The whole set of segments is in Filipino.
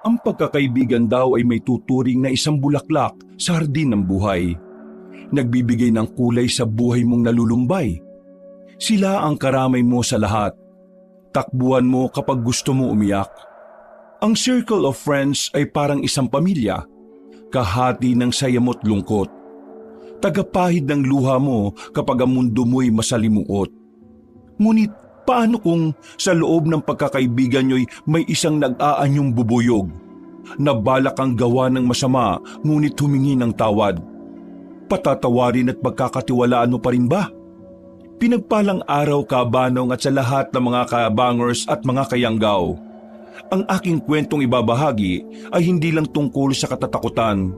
Ang pagkakaibigan daw ay may tuturing na isang bulaklak sa hardin ng buhay. Nagbibigay ng kulay sa buhay mong nalulumbay. Sila ang karamay mo sa lahat. Takbuhan mo kapag gusto mo umiyak. Ang circle of friends ay parang isang pamilya, kahati ng saya mo't lungkot. Tagapahid ng luha mo kapag ang mundo mo'y masalimuot. Ngunit paano kung sa loob ng pagkakaibigan nyo'y may isang nag-aanyong bubuyog? Nabalak ang gawa ng masama ngunit humingi ng tawad. Patatawarin at pagkakatiwalaan mo pa rin ba? Pinagpalang araw ka, Banong, at sa lahat ng mga kabangers at mga kayanggaw. Ang aking kwentong ibabahagi ay hindi lang tungkol sa katatakutan.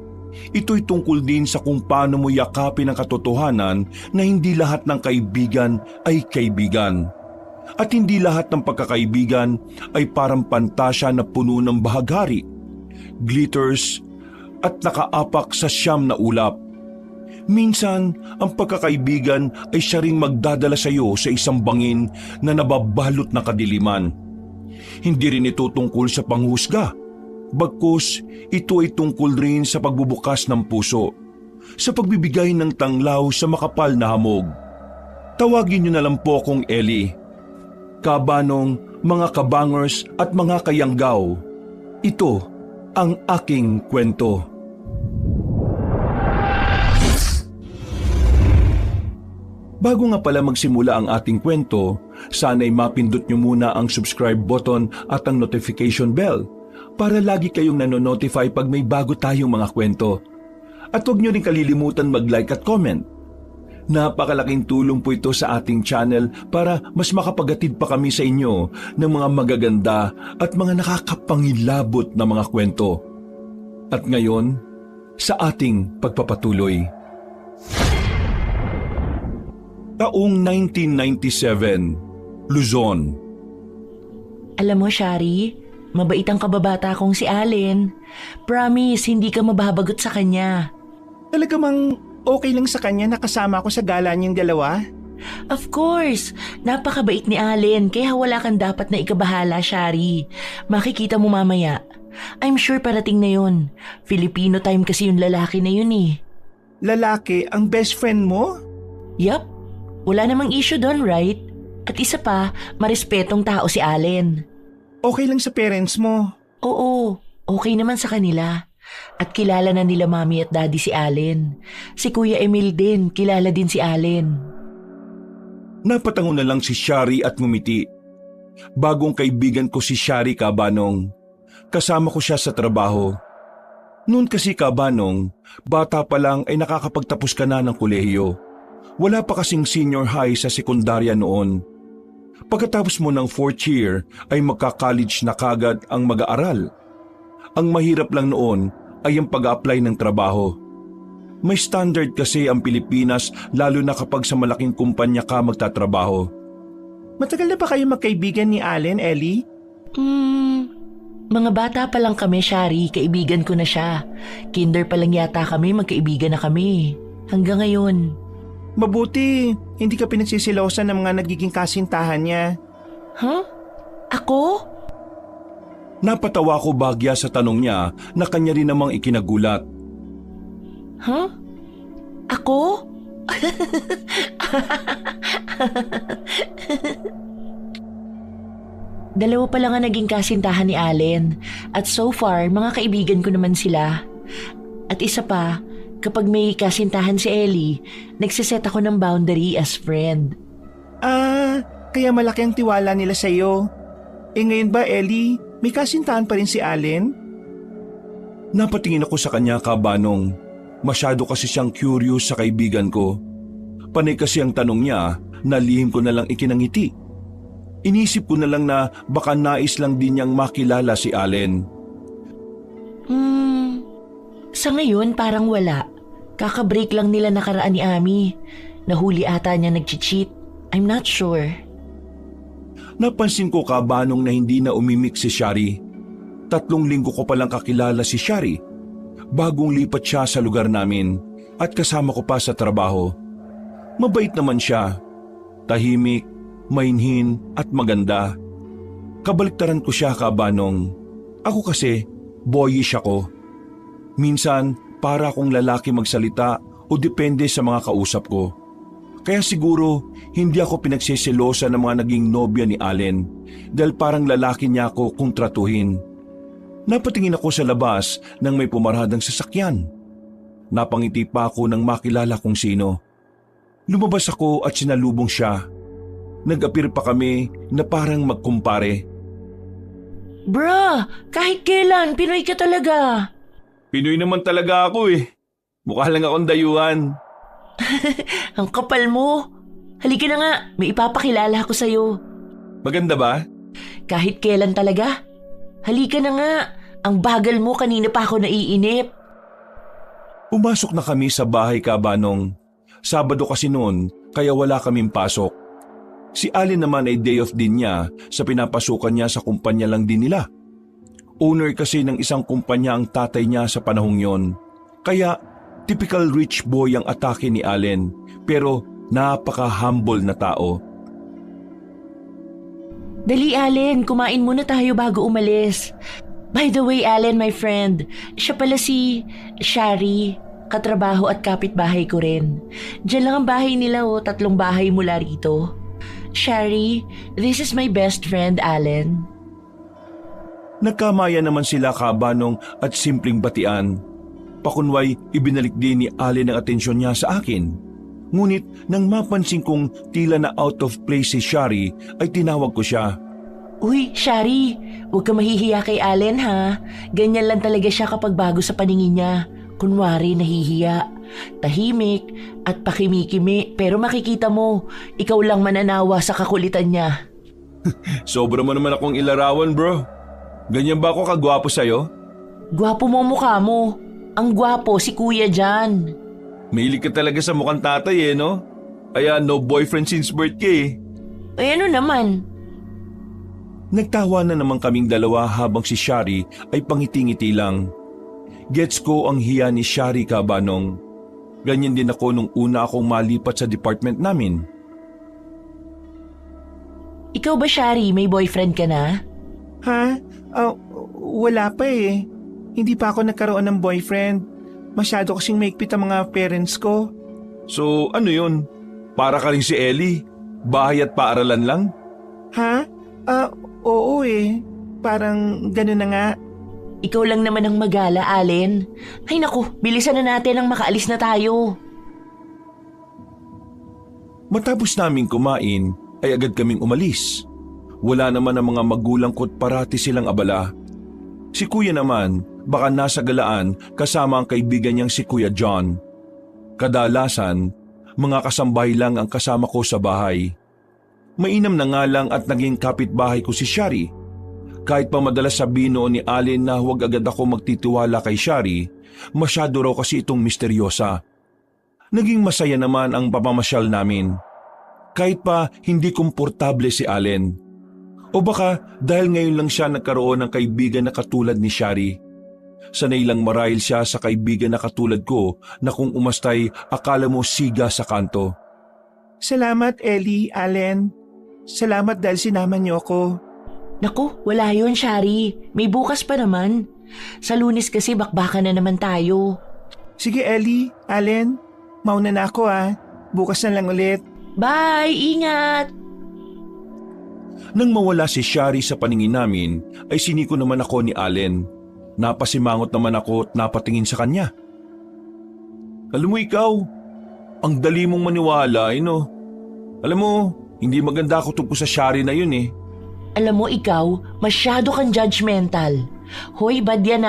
Ito'y tungkol din sa kung paano mo yakapin ang katotohanan na hindi lahat ng kaibigan ay kaibigan. At hindi lahat ng pagkakaibigan ay parang pantasya na puno ng bahaghari, glitters at nakaapak sa siyam na ulap. Minsan, ang pagkakaibigan ay siya ring magdadala sa iyo sa isang bangin na nababalot ng kadiliman. Hindi rin ito tungkol sa panghusga. Bagkus, ito ay tungkol rin sa pagbubukas ng puso, sa pagbibigay ng tanglaw sa makapal na hamog. Tawagin niyo na lang po akong Ellie. Kabanong, mga kabangers at mga kayanggaw, ito ang aking kwento. Bago nga pala magsimula ang ating kwento, sana'y mapindot nyo muna ang subscribe button at ang notification bell para lagi kayong nanonotify pag may bago tayong mga kwento. At huwag nyo rin kalilimutan mag-like at comment. Napakalaking tulong po ito sa ating channel para mas makapagatid pa kami sa inyo ng mga magaganda at mga nakakapangilabot na mga kwento. At ngayon, sa ating pagpapatuloy. Taong 1997, Luzon. Alam mo, Shari, mabait ang kababata kong si Allen. Promise, hindi ka mababagot sa kanya. Talaga mang okay lang sa kanya na kasama ko sa gala niyong dalawa? Of course, napakabait ni Allen kaya wala kang dapat na ikabahala, Shari. Makikita mo mamaya. I'm sure parating na yun. Filipino time kasi yung lalaki na yun eh. Lalaki ang best friend mo? Yup. Wala namang issue doon, right? At isa pa, marespetong tao si Allen. Okay lang sa parents mo? Oo, okay naman sa kanila. At kilala na nila mami at daddy si Allen. Si Kuya Emil din, kilala din si Allen. Napatango na lang si Shari at ngumiti. Bagong kaibigan ko si Shari, Kabanong. Kasama ko siya sa trabaho. Noon kasi, Kabanong, bata pa lang ay nakakapagtapos ka na ng kolehiyo. Wala pa kasing senior high sa sekundarya noon. Pagkatapos mo ng 4th year ay magka-college na kagad ang mag-aaral. Ang mahirap lang noon ay ang pag-a-apply ng trabaho. May standard kasi ang Pilipinas lalo na kapag sa malaking kumpanya ka magtatrabaho. Matagal na ba kayo magkaibigan ni Allen, Ellie? Mga bata pa lang kami, Shari, kaibigan ko na siya. Kinder pa lang yata kami, magkaibigan na kami. Hanggang ngayon. Mabuti, hindi ka pinagsisilosan ng mga nagiging kasintahan niya. Huh? Ako? Napatawa ko bagya sa tanong niya na kanya rin namang ikinagulat. Huh? Ako? Dalawa pa lang ang naging kasintahan ni Allen. At so far, mga kaibigan ko naman sila. At isa pa, kapag may kasintahan si Ellie, nagsiset ako ng boundary as friend. Kaya malaki ang tiwala nila sa iyo. Ngayon ba, Ellie, may kasintahan pa rin si Allen? Napatingin ako sa kanya, Kabanong. Masyado kasi siyang curious sa kaibigan ko. Panay kasi ang tanong niya, na lihim ko na lang ikinangiti. Inisip ko na lang na baka nais lang din niyang makilala si Allen. Sa ngayon parang wala. Kaka-break lang nila nakaraan ni Ami. Nahuli ata niya nag-cheat. I'm not sure. Napansin ko, Kabanong, na hindi na umimik si Shari. 3 linggo ko palang kakilala si Shari. Bagong lipat siya sa lugar namin at kasama ko pa sa trabaho. Mabait naman siya. Tahimik, mainhin at maganda. Kabaliktaran ko siya, Kabanong. Ako kasi, boyish ako. Minsan, para akong lalaki magsalita o depende sa mga kausap ko. Kaya siguro, hindi ako pinagsiselosa ng mga naging nobya ni Allen dahil parang lalaki niya ako kung tratuhin. Napatingin ako sa labas nang may pumarahadang sasakyan. Napangiti pa ako nang makilala kung sino. Lumabas ako at sinalubong siya. Nag-apir pa kami na parang magkumpare. Bra, kahit kailan, Pinoy ka talaga. Pinoy naman talaga ako eh. Mukha lang akong dayuhan. Ang kapal mo. Halika na nga, may ipapakilala ako sa'yo. Maganda ba? Kahit kailan talaga. Halika na nga, ang bagal mo, kanina pa ako naiinip. Pumasok na kami sa bahay Kabanong. Sabado kasi noon, kaya wala kaming pasok. Si Allen naman ay day off din niya sa pinapasukan niya sa kumpanya lang din nila. Owner kasi ng isang kumpanya ang tatay niya sa panahong yon. Kaya typical rich boy ang atake ni Allen, pero napaka-humble na tao. Dali, Allen, kumain muna tayo bago umalis. By the way, Allen, my friend, siya pala si Shari, katrabaho at kapitbahay ko rin. Diyan lang ang bahay nila, 3 bahay mula rito. Shari, this is my best friend, Allen. Nagkamaya naman sila Kabanong at simpleng batian. Pakunway, ibinalik din ni Allen ang atensyon niya sa akin. Ngunit nang mapansin kong tila na out of place si Shari, ay tinawag ko siya. Uy, Shari, huwag ka mahihiya kay Allen ha. Ganyan lang talaga siya kapag bago sa paningin niya. Kunwari nahihiya. Tahimik at pakimikimi, pero makikita mo, ikaw lang mananawa sa kakulitan niya. Sobra mo naman akong ilarawan, bro. Ganyan ba ako kagwapo sa'yo? Gwapo mo ang mukha mo. Ang gwapo si kuya dyan. Mahilig ka talaga sa mukhang tatay no? Kaya no boyfriend since birth ka eh. Ay ano naman? Nagtawa na naman kaming dalawa habang si Shari ay pangiti-ngiti lang. Gets ko ang hiya ni Shari Kabanong. Ganyan din ako nung una akong malipat sa department namin. Ikaw ba, Shari, may boyfriend ka na? Ha? Wala pa eh. Hindi pa ako nagkaroon ng boyfriend. Masyado kasing maigpit ang mga parents ko. So ano yun? Para ka rin si Ellie? Bahay at paaralan lang? Ha? Oo eh. Parang gano'n na nga. Ikaw lang naman ang magala, Allen. Ay naku, bilisan na natin ang makaalis na tayo. Matapos naming kumain, ay agad kaming umalis. Wala naman ang mga magulang ko't parati silang abala. Si kuya naman, baka nasa galaan kasama ang kaibigan niyang si Kuya John. Kadalasan, mga kasambahay lang ang kasama ko sa bahay. Mainam na nga lang at naging kapitbahay ko si Shari. Kahit pa madalas sabihin noon ni Allen na huwag agad ako magtitiwala kay Shari, masyado raw kasi itong misteryosa. Naging masaya naman ang pamamasyal namin. Kahit pa hindi komportable si Allen. O baka dahil ngayon lang siya nagkaroon ng kaibigan na katulad ni Shari. Sanay lang marahil siya sa kaibigan na katulad ko na kung umastay akala mo siga sa kanto. Salamat, Ellie, Allen. Salamat dahil sinama niyo ako. Naku, wala yun, Shari. May bukas pa naman. Sa Lunes kasi bakbakan na naman tayo. Sige, Ellie, Allen. Mauna na ako Bukas na lang ulit. Bye! Ingat! Nang mawala si Shari sa paningin namin, ay siniko naman ako ni Allen. Napasimangot naman ako at napatingin sa kanya. Alam mo ikaw, ang dali mong maniwala, no? Alam mo, hindi maganda ako tungkol sa Shari na yun eh. Alam mo ikaw, masyado kang judgmental. Hoy, bad yan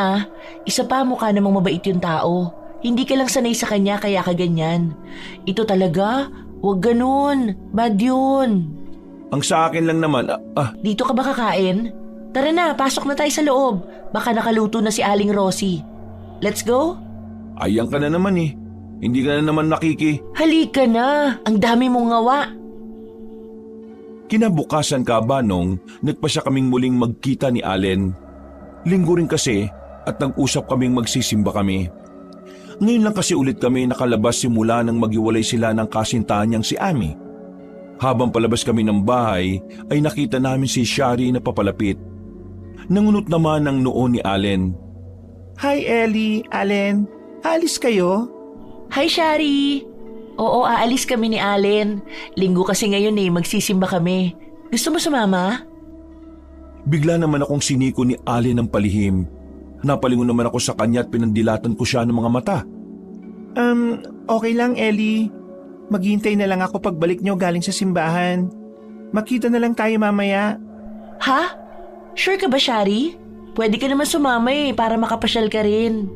Isa pa mukha namang mabait yung tao. Hindi ka lang sanay sa kanya kaya ka ganyan. Ito talaga, wag ganun. Bad yun. Ang sa akin lang naman, Dito ka ba kakain? Tara na, pasok na tayo sa loob. Baka nakaluto na si Aling Rosie. Let's go? Ayan ka na naman eh. Hindi ka na naman nakiki. Halika na, ang dami mong ngawa. Kinabukasan Kabanong, nagpasya kaming muling magkita ni Allen. Linggo rin kasi at nag-usap kaming magsisimba kami. Ngayon lang kasi ulit kami nakalabas simula nang maghiwalay sila ng kasintahan niyang si Amy. Habang palabas kami ng bahay ay nakita namin si Shari na papalapit. Nangunot naman ang noo ni Allen. Hi Ellie, Allen. Alis kayo? Hi, Shari! Oo, aalis kami ni Allen. Linggo kasi ngayon magsisimba kami. Gusto mo sumama? Bigla naman akong siniko ni Allen ng palihim. Napalingon naman ako sa kanya at pinandilatan ko siya ng mga mata. Okay lang Ellie. Maghintay na lang ako pagbalik nyo galing sa simbahan. Makita na lang tayo mamaya. Ha? Sure ka ba, Shari? Pwede ka naman sumama para makapasyal ka rin.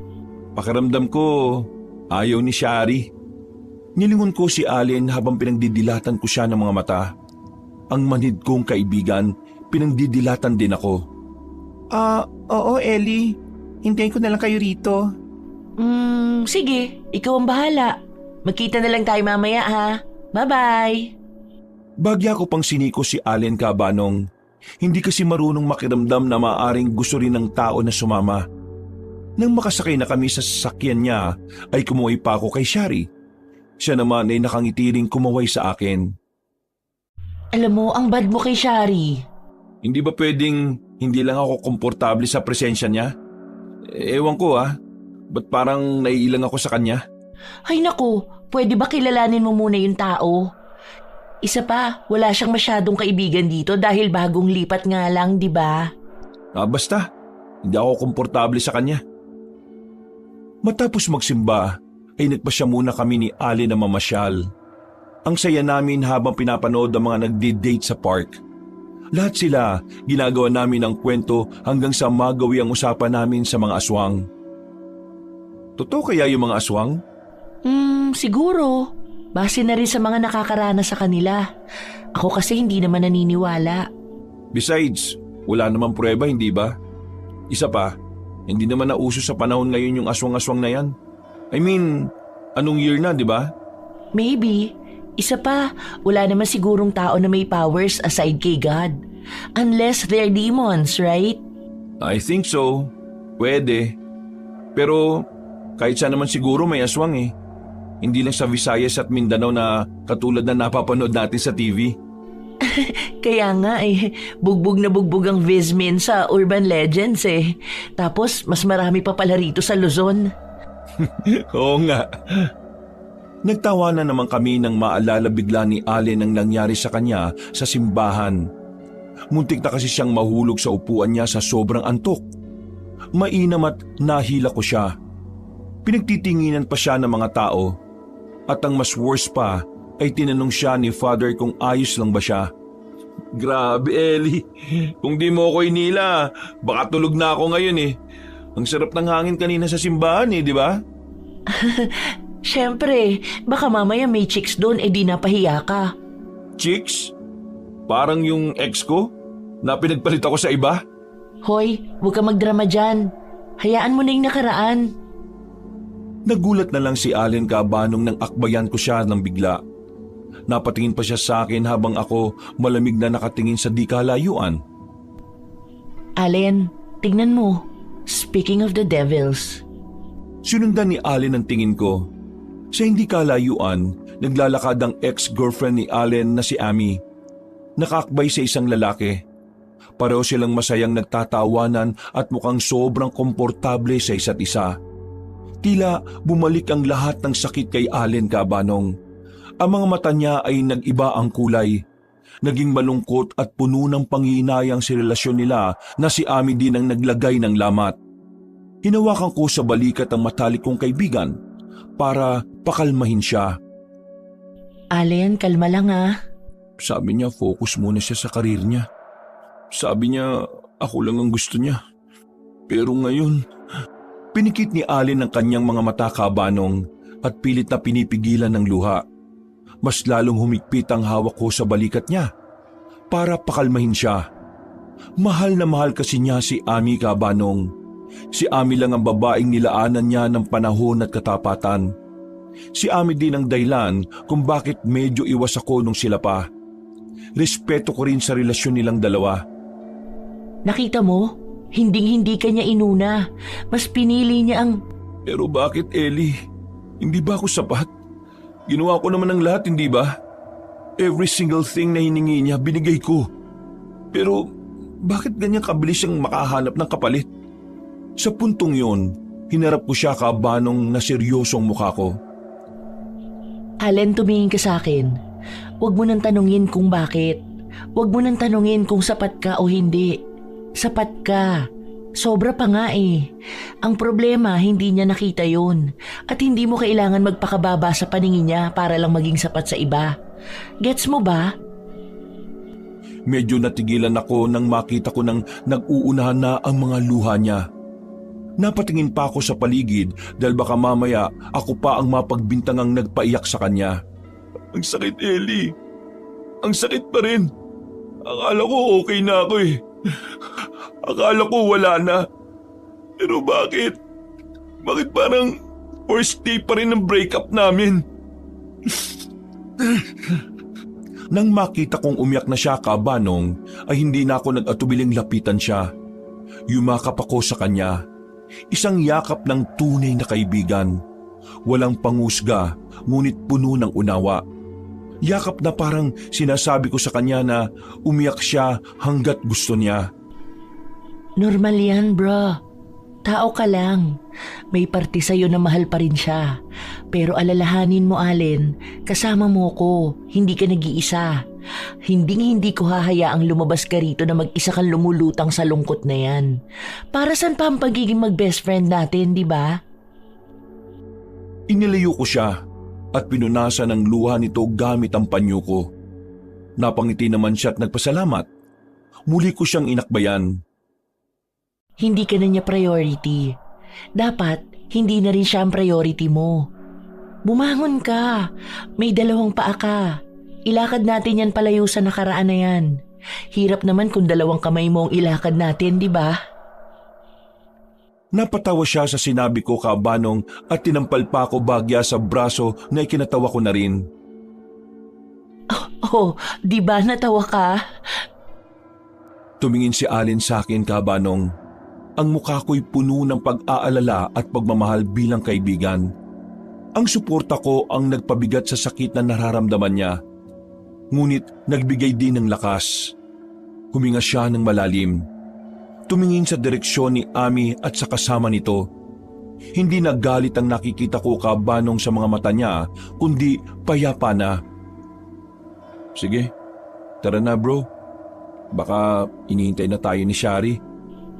Pakiramdam ko, ayaw ni Shari. Nilingon ko si Allen habang pinagdidilatan ko siya ng mga mata. Ang manhid kong kaibigan, pinagdidilatan din ako. Oo Ellie. Hintayin ko na lang kayo rito. Sige. Ikaw ang bahala. Magkita na lang tayo mamaya, ha? Bye-bye! Bagya ko pang siniko si Allen Cabanong. Hindi kasi marunong makiramdam na maaring gusto rin ng tao na sumama. Nang makasakay na kami sa sasakyan niya, ay kumuhay pa ako kay Shari. Siya naman ay nakangiti ring kumaway sa akin. Alam mo, ang bad mo kay Shari. Hindi ba pwedeng hindi lang ako komportable sa presensya niya? Ewan ko ba't parang naiilang ako sa kanya? Ay naku, pwede ba kilalanin mo muna yung tao? Isa pa, wala siyang masyadong kaibigan dito dahil bagong lipat nga lang, di ba? Basta, hindi ako komportable sa kanya. Matapos magsimba, ay nagpasya muna kami ni Allen na mamasyal. Ang saya namin habang pinapanood ang mga nagdi-date sa park. Lahat sila, ginagawa namin ang kwento hanggang sa magawi ang usapan namin sa mga aswang. Totoo kaya yung mga aswang? Siguro. Base na rin sa mga nakakaranas sa kanila. Ako kasi hindi naman naniniwala. Besides, wala namang pruweba, hindi ba? Isa pa, hindi naman nauso sa panahon ngayon yung aswang-aswang na yan. I mean, anong year na, di ba? Maybe. Isa pa, wala naman sigurong tao na may powers aside kay God. Unless they're demons, right? I think so. Pwede. Pero kahit saan naman siguro may aswang. Hindi lang sa Visayas at Mindanao na katulad na napapanood natin sa TV. Kaya nga bugbog na bugbog ang Vismin sa urban legends Tapos mas marami pa pala rito sa Luzon. Oo nga. Nagtawanan naman kami nang maalala bigla ni Allen ang nangyari sa kanya sa simbahan. Muntik na kasi siyang mahulog sa upuan niya sa sobrang antok. Mainam at nahila ko siya. Pinagtitinginan pa siya ng mga tao. At ang mas worse pa ay tinanong siya ni Father kung ayos lang ba siya. Grabe Ellie, kung di mo ako inila, baka tulog na ako ngayon Ang sarap ng hangin kanina sa simbahan di ba? Siyempre, baka mamaya may chicks doon di napahiya ka. Chicks? Parang yung ex ko na pinagpalit ako sa iba? Hoy, huwag ka magdrama dyan. Hayaan mo na yung nakaraan. Nagulat na lang si Allen Cabanong nang akbayan ko siya ng bigla. Napatingin pa siya sa akin habang ako malamig na nakatingin sa di kalayuan. Allen, tignan mo. Speaking of the devils. Sinundan ni Allen ang tingin ko. Sa hindi kalayuan, naglalakad ang ex-girlfriend ni Allen na si Amy. Nakaakbay sa isang lalaki. Pareho silang masayang nagtatawanan at mukhang sobrang komportable sa isa't isa. Tila bumalik ang lahat ng sakit kay Allen Cabanong. Ang mga mata niya ay nag-iba ang kulay. Naging malungkot at puno ng panghihinayang si relasyon nila na si Amy din ang naglagay ng lamat. Hinawakan ko sa balikat ang matalik kong kaibigan para pakalmahin siya. Allen, kalma lang Sabi niya focus muna siya sa karir niya. Sabi niya ako lang ang gusto niya. Pero ngayon, pinikit ni Allen ang kanyang mga mata Cabanong at pilit na pinipigilan ng luha. Mas lalong humigpit ang hawak ko sa balikat niya para pakalmahin siya. Mahal na mahal kasi niya si Amy Cabanong. Si Amy lang ang babaeng nilaanan niya ng panahon at katapatan. Si Amy din ang dahilan kung bakit medyo iwas ako nung sila pa. Respeto ko rin sa relasyon nilang dalawa. Nakita mo? Hinding-hindi ka niya inuna. Mas pinili niya ang... Pero bakit Ellie? Hindi ba ako sapat? Ginawa ko naman ang lahat, hindi ba? Every single thing na hiningi niya, binigay ko. Pero bakit ganyan kabilis siyang makahanap ng kapalit? Sa puntong yon, Hinarap ko siya kabanong na seryosong mukha ko. Allen, tumingin ka sa akin. Huwag mo nang tanungin kung bakit. Huwag mo nang tanungin kung sapat ka o hindi. Sapat ka. Sobra pa nga eh. Ang problema, hindi niya nakita yun. At hindi mo kailangan magpakababa sa paningin niya para lang maging sapat sa iba. Gets mo ba? Medyo natigilan ako nang makita ko nang nag-uunahan na ang mga luha niya. Napatingin pa ako sa paligid dahil baka mamaya ako pa ang mapagbintangang nagpaiyak sa kanya. Ang sakit, Ellie. Ang sakit pa rin. Akala ko okay na ako eh. Akala ko wala na. Pero bakit? Bakit parang first day pa rin ang breakup namin? Nang makita kong umiyak na siya kabanong, ay hindi na ako nag-atubiling lapitan siya. Yumakap ako sa kanya. Isang yakap ng tunay na kaibigan. Walang pangusga, ngunit puno ng unawa. Yakap na parang sinasabi ko sa kanya na umiyak siya hanggat gusto niya. Normal yan, bro. Tao ka lang. May parte sa'yo na mahal pa rin siya. Pero alalahanin mo, Allen, kasama mo ko. Hindi ka nag-iisa. Hindi ko hahayaang lumabas ka rito na mag-isa kang lumulutang sa lungkot na yan. Para saan pa ang pagiging mag-best friend natin, di ba? Inilayo ko siya at pinunasan ng luha nito gamit ang panyo ko. Napangiti naman siya at nagpasalamat. Muli ko siyang inakbayan. Hindi ka na niya priority. Dapat, hindi na rin siya ang priority mo. Bumangon ka. May dalawang paa ka. Ilakad natin yan palayo sa nakaraan na yan. Hirap naman kung dalawang kamay mo ang ilakad natin, di ba? Napatawa siya sa sinabi ko kabanong at tinampal pa ako bagya sa braso na ikinatawa ko na rin. Oh, di ba natawa ka? Tumingin si Allen sa akin kabanong. Ang mukha ko'y puno ng pag-aalala at pagmamahal bilang kaibigan. Ang suporta ko ang nagpabigat sa sakit na nararamdaman niya. Ngunit nagbigay din ng lakas. Huminga siya ng malalim. Tumingin sa direksyon ni Ami at sa kasama nito. Hindi na galit ang nakikita ko kabanong sa mga mata niya, kundi payapa na. Sige, tara na bro. Baka inihintay na tayo ni Shari.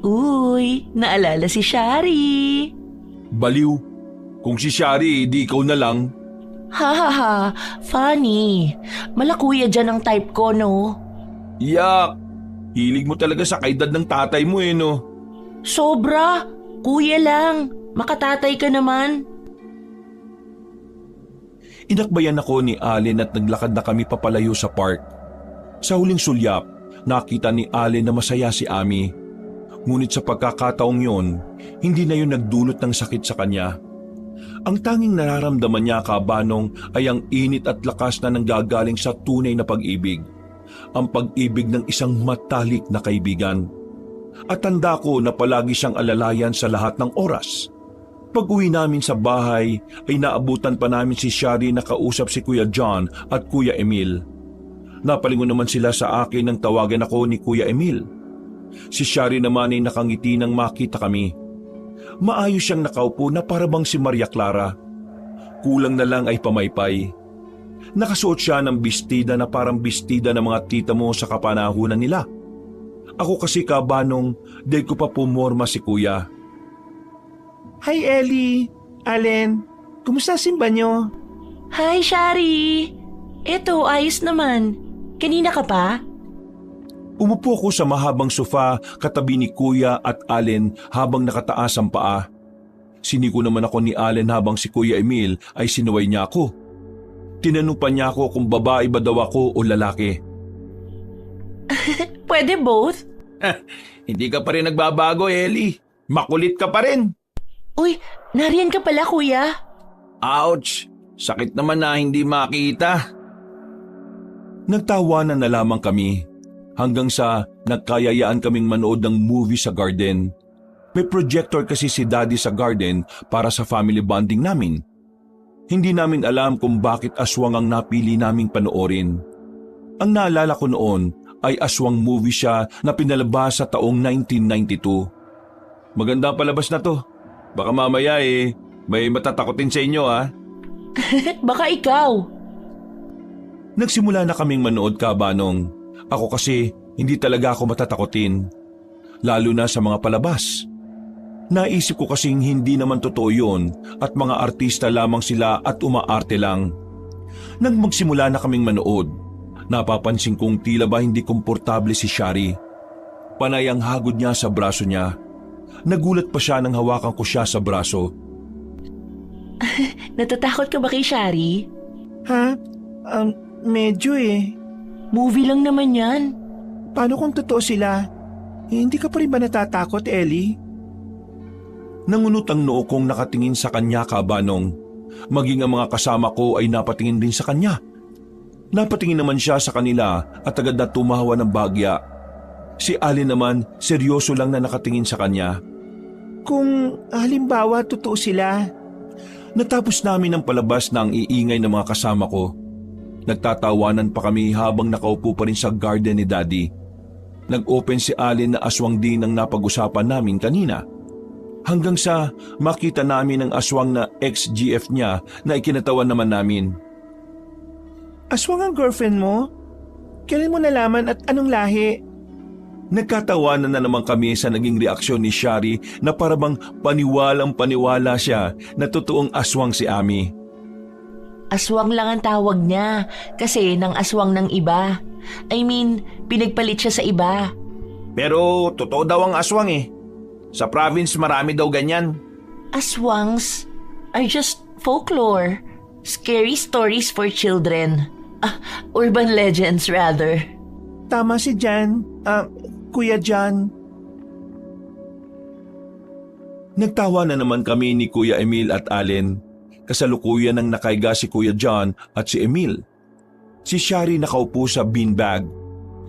Uy, naalala si Shari. Baliw. Kung si Shari, di ikaw na lang. Ha, funny. Malakuya dyan ang type ko, no? Yak! Hilig mo talaga sa kaedad ng tatay mo eh, no? Sobra. Kuya lang. Makatatay ka naman. Inakbayan ako ni Allen at naglakad na kami papalayo sa park. Sa huling sulyap, nakita ni Allen na masaya si Ami. Ngunit sa pagkakataong yon, hindi na yun nagdulot ng sakit sa kanya. Ang tanging nararamdaman niya kabanong ay ang init at lakas na nanggagaling sa tunay na pag-ibig. Ang pag-ibig ng isang matalik na kaibigan. At tanda ko na palagi siyang alalayan sa lahat ng oras. Pag-uwi namin sa bahay ay naabutan pa namin si Shari na kausap si Kuya John at Kuya Emil. Napalingon naman sila sa akin nang tawagan ako ni Kuya Emil. Si Shari naman ay nakangiti nang makita kami. Maayos siyang nakaupo na parabang si Maria Clara. Kulang na lang ay pamaypay. Nakasuot siya ng bestida na parang bestida ng mga tita mo sa kapanahunan nila. Ako kasi kabanong dahil ko pa pumorma si Kuya. Hi Ellie, Allen, kumusta simba nyo? Hi, Shari. Eto, ayos naman. Kanina ka pa? Umupo ako sa mahabang sofa katabi ni Kuya at Allen habang nakataas ang paa. Siniko naman ako ni Allen habang si Kuya Emil ay sinuway niya ako. Tinanong pa niya ako kung babae ba daw ako o lalaki. Pwede both? Hindi ka pa rin nagbabago, Ellie. Makulit ka pa rin. Uy, nariyan ka pala, Kuya. Ouch! Sakit naman na hindi makita. Nagtawanan na lamang kami hanggang sa nagkayayaan kaming manood ng movie sa garden. May projector kasi si Daddy sa garden para sa family bonding namin. Hindi namin alam kung bakit aswang ang napili naming panoorin. Ang naalala ko noon ay aswang movie siya na pinalabas sa taong 1992. Maganda palabas na to. Baka mamaya may matatakotin sa inyo ha. Baka ikaw. Nagsimula na kaming manood, Kabanong. Ako kasi hindi talaga ako matatakotin. Lalo na sa mga palabas. Naisip ko kasing hindi naman totoo yun at mga artista lamang sila at umaarte lang. Nang magsimula na kaming manood, napapansin kong tila ba hindi komportable si Shari. Panay ang hagod niya sa braso niya. Nagulat pa siya nang hawakan ko siya sa braso. Natatakot ka ba kay Shari? Ha? Medyo eh. Movie lang naman yan. Paano kung totoo sila? Hindi ka pa rin ba natatakot, Ellie? Nangunot ang noo kong nakatingin sa kanya, Kabanong. Maging ang mga kasama ko ay napatingin din sa kanya. Napatingin naman siya sa kanila at agad na tumawa ng bagya. Si Allen naman seryoso lang na nakatingin sa kanya. Kung halimbawa totoo sila. Natapos namin ang palabas na ang iingay ng mga kasama ko. Nagtatawanan pa kami habang nakaupo pa rin sa garden ni Daddy. Nag-open si Allen na aswang din ang napag-usapan namin kanina. Hanggang sa makita namin ang aswang na ex-GF niya na ikinatawan naman namin. Aswang ang girlfriend mo? Kailan mo nalaman at anong lahi? Nagkatawanan na naman kami sa naging reaksyon ni Shari na parabang paniwalang paniwala siya na totoong aswang si Ami. Aswang lang ang tawag niya kasi ng aswang ng iba. I mean, pinagpalit siya sa iba. Pero totoo daw ang aswang eh. Sa province marami daw ganyan. Aswangs are just folklore. Scary stories for children. Urban legends rather. Tama si Jan. Kuya Jan. Nagtawa na naman kami ni Kuya Emil at Allen. Kasalukuyan nang nakaiga si Kuya John at si Emil. Si Shari nakaupo sa beanbag.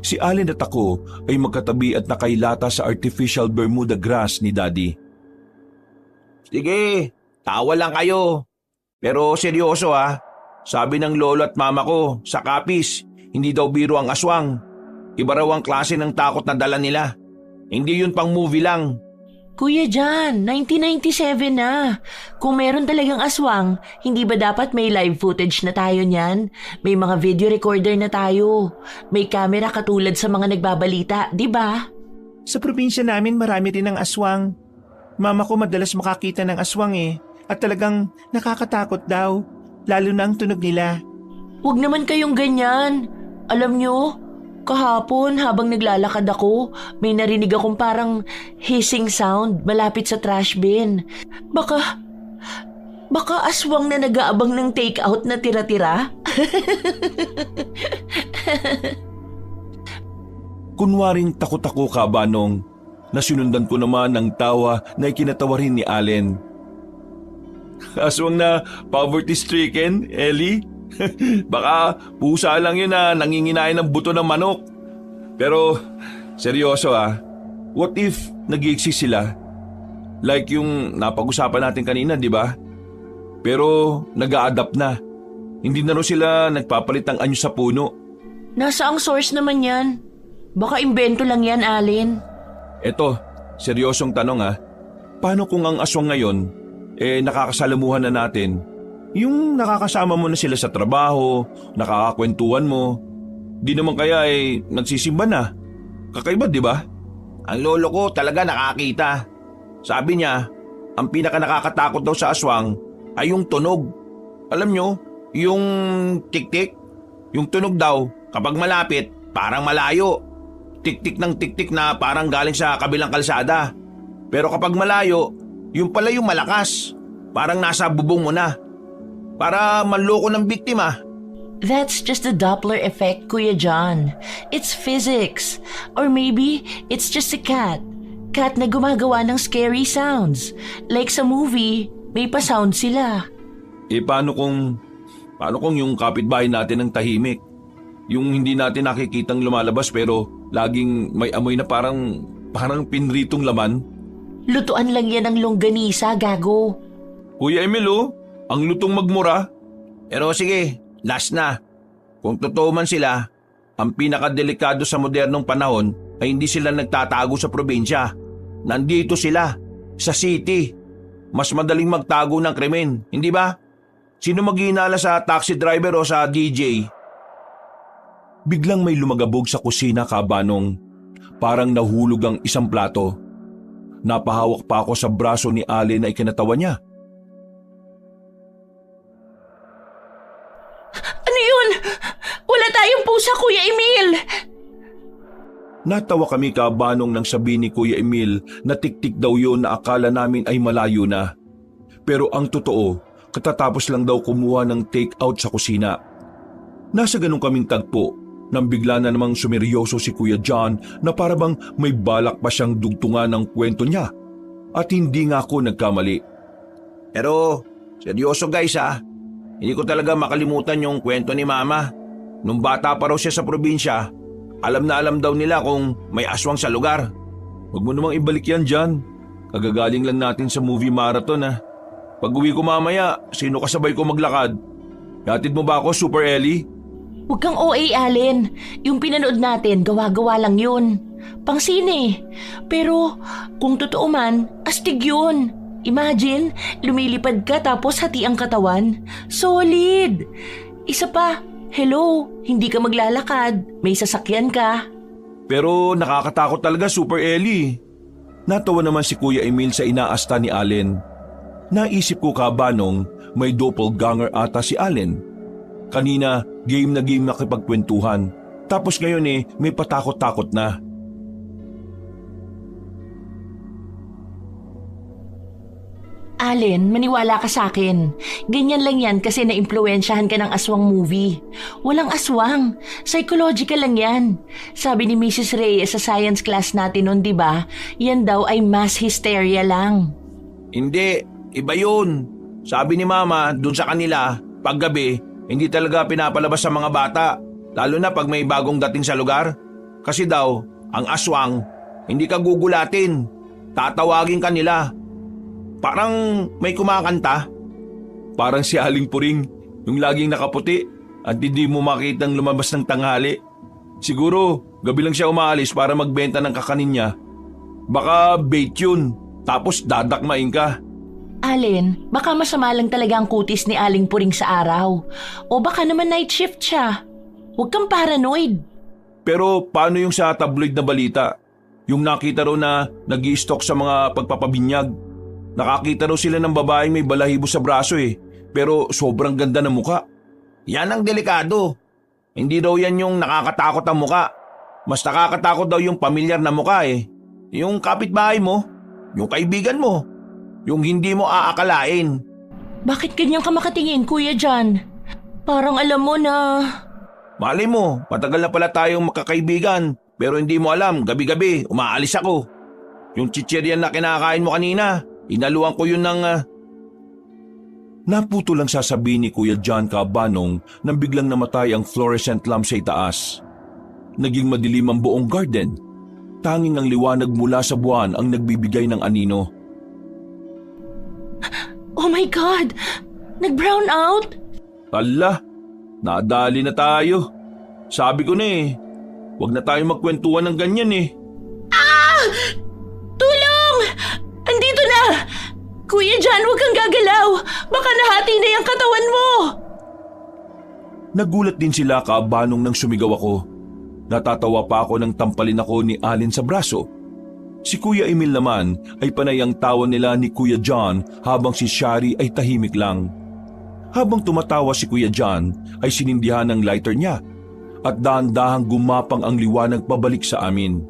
Si Allen at ako ay magkatabi at nakailata sa artificial Bermuda grass ni Daddy. Sige, tawa lang kayo. Pero seryoso ha. Sabi ng lolo at mama ko, sa Kapis, hindi daw biro ang aswang. Iba raw ang klase ng takot na dala nila. Hindi yun pang movie lang. Kuya Jan, 1997 na. Kung meron talagang aswang, hindi ba dapat may live footage na tayo niyan? May mga video recorder na tayo. May camera katulad sa mga nagbabalita, di ba? Sa probinsya namin marami din ng aswang. Mama ko madalas makakita ng aswang eh. At talagang nakakatakot daw. Lalo na ang tunog nila. Huwag naman kayong ganyan. Alam nyo, kahapon habang naglalakad ako, may narinig akong parang hissing sound malapit sa trash bin. Baka aswang na nag-aabang ng take-out na tira-tira? Kunwaring takot ako, Kabanong. Nasinundan ko naman ng tawa na ikinatawa rin ni Allen. Aswang na poverty-stricken, Ellie? Baka pusa lang yun na nanginginain ng buto ng manok. Pero seryoso what if nag-i-exist sila? Like yung napag-usapan natin kanina, di ba? Pero nag-a-adapt na. Hindi na rin sila nagpapalit ng anyo sa puno. Nasa ang source naman yan? Baka imbento lang yan, Allen. Eto, seryosong tanong Paano kung ang aswang ngayon, nakakasalamuhan na natin? Yung nakakasama mo na sila sa trabaho, nakakakwentuhan mo. Di naman kaya nagsisimba na. Kakaiba, di ba? Ang lolo ko talaga nakakita. Sabi niya, ang pinaka nakakatakot daw sa aswang ay yung tunog. Alam nyo, yung tik-tik. Yung tunog daw, kapag malapit, parang malayo. Tik-tik ng tik-tik na parang galing sa kabilang kalsada. Pero kapag malayo, yung pala yung malakas. Parang nasa bubong mo na. Para manloko ng biktima. That's just the Doppler effect, Kuya John. It's physics. Or maybe it's just a cat. Cat na gumagawa ng scary sounds. Like sa movie, may pa-sound sila. Paano kung yung kapitbahay natin ang tahimik? Yung hindi natin nakikitang lumalabas pero laging may amoy na parang pinritong laman? Lutuan lang yan ng longganisa, gago. Kuya Emil, ang lutong magmura. Pero sige, last na. Kung totoo man sila, ang pinakadelikado sa modernong panahon ay hindi sila nagtatago sa probinsya. Nandito sila, sa city. mas madaling magtago ng krimen, hindi ba? Sino maghihinala sa taxi driver o sa DJ? Biglang may lumagabog sa kusina, Kabanong. Parang nahulog ang isang plato. Napahawak pa ako sa braso ni Allen na ikinatawa niya. Ano yun? Wala tayong pusa, Kuya Emil! Natawa kami, Kabanong, nang sabihin ni Kuya Emil na tiktik daw yun na akala namin ay malayo na. Pero ang totoo, katatapos lang daw kumuha ng take-out sa kusina. Nasa ganun kaming tagpo nang bigla na namang sumeryoso si Kuya John na parabang may balak pa siyang dugtungan ng kwento niya. At hindi nga ako nagkamali. Pero, seryoso guys hindi ko talaga makalimutan yung kwento ni Mama. Nung bata pa raw siya sa probinsya, alam na alam daw nila kung may aswang sa lugar. Huwag mo namang ibalik yan, John. Kagagaling lang natin sa movie marathon Pag uwi ko mamaya, sino kasabay ko maglakad? Hatid mo ba ako, Super Ellie? Huwag kang OA, Allen. Yung pinanood natin, gawa-gawa lang yun. Pangsine. Pero kung totoo man, astig yun. Imagine, lumilipad ka tapos hati ang katawan. Solid. Isa pa, hello, hindi ka maglalakad. May sasakyan ka. Pero nakakatakot talaga, Super Ellie. Natawa naman si Kuya Emil sa inaasta ni Allen. Naisip ko, Kabanong, may doppelganger ata si Allen. Kanina, game na nakipagkwentuhan. Tapos ngayon may patakot-takot na. Allen, maniwala ka sa akin. Ganyan lang yan kasi naimpluwensyahan ka ng aswang movie. Walang aswang. Psychological lang yan. Sabi ni Mrs. Reyes sa science class natin noon, di ba? Yan daw ay mass hysteria lang. Hindi, iba yun. Sabi ni Mama dun sa kanila, paggabi, hindi talaga pinapalabas sa mga bata. Lalo na pag may bagong dating sa lugar. Kasi daw, ang aswang, hindi ka gugulatin. Tatawagin ka nila. Parang may kumakanta. Parang si Aling Puring, yung laging nakaputi at hindi mo makitang lumabas ng tanghali. Siguro, gabi lang siya umaalis para magbenta ng kakanin niya. Baka bait yun, tapos dadakmain ka. Allen, baka masama lang talaga ang kutis ni Aling Puring sa araw. O baka naman night shift siya. Huwag kang paranoid. Pero paano yung sa tabloid na balita? Yung nakita raw na nag-i-stock sa mga pagpapabinyag. Nakakita raw sila ng babaeng may balahibo sa braso pero sobrang ganda ng muka. Yan ang delikado. Hindi daw yan yung nakakatakot ang muka. Mas nakakatakot daw yung pamilyar na muka Yung kapitbahay mo, yung kaibigan mo, yung hindi mo aakalain. Bakit ganyan ka makatingin, Kuya John? Parang alam mo na... Malay mo, matagal na pala tayong makakaibigan pero hindi mo alam, gabi-gabi umaalis ako. Yung chichiryan na kinakain mo kanina, inaluan ko yun ng... Naputo lang sasabihin ni Kuya John, Kabanong, nang biglang namatay ang fluorescent lamp sa itaas. Naging madilim ang buong garden. Tanging ang liwanag mula sa buwan ang nagbibigay ng anino. Oh my God! Nag-brown out? Ala, nadali na tayo. Sabi ko na huwag na tayo magkwentuhan ng ganyan Ah! Tulong! Andito na! Kuya John, huwag kang gagalaw! Baka nahati na yung katawan mo! Nagulat din sila, Kabanong, nang sumigaw ako. Natatawa pa ako nang tampalin ako ni Allen sa braso. Si Kuya Emil naman ay panay ang tawa nila ni Kuya John habang si Shari ay tahimik lang. Habang tumatawa si Kuya John ay sinindihan ng lighter niya at dahan-dahang gumapang ang liwanag pabalik sa amin.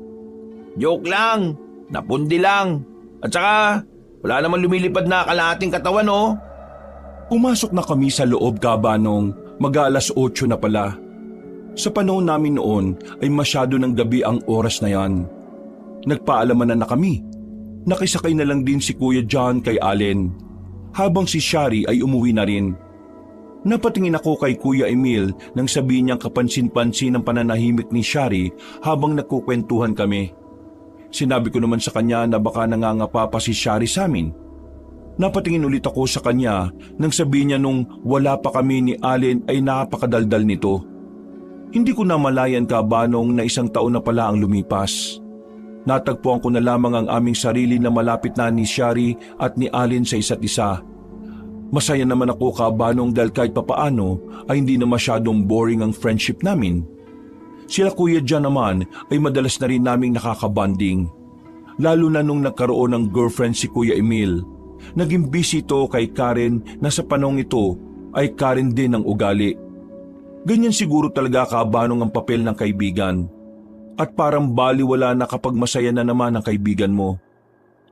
Joke lang, napundi lang. At saka, wala naman lumilipad na kalahating katawan Pumasok na kami sa loob, Kabanong, mag-alas 8 na pala. Sa panahon namin noon ay masyado ng gabi ang oras na yan. Nagpaalaman na kami. Nakisakay na lang din si Kuya John kay Allen, habang si Shari ay umuwi na rin. Napatingin ako kay Kuya Emil nang sabihin niyang kapansin-pansin ang pananahimik ni Shari habang nagkukwentuhan kami. Sinabi ko naman sa kanya na baka nangangapa pa si Shari sa amin. Napatingin ulit ako sa kanya nang sabihin niya nung wala pa kami ni Allen ay napakadaldal nito. Hindi ko namalayan, Kabanong, na 1 taon na pala ang lumipas. natagpuan ko na lamang ang aming sarili na malapit na ni Shari at ni Allen sa isa't isa. Masaya naman ako kabanong dahil kahit papaano ay hindi na masyadong boring ang friendship namin. Sila Kuya John naman ay madalas na rin naming nakakabanding. Lalo na nung nagkaroon ng girlfriend si Kuya Emil. Naging busy ito kay Karen na sa panong ito ay Karen din ang ugali. Ganyan siguro talaga kabanong ang papel ng kaibigan. At parang baliwala na kapag masaya na naman ang kaibigan mo.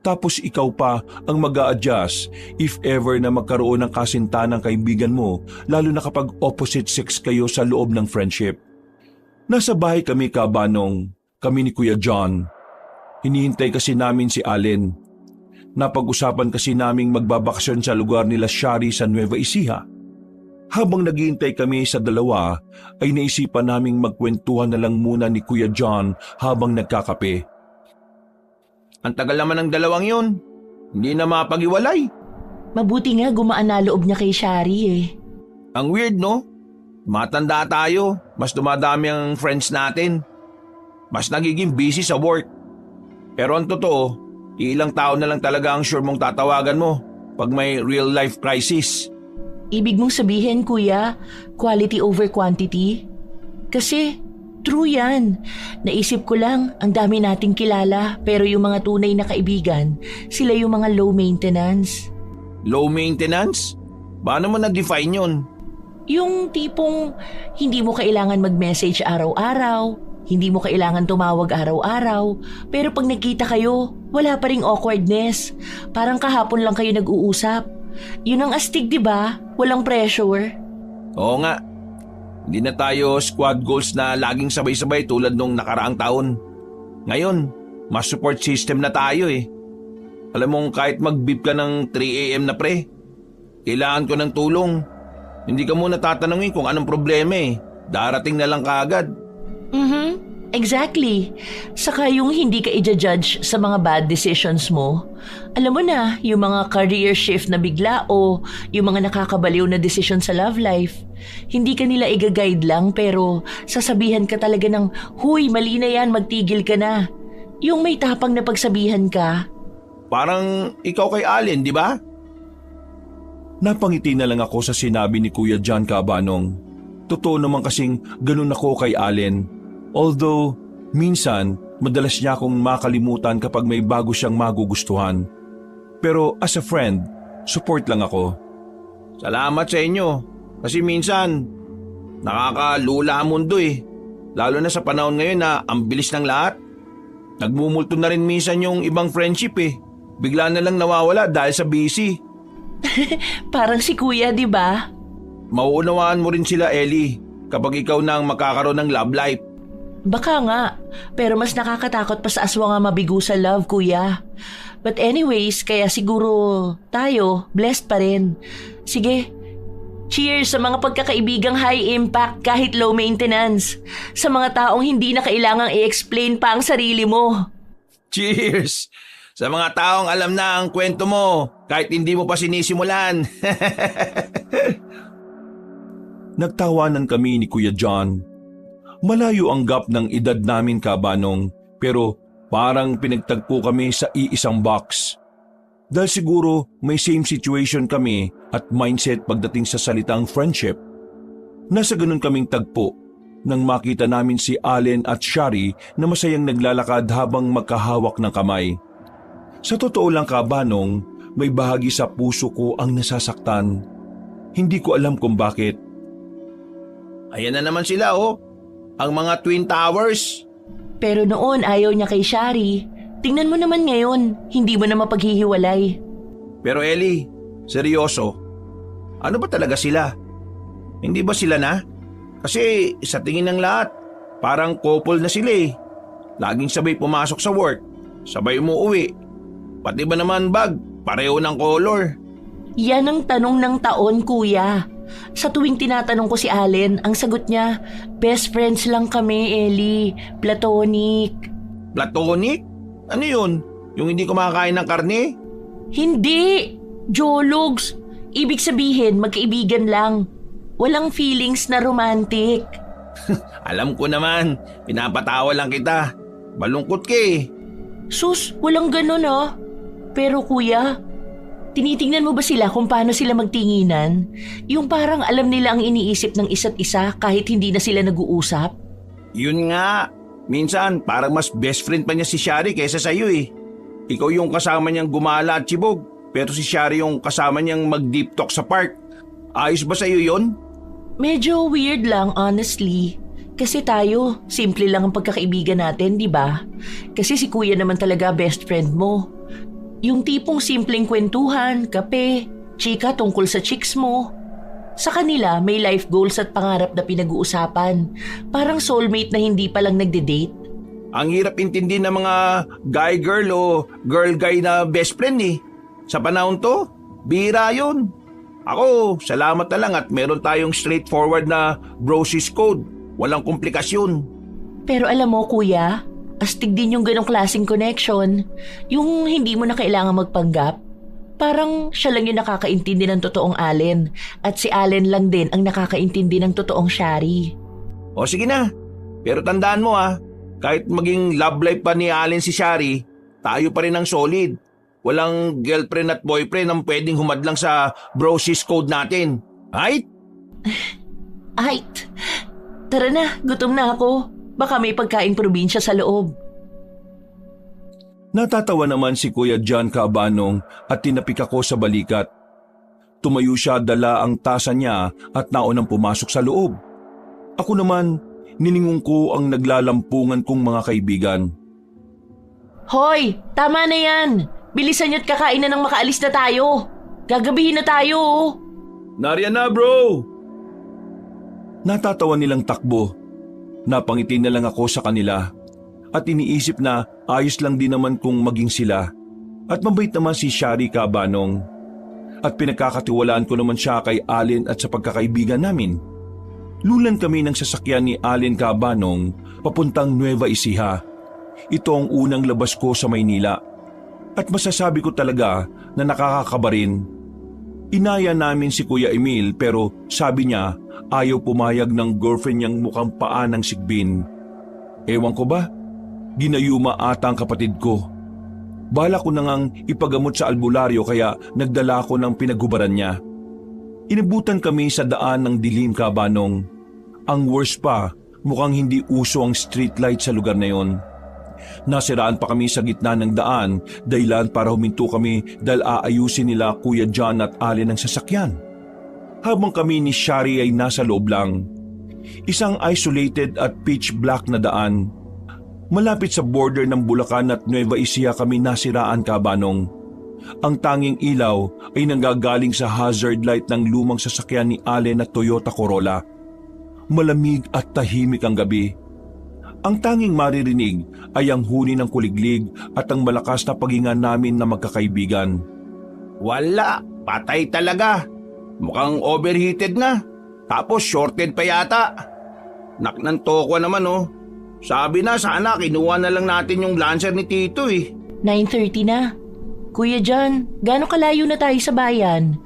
Tapos ikaw pa ang mag-a-adjust if ever na magkaroon ng kasintahan ng kaibigan mo, lalo na kapag opposite sex kayo sa loob ng friendship. Nasa bahay kami kabanong, kami ni Kuya John. Hinihintay kasi namin si Allen. Napag-usapan kasi naming magbabakasyon sa lugar nila Shari sa Nueva Ecija. Habang naghihintay kami sa dalawa, ay naisipan naming magkwentuhan na lang muna ni Kuya John habang nagkakape. Ang tagal naman ng dalawang yun. Hindi na mapag-iwalay. Mabuti nga gumaan na loob niya kay Shari eh. Ang weird, no? Matanda tayo, mas dumadami ang friends natin. Mas nagiging busy sa work. Pero ang totoo, ilang tao na lang talaga ang sure mong tatawagan mo pag may real life crisis. Ibig mong sabihin, kuya, quality over quantity? Kasi, true yan. Naisip ko lang, ang dami nating kilala, pero yung mga tunay na kaibigan, sila yung mga low maintenance. Low maintenance? Paano mo na-define yun? Yung tipong hindi mo kailangan mag-message araw-araw, hindi mo kailangan tumawag araw-araw, pero pag nagkita kayo, wala pa ring awkwardness. Parang kahapon lang kayo nag-uusap. Yun ang astig, di ba? Walang pressure. Oo nga. Hindi na tayo squad goals na laging sabay-sabay tulad nung nakaraang taon. Ngayon, mas support system na tayo eh. Alam mong kahit mag-beep ka ng 3 AM na pre, kailangan ko ng tulong. Hindi ka muna tatanungin kung anong problema eh. Darating na lang kaagad. Exactly. Saka yung hindi ka i-judge sa mga bad decisions mo. Alam mo na, yung mga career shift na bigla o yung mga nakakabaliw na decision sa love life. Hindi ka nila i-guide lang pero sasabihan ka talaga ng, huy, mali na yan, magtigil ka na. Yung may tapang na pagsabihan ka. Parang ikaw kay Allen, di ba? Napangiti na lang ako sa sinabi ni Kuya John kabanong. Totoo naman kasing ganun ako kay Allen. Although, minsan, madalas niya akong makalimutan kapag may bago siyang magugustuhan. Pero as a friend, support lang ako. Salamat sa inyo. Kasi minsan, nakakalula ang mundo eh. Lalo na sa panahon ngayon na ang bilis ng lahat. Nagmumulto na rin minsan yung ibang friendship eh. Bigla na lang nawawala dahil sa busy. Parang si kuya, di ba? Mauunawaan mo rin sila, Ellie, kapag ikaw na ang makakaroon ng love life. Baka nga, pero mas nakakatakot pa sa aswang nga mabigo sa love, kuya. But anyways, kaya siguro tayo, blessed pa rin. Sige, cheers sa mga pagkakaibigang high impact kahit low maintenance. Sa mga taong hindi na kailangang i-explain pa ang sarili mo. Cheers! Sa mga taong alam na ang kwento mo kahit hindi mo pa sinisimulan. Nagtawanan kami ni Kuya John. Malayo ang gap ng edad namin kabanong pero parang pinagtagpo kami sa iisang box. Dahil siguro may same situation kami at mindset pagdating sa salitang friendship. Nasa ganun kaming tagpo nang makita namin si Allen at Shari na masayang naglalakad habang magkahawak ng kamay. Sa totoo lang kabanong, may bahagi sa puso ko ang nasasaktan. Hindi ko alam kung bakit. Ayan na naman sila oh. Ang mga Twin Towers. Pero noon ayaw niya kay Shari. Tingnan mo naman ngayon, hindi mo na mapaghihiwalay. Pero Ellie, seryoso. Ano ba talaga sila? Hindi ba sila na? Kasi sa tingin ng lahat, parang couple na sila eh. Laging sabay pumasok sa work, sabay umuwi. Pati ba naman bag, pareho ng color. Yan ang tanong ng taon, kuya. Sa tuwing tinatanong ko si Allen, ang sagot niya, best friends lang kami, Ellie. Platonic. Platonic? Ano yun? Yung hindi kumakain ng karne? Hindi! Jologs. Ibig sabihin, magkaibigan lang. Walang feelings na romantic. Alam ko naman, pinapatawa lang kita. Malungkot ka eh. Sus, walang ganun ah. Pero kuya, tinitingnan mo ba sila kung paano sila magtinginan? Yung parang alam nila ang iniisip ng isa't isa kahit hindi na sila nag-uusap? Yun nga. Minsan, parang mas best friend pa niya si Shari kaysa sa'yo eh. Ikaw yung kasama niyang gumala at chibog, pero si Shari yung kasama niyang mag-deep talk sa park. Ayos ba sa'yo yun? Medyo weird lang, honestly. Kasi tayo, simple lang ang pagkakaibigan natin, di ba? Kasi si kuya naman talaga best friend mo. Yung tipong simpleng kwentuhan, kape, chika tungkol sa chicks mo. Sa kanila, may life goals at pangarap na pinag-uusapan. Parang soulmate na hindi pa lang nagde-date. Ang hirap intindi ng mga guy-girl o girl-guy na best friend eh. Sa panahon to, bira yun. Ako, salamat na lang at meron tayong straightforward na brosis code. Walang komplikasyon. Pero alam mo kuya, astig din yung ganong klaseng connection. Yung hindi mo na kailangan magpanggap. Parang siya lang yung nakakaintindi ng totoong Allen at si Allen lang din ang nakakaintindi ng totoong Shari. O sige na, pero tandaan mo kahit maging love life pa ni Allen si Shari, tayo pa rin ang solid. Walang girlfriend at boyfriend ang pwedeng humadlang sa brosis code natin. Right? Ay, tara na, gutom na ako. Baka may pagkain probinsya sa loob. Natatawa naman si Kuya John Cabanong at tinapik ako sa balikat. Tumayo siya, dala ang tasa niya at naunang pumasok sa loob. Ako naman, niningon ko ang naglalampungan kong mga kaibigan. Hoy, tama na yan. Bilisan niyo't kakain na nang makaalis na tayo. Gagabihin na tayo oh. Nariyan na bro! Natatawa nilang takbo. Napangiti na lang ako sa kanila. At iniisip na ayos lang din naman kung maging sila. At mabait naman si Shari Cabanong. At pinagkakatiwalaan ko naman siya kay Allen at sa pagkakaibigan namin. Lulan kami ng sasakyan ni Allen Cabanong papuntang Nueva Ecija. Ito ang unang labas ko sa Maynila. At masasabi ko talaga na nakakakaba rin. Inaya namin si Kuya Emil pero sabi niya ayaw pumayag ng girlfriend niyang mukhang paa ng sigbin. Ewan ko ba? Ginayuma ata ang kapatid ko. Bala ko na ngang ipagamot sa albularyo kaya nagdala ko ng pinaghubaran niya. Inabutan kami sa daan ng dilim, Cabanong. Ang worst pa, mukhang hindi uso ang streetlight sa lugar na yon. Nasiraan pa kami sa gitna ng daan, dahilan para huminto kami dahil aayusin nila Kuya John at Allen ang sasakyan. Habang kami ni Shari ay nasa loob lang. Isang isolated at pitch black na daan. Malapit sa border ng Bulacan at Nueva Ecija kami nasiraan, Cabanong. Ang tanging ilaw ay nanggagaling sa hazard light ng lumang sasakyan ni Allen na Toyota Corolla. Malamig at tahimik ang gabi. Ang tanging maririnig ay ang huni ng kuliglig at ang malakas na paghinga namin na magkakaibigan. Wala, patay talaga. Mukhang overheated na. Tapos shorted pa yata. Naknanto ko naman Sabi na sana kinuha na lang natin yung Lancer ni Tito eh. 9:30 na. Kuya John, gaano kalayo na tayo sa bayan?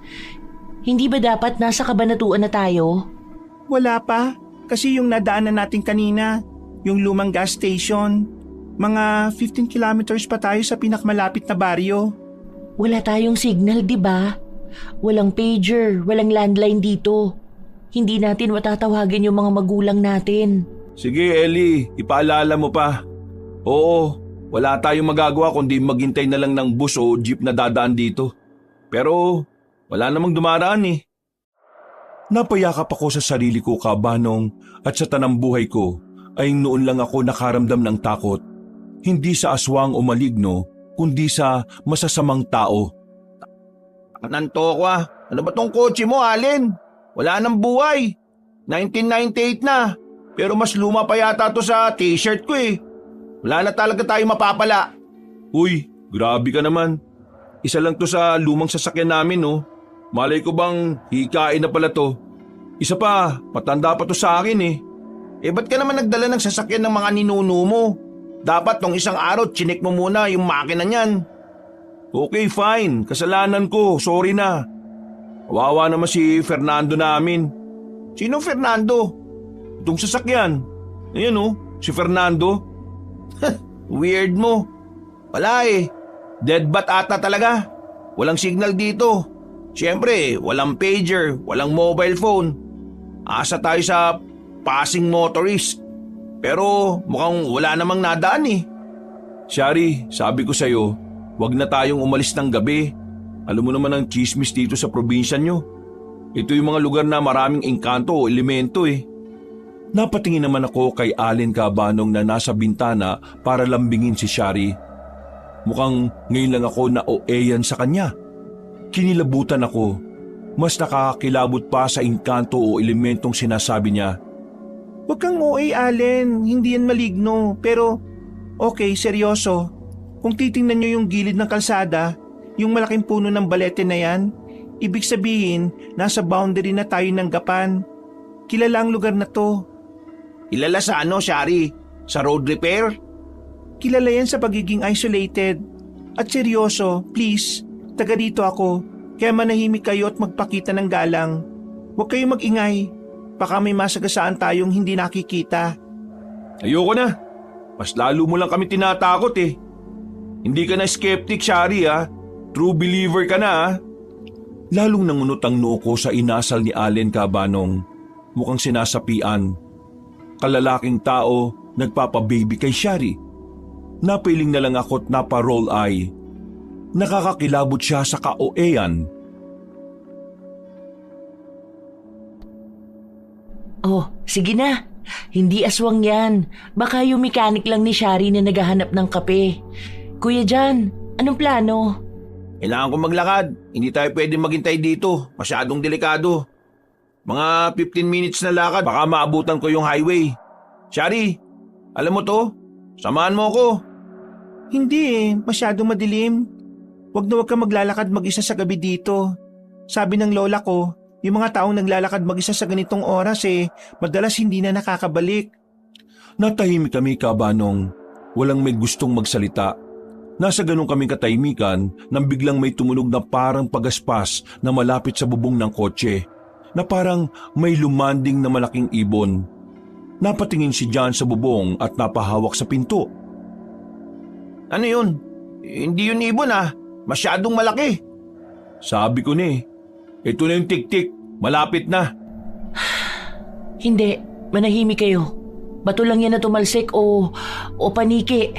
Hindi ba dapat nasa Kabanatuan na tayo? Wala pa, kasi yung nadaanan natin kanina, yung lumang gas station, mga 15 kilometers pa tayo sa pinakamalapit na baryo. Wala tayong signal, di ba? Walang pager, walang landline dito. Hindi natin matatawagin yung mga magulang natin. Sige Ellie, ipaalala mo pa. Oo, wala tayong magagawa kundi maghintay na lang ng bus o jeep na dadaan dito. Pero wala namang dumaraan eh. Napayakap ako sa sarili ko, Cabanong, at sa tanang buhay ko ay noon lang ako nakaramdam ng takot. Hindi sa aswang o maligno, kundi sa masasamang tao. Naknanto ko Ano ba tong kotse mo, Allen? Wala nang buhay. 1998 na. Pero mas luma pa yata to sa t-shirt ko eh. Wala na talaga tayo mapapala. Uy, grabe ka naman. Isa lang to sa lumang sasakyan namin Malay ko bang hikain na pala to. Isa pa, matanda pa to sa akin eh. Ba't ka naman nagdala ng sasakyan ng mga ninuno mo? Dapat tong isang araw chinik mo muna yung makina niyan. Okay, fine. Kasalanan ko. Sorry na. Kawawa naman si Fernando namin. Sino Fernando? Itong sasakyan. Ayan si Fernando. Weird mo. Wala eh. Dead bat ata talaga. Walang signal dito. Siyempre, walang pager, walang mobile phone. Asa tayo sa passing motorist. Pero mukhang wala namang nadaan eh. Shari, sabi ko sa'yo, wag na tayong umalis ng gabi. Alam mo naman ang chismis dito sa probinsya nyo. Ito yung mga lugar na maraming engkanto o elemento eh. Napatingin naman ako kay Allen Cabanong na nasa bintana para lambingin si Shari. Mukhang ngayon lang ako na-oeyan sa kanya. Kinilabutan ako. Mas nakakakilabot pa sa engkanto o elementong sinasabi niya. Huwag kang OA, Allen. Hindi yan maligno. Pero, okay, seryoso. Kung titingnan nyo yung gilid ng kalsada, yung malaking puno ng balete na yan, ibig sabihin, nasa boundary na tayo ng Gapan. Kilala ang lugar na to. Kilala sa ano, Shari? Sa road repair? Kilala yan sa pagiging isolated. At seryoso, please, taga dito ako. Kaya manahimik kayo at magpakita ng galang. Huwag kayong mag-ingay. Baka may masagasaan tayong hindi nakikita. Ayoko na. Mas lalo mo lang kami tinatakot eh. Hindi ka na skeptic, Shari ha. True believer ka na ha. Lalong nangunot ang noo ko sa inasal ni Allen Cabanong. Mukhang sinasapian. Kalalaking tao nagpapababy kay Shari. Napiling na lang ako't napa-roll eye. Nakakakilabot siya sa ka-OA-an. Oh, sige na. Hindi aswang yan. Baka yung mechanic lang ni Shari na naghahanap ng kape. Kuya John, anong plano? Kailangan ko maglakad. Hindi tayo pwede maghintay dito. Masyadong delikado. Mga 15 minutes na lakad, baka maabutan ko yung highway. Shari, alam mo to? Samahan mo ko. Hindi eh, masyadong madilim. Huwag na huwag ka maglalakad mag-isa sa gabi dito. Sabi ng lola ko, yung mga taong naglalakad mag-isa sa ganitong oras madalas hindi na nakakabalik. Natahimik kami, Cabanong. Walang may gustong magsalita. Nasa ganun kaming katahimikan nang biglang may tumunog na parang pagaspas na malapit sa bubong ng kotse, na parang may lumanding na malaking ibon. Napatingin si John sa bubong at napahawak sa pinto. Ano yun? Hindi yun ibon ah. Masyadong malaki. Sabi ko ni, ito na yung tik-tik, malapit na. Hindi, manahimik kayo. Bato lang yan na tumalsik o paniki.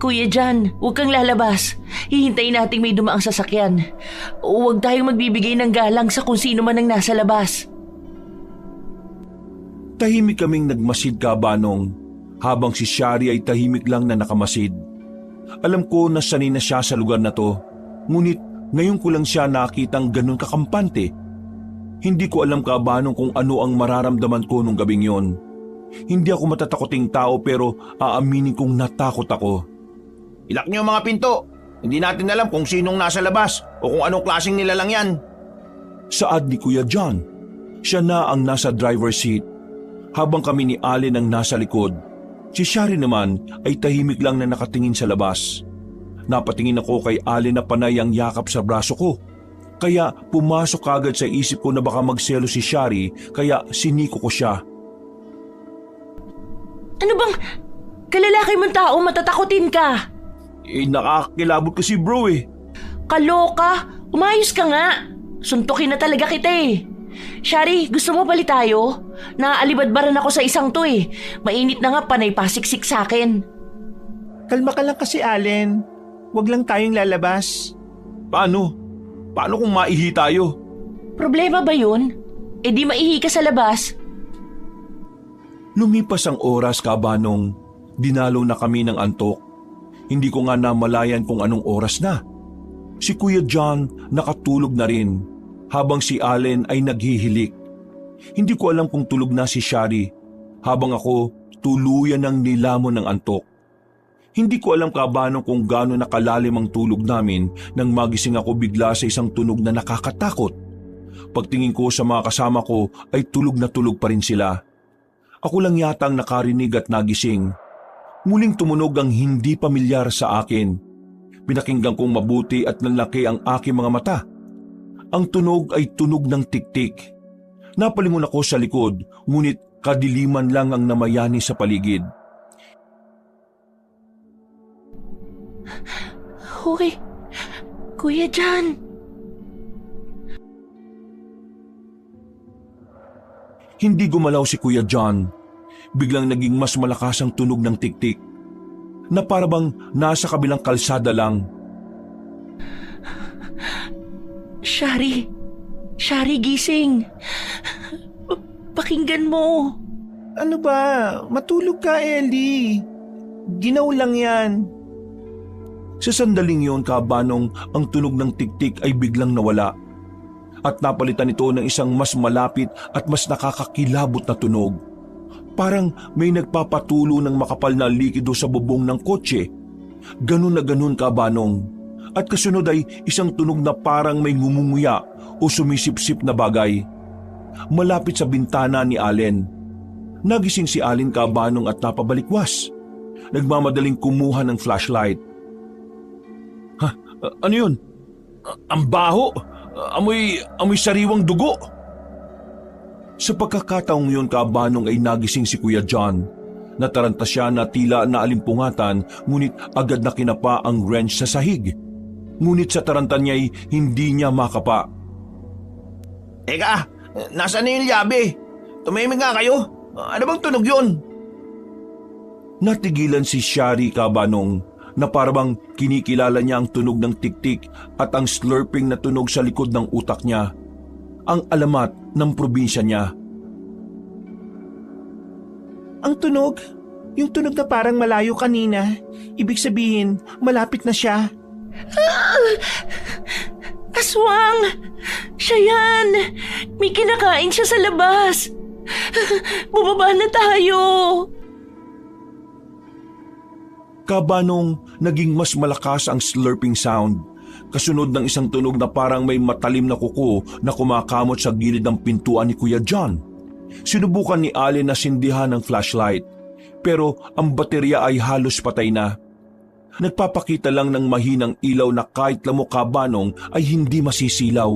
Kuya John, huwag kang lalabas. Hihintayin nating may dumaang sasakyan. Huwag tayong magbibigay ng galang sa kung sino man ang nasa labas. Tahimik kaming nagmasid, Cabanong, habang si Shari ay tahimik lang na nakamasid. Alam ko na sanay na siya sa lugar na to, ngunit ngayon ko lang siya nakitang ganun kakampante. Hindi ko alam, Cabanong, kung ano ang mararamdaman ko nung gabing yon. Hindi ako matatakoting tao pero aaminin kong natakot ako. Ilak niyo ang mga pinto. Hindi natin alam kung sinong nasa labas o kung anong klaseng nilalang yan. Saad ni Kuya John. Siya na ang nasa driver's seat, habang kami ni Allen ang nasa likod. Si Shari naman ay tahimik lang na nakatingin sa labas. Napatingin ako kay Allen na panay ang yakap sa braso ko. Kaya pumasok agad sa isip ko na baka magselo si Shari, kaya siniko ko siya. Ano bang kalalaki mong tao, matatakotin ka? Nakakakilabot kasi bro eh. Kaloka, umayos ka nga. Suntukin na talaga kita eh. Shari, gusto mo bali tayo? Naaalibadbaran ako sa isang to eh. Mainit na nga, panay pasiksik sa akin. Kalma ka lang kasi, Allen. Huwag lang tayong lalabas. Paano? Paano kung maihi tayo? Problema ba yun? E di maihi ka sa labas. Lumipas ang oras, Cabanong. Dinalaw na kami ng antok. Hindi ko nga namalayan kung anong oras na. Si Kuya John nakatulog na rin, habang si Allen ay naghihilik. Hindi ko alam kung tulog na si Shari, habang ako tuluyan ng nilamon ng antok. Hindi ko alam, Cabanong, kung gaano nakalalim ang tulog namin nang magising ako bigla sa isang tunog na nakakatakot. Pagtingin ko sa mga kasama ko ay tulog na tulog pa rin sila. Ako lang yata ang nakarinig at nagising. Muling tumunog ang hindi pamilyar sa akin. Pinakinggan kong mabuti at nanlaki ang aking mga mata. Ang tunog ay tunog ng tik-tik. Napalingon ako sa likod, ngunit kadiliman lang ang namayani sa paligid. Hoy, Kuya John. Hindi gumalaw si Kuya John. Biglang naging mas malakas ang tunog ng tiktik na parabang nasa kabilang kalsada lang. Shari, gising. Pakinggan mo. Ano ba? Matulog ka, Ellie. Ginaw lang yan. Sa sandaling yon, Kabanong, ang tunog ng tiktik ay biglang nawala at napalitan ito ng isang mas malapit at mas nakakakilabot na tunog. Parang may nagpapatulo ng makapal na likido sa bubong ng kotse. Ganun na ganun, Kabanong. At kasunod ay isang tunog na parang may ngumunguya o sumisipsip na bagay. Malapit sa bintana ni Allen. Nagising si Allen, Kabanong, at napabalikwas. Nagmamadaling kumuha ng flashlight. Ano yun? Ang baho! Amoy sariwang dugo! Sa pagkakataong yun, Kabanong, ay nagising si Kuya John. Nataranta siya na tila naalimpungatan, ngunit agad na kinapa ang wrench sa sahig. Ngunit sa taranta niya ay hindi niya makapa. Eka, nasaan na yung llabe? Tumimik nga kayo. Ano bang tunog yun? Natigilan si Shari, Kabanong, na parabang kinikilala niya ang tunog ng tiktik at ang slurping na tunog sa likod ng utak niya. Ang alamat ng probinsya niya. Ang tunog? Yung tunog na parang malayo kanina. Ibig sabihin, malapit na siya. Aswang! Siya yan! May kinakain siya sa labas! Bumaba na tayo! Kabanong, naging mas malakas ang slurping sound. Kasunod ng isang tunog na parang may matalim na kuko na kumakamot sa gilid ng pintuan ni Kuya John. Sinubukan ni Allen na sindihan ng flashlight, pero ang baterya ay halos patay na. Nagpapakita lang ng mahinang ilaw na kahit lamok, Kabanong, ay hindi masisilaw.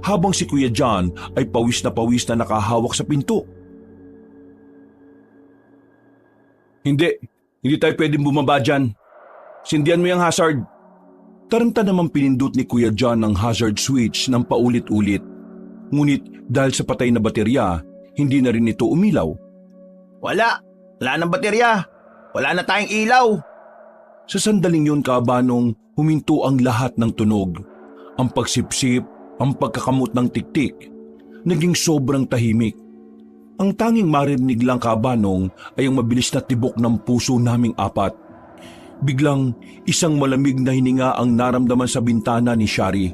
Habang si Kuya John ay pawis na nakahawak sa pinto. Hindi tayo pwedeng bumaba dyan. Sindihan mo yung hazard. Taranta naman pinindot ni Kuya John ang hazard switch ng paulit-ulit. Ngunit dahil sa patay na baterya, hindi na rin ito umilaw. Wala nang baterya. Wala na tayong ilaw. Sa sandaling yun, Kabanong, huminto ang lahat ng tunog. Ang pagsipsip, ang pagkakamot ng tiktik. Naging sobrang tahimik. Ang tanging marinig lang, Kabanong, ay ang mabilis na tibok ng puso naming apat. Biglang isang malamig na hininga ang naramdaman sa bintana ni Shari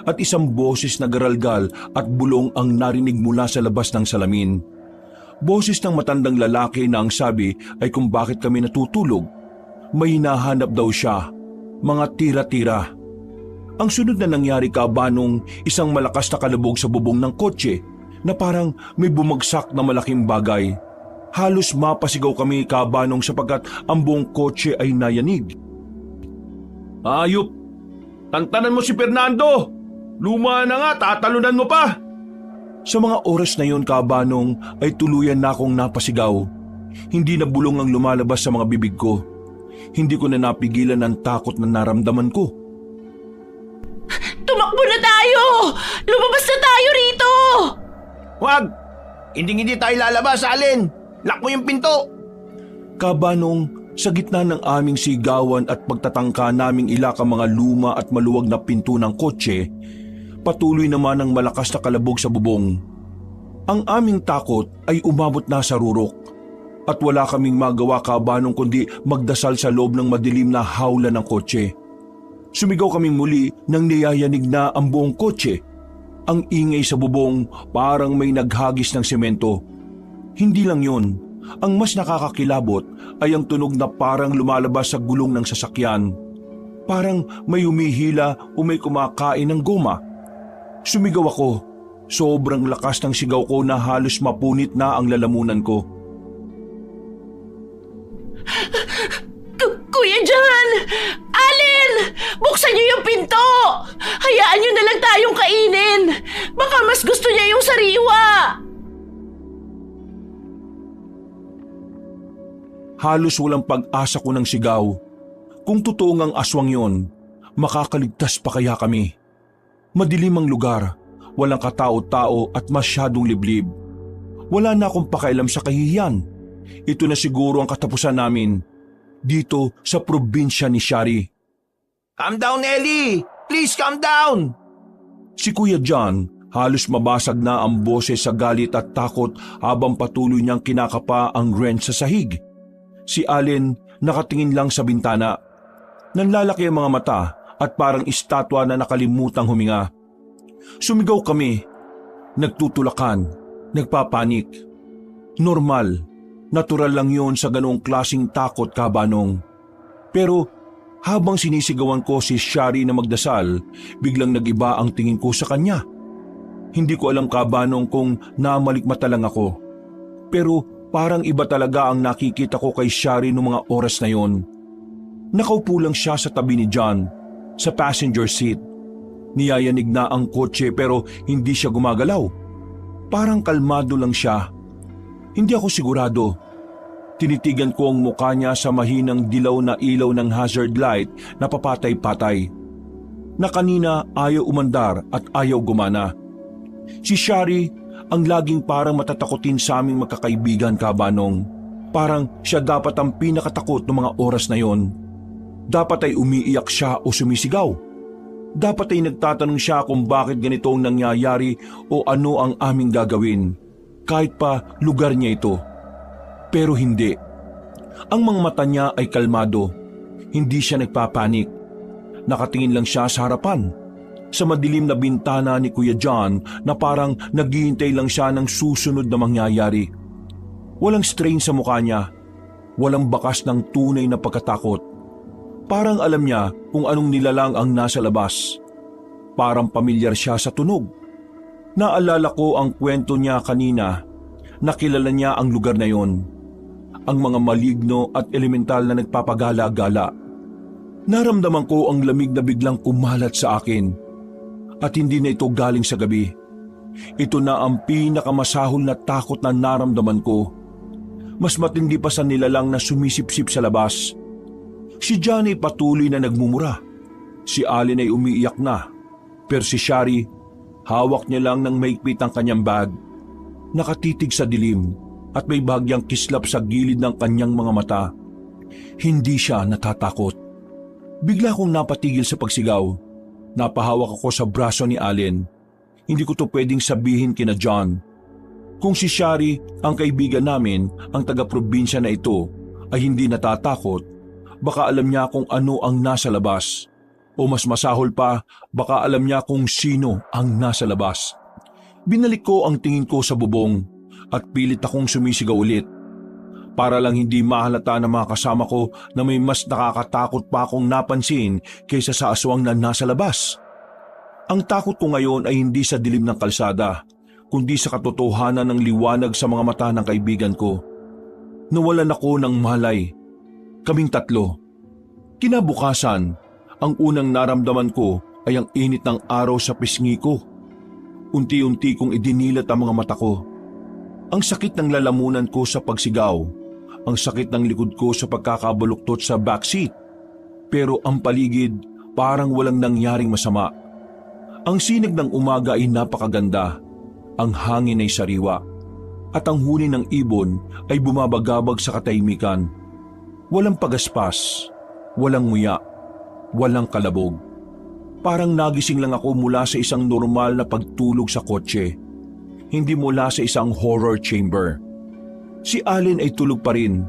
at isang boses na garalgal at bulong ang narinig mula sa labas ng salamin. Boses ng matandang lalaki na ang sabi ay kung bakit kami natutulog. May hinahanap daw siya, mga tira-tira. Ang sunod na nangyari, Kabanong, isang malakas na kalabog sa bubong ng kotse na parang may bumagsak na malaking bagay. Halos mapasigaw kami, Kabanong, sapagkat ang buong kotse ay nayanig. Ayop! Tantanan mo si Fernando! Luma na nga, tatalunan mo pa! Sa mga oras na yon, Kabanong, ay tuluyan na akong napasigaw. Hindi na bulong ang lumalabas sa mga bibig ko. Hindi ko na napigilan ang takot na naramdaman ko. Tumakbo na tayo! Lumabas na tayo rito! Wag! Hindi tayo lalabas, Allen! Lock mo yung pinto! Kabanong, sa gitna ng aming sigawan at pagtatangka naming ilak ang mga luma at maluwag na pinto ng kotse, patuloy naman ang malakas na kalabog sa bubong. Ang aming takot ay umabot na sa rurok at wala kaming magawa, Kabanong, kundi magdasal sa loob ng madilim na hawla ng kotse. Sumigaw kaming muli nang niyayanig na ang buong kotse. Ang ingay sa bubong parang may naghagis ng semento. Hindi lang yun, ang mas nakakakilabot ay ang tunog na parang lumalabas sa gulong ng sasakyan. Parang may humihila o may kumakain ng goma. Sumigaw ako. Sobrang lakas ng sigaw ko na halos mapunit na ang lalamunan ko. Kuya John! Allen! Buksan niyo yung pinto! Hayaan niyo na lang tayong kainin! Baka mas gusto niya yung sariwa! Halos walang pag-asa ko ng sigaw. Kung totoo ngang aswang yon, makakaligtas pa kaya kami? Madilim ang lugar, walang katao-tao at masyadong liblib. Wala na akong pakialam sa kahihiyan. Ito na siguro ang katapusan namin dito sa probinsya ni Shari. Calm down, Ellie! Please calm down! Si Kuya John halos mabasag na ang boses sa galit at takot habang patuloy niyang kinakapa ang wrench sa sahig. Si Allen nakatingin lang sa bintana. Nanlalaki ang mga mata at parang estatwa na nakalimutang huminga. Sumigaw kami, nagtutulakan, nagpapanik. Normal, natural lang yon sa ganoong klaseng takot, Kabanong. Pero habang sinisigawan ko si Shari na magdasal, biglang nag-iba ang tingin ko sa kanya. Hindi ko alam, Kabanong, kung namalikmata lang ako. Pero parang iba talaga ang nakikita ko kay Shari noong mga oras na yon. Nakaupo lang siya sa tabi ni John, sa passenger seat. Niyayanig na ang kotse pero hindi siya gumagalaw. Parang kalmado lang siya. Hindi ako sigurado. Tinitigan ko ang mukha niya sa mahinang dilaw na ilaw ng hazard light na papatay-patay. Na kanina ayaw umandar at ayaw gumana. Si Shari ang laging parang matatakotin sa aming magkakaibigan, Kabanong. Parang siya dapat ang pinakatakot ng mga oras na yon. Dapat ay umiiyak siya o sumisigaw. Dapat ay nagtatanong siya kung bakit ganito ang nangyayari o ano ang aming gagawin. Kahit pa lugar niya ito. Pero hindi. Ang mga mata niya ay kalmado. Hindi siya nagpapanik. Nakatingin lang siya sa harapan. Sa madilim na bintana ni Kuya John na parang naghihintay lang siya ng susunod na mangyayari. Walang strain sa mukha niya. Walang bakas ng tunay na pagkatakot. Parang alam niya kung anong nilalang ang nasa labas. Parang pamilyar siya sa tunog. Naalala ko ang kwento niya kanina. Nakilala niya ang lugar na yon. Ang mga maligno at elemental na nagpapagala-gala. Naramdaman ko ang lamig na biglang kumalat sa akin. At hindi na ito galing sa gabi. Ito na ang pinakamasahol na takot na naramdaman ko. Mas matindi pa sa nilalang na sumisipsip sa labas. Si John ay patuloy na nagmumura. Si Allen ay umiiyak na. Pero si Shari, hawak niya lang ng maigpit ang kanyang bag. Nakatitig sa dilim at may bahagyang kislap sa gilid ng kanyang mga mata. Hindi siya natatakot. Bigla kong napatigil sa pagsigaw. Napahawak ako sa braso ni Allen. Hindi ko to pwedeng sabihin kina John. Kung si Shari, ang kaibigan namin, ang taga-probinsya na ito, ay hindi natatakot, baka alam niya kung ano ang nasa labas. O mas masahol pa, baka alam niya kung sino ang nasa labas. Binalik ko ang tingin ko sa bubong at pilit akong sumisigaw ulit. Para lang hindi mahalata ng mga kasama ko na may mas nakakatakot pa akong napansin kaysa sa aswang na nasa labas. Ang takot ko ngayon ay hindi sa dilim ng kalsada, kundi sa katotohanan ng liwanag sa mga mata ng kaibigan ko. Nawalan ako ng malay. Kaming tatlo. Kinabukasan, ang unang naramdaman ko ay ang init ng araw sa pisngi ko. Unti-unti kong idinilat ang mga mata ko. Ang sakit ng lalamunan ko sa pagsigaw. Ang sakit ng likod ko sa pagkakabaluktot sa backseat. Pero ang paligid parang walang nangyaring masama. Ang sinag ng umaga ay napakaganda. Ang hangin ay sariwa. At ang huni ng ibon ay bumabagabag sa katahimikan. Walang pagaspas, walang nguya, walang kalabog. Parang nagising lang ako mula sa isang normal na pagtulog sa kotse. Hindi mula sa isang horror chamber. Si Allen ay tulog pa rin,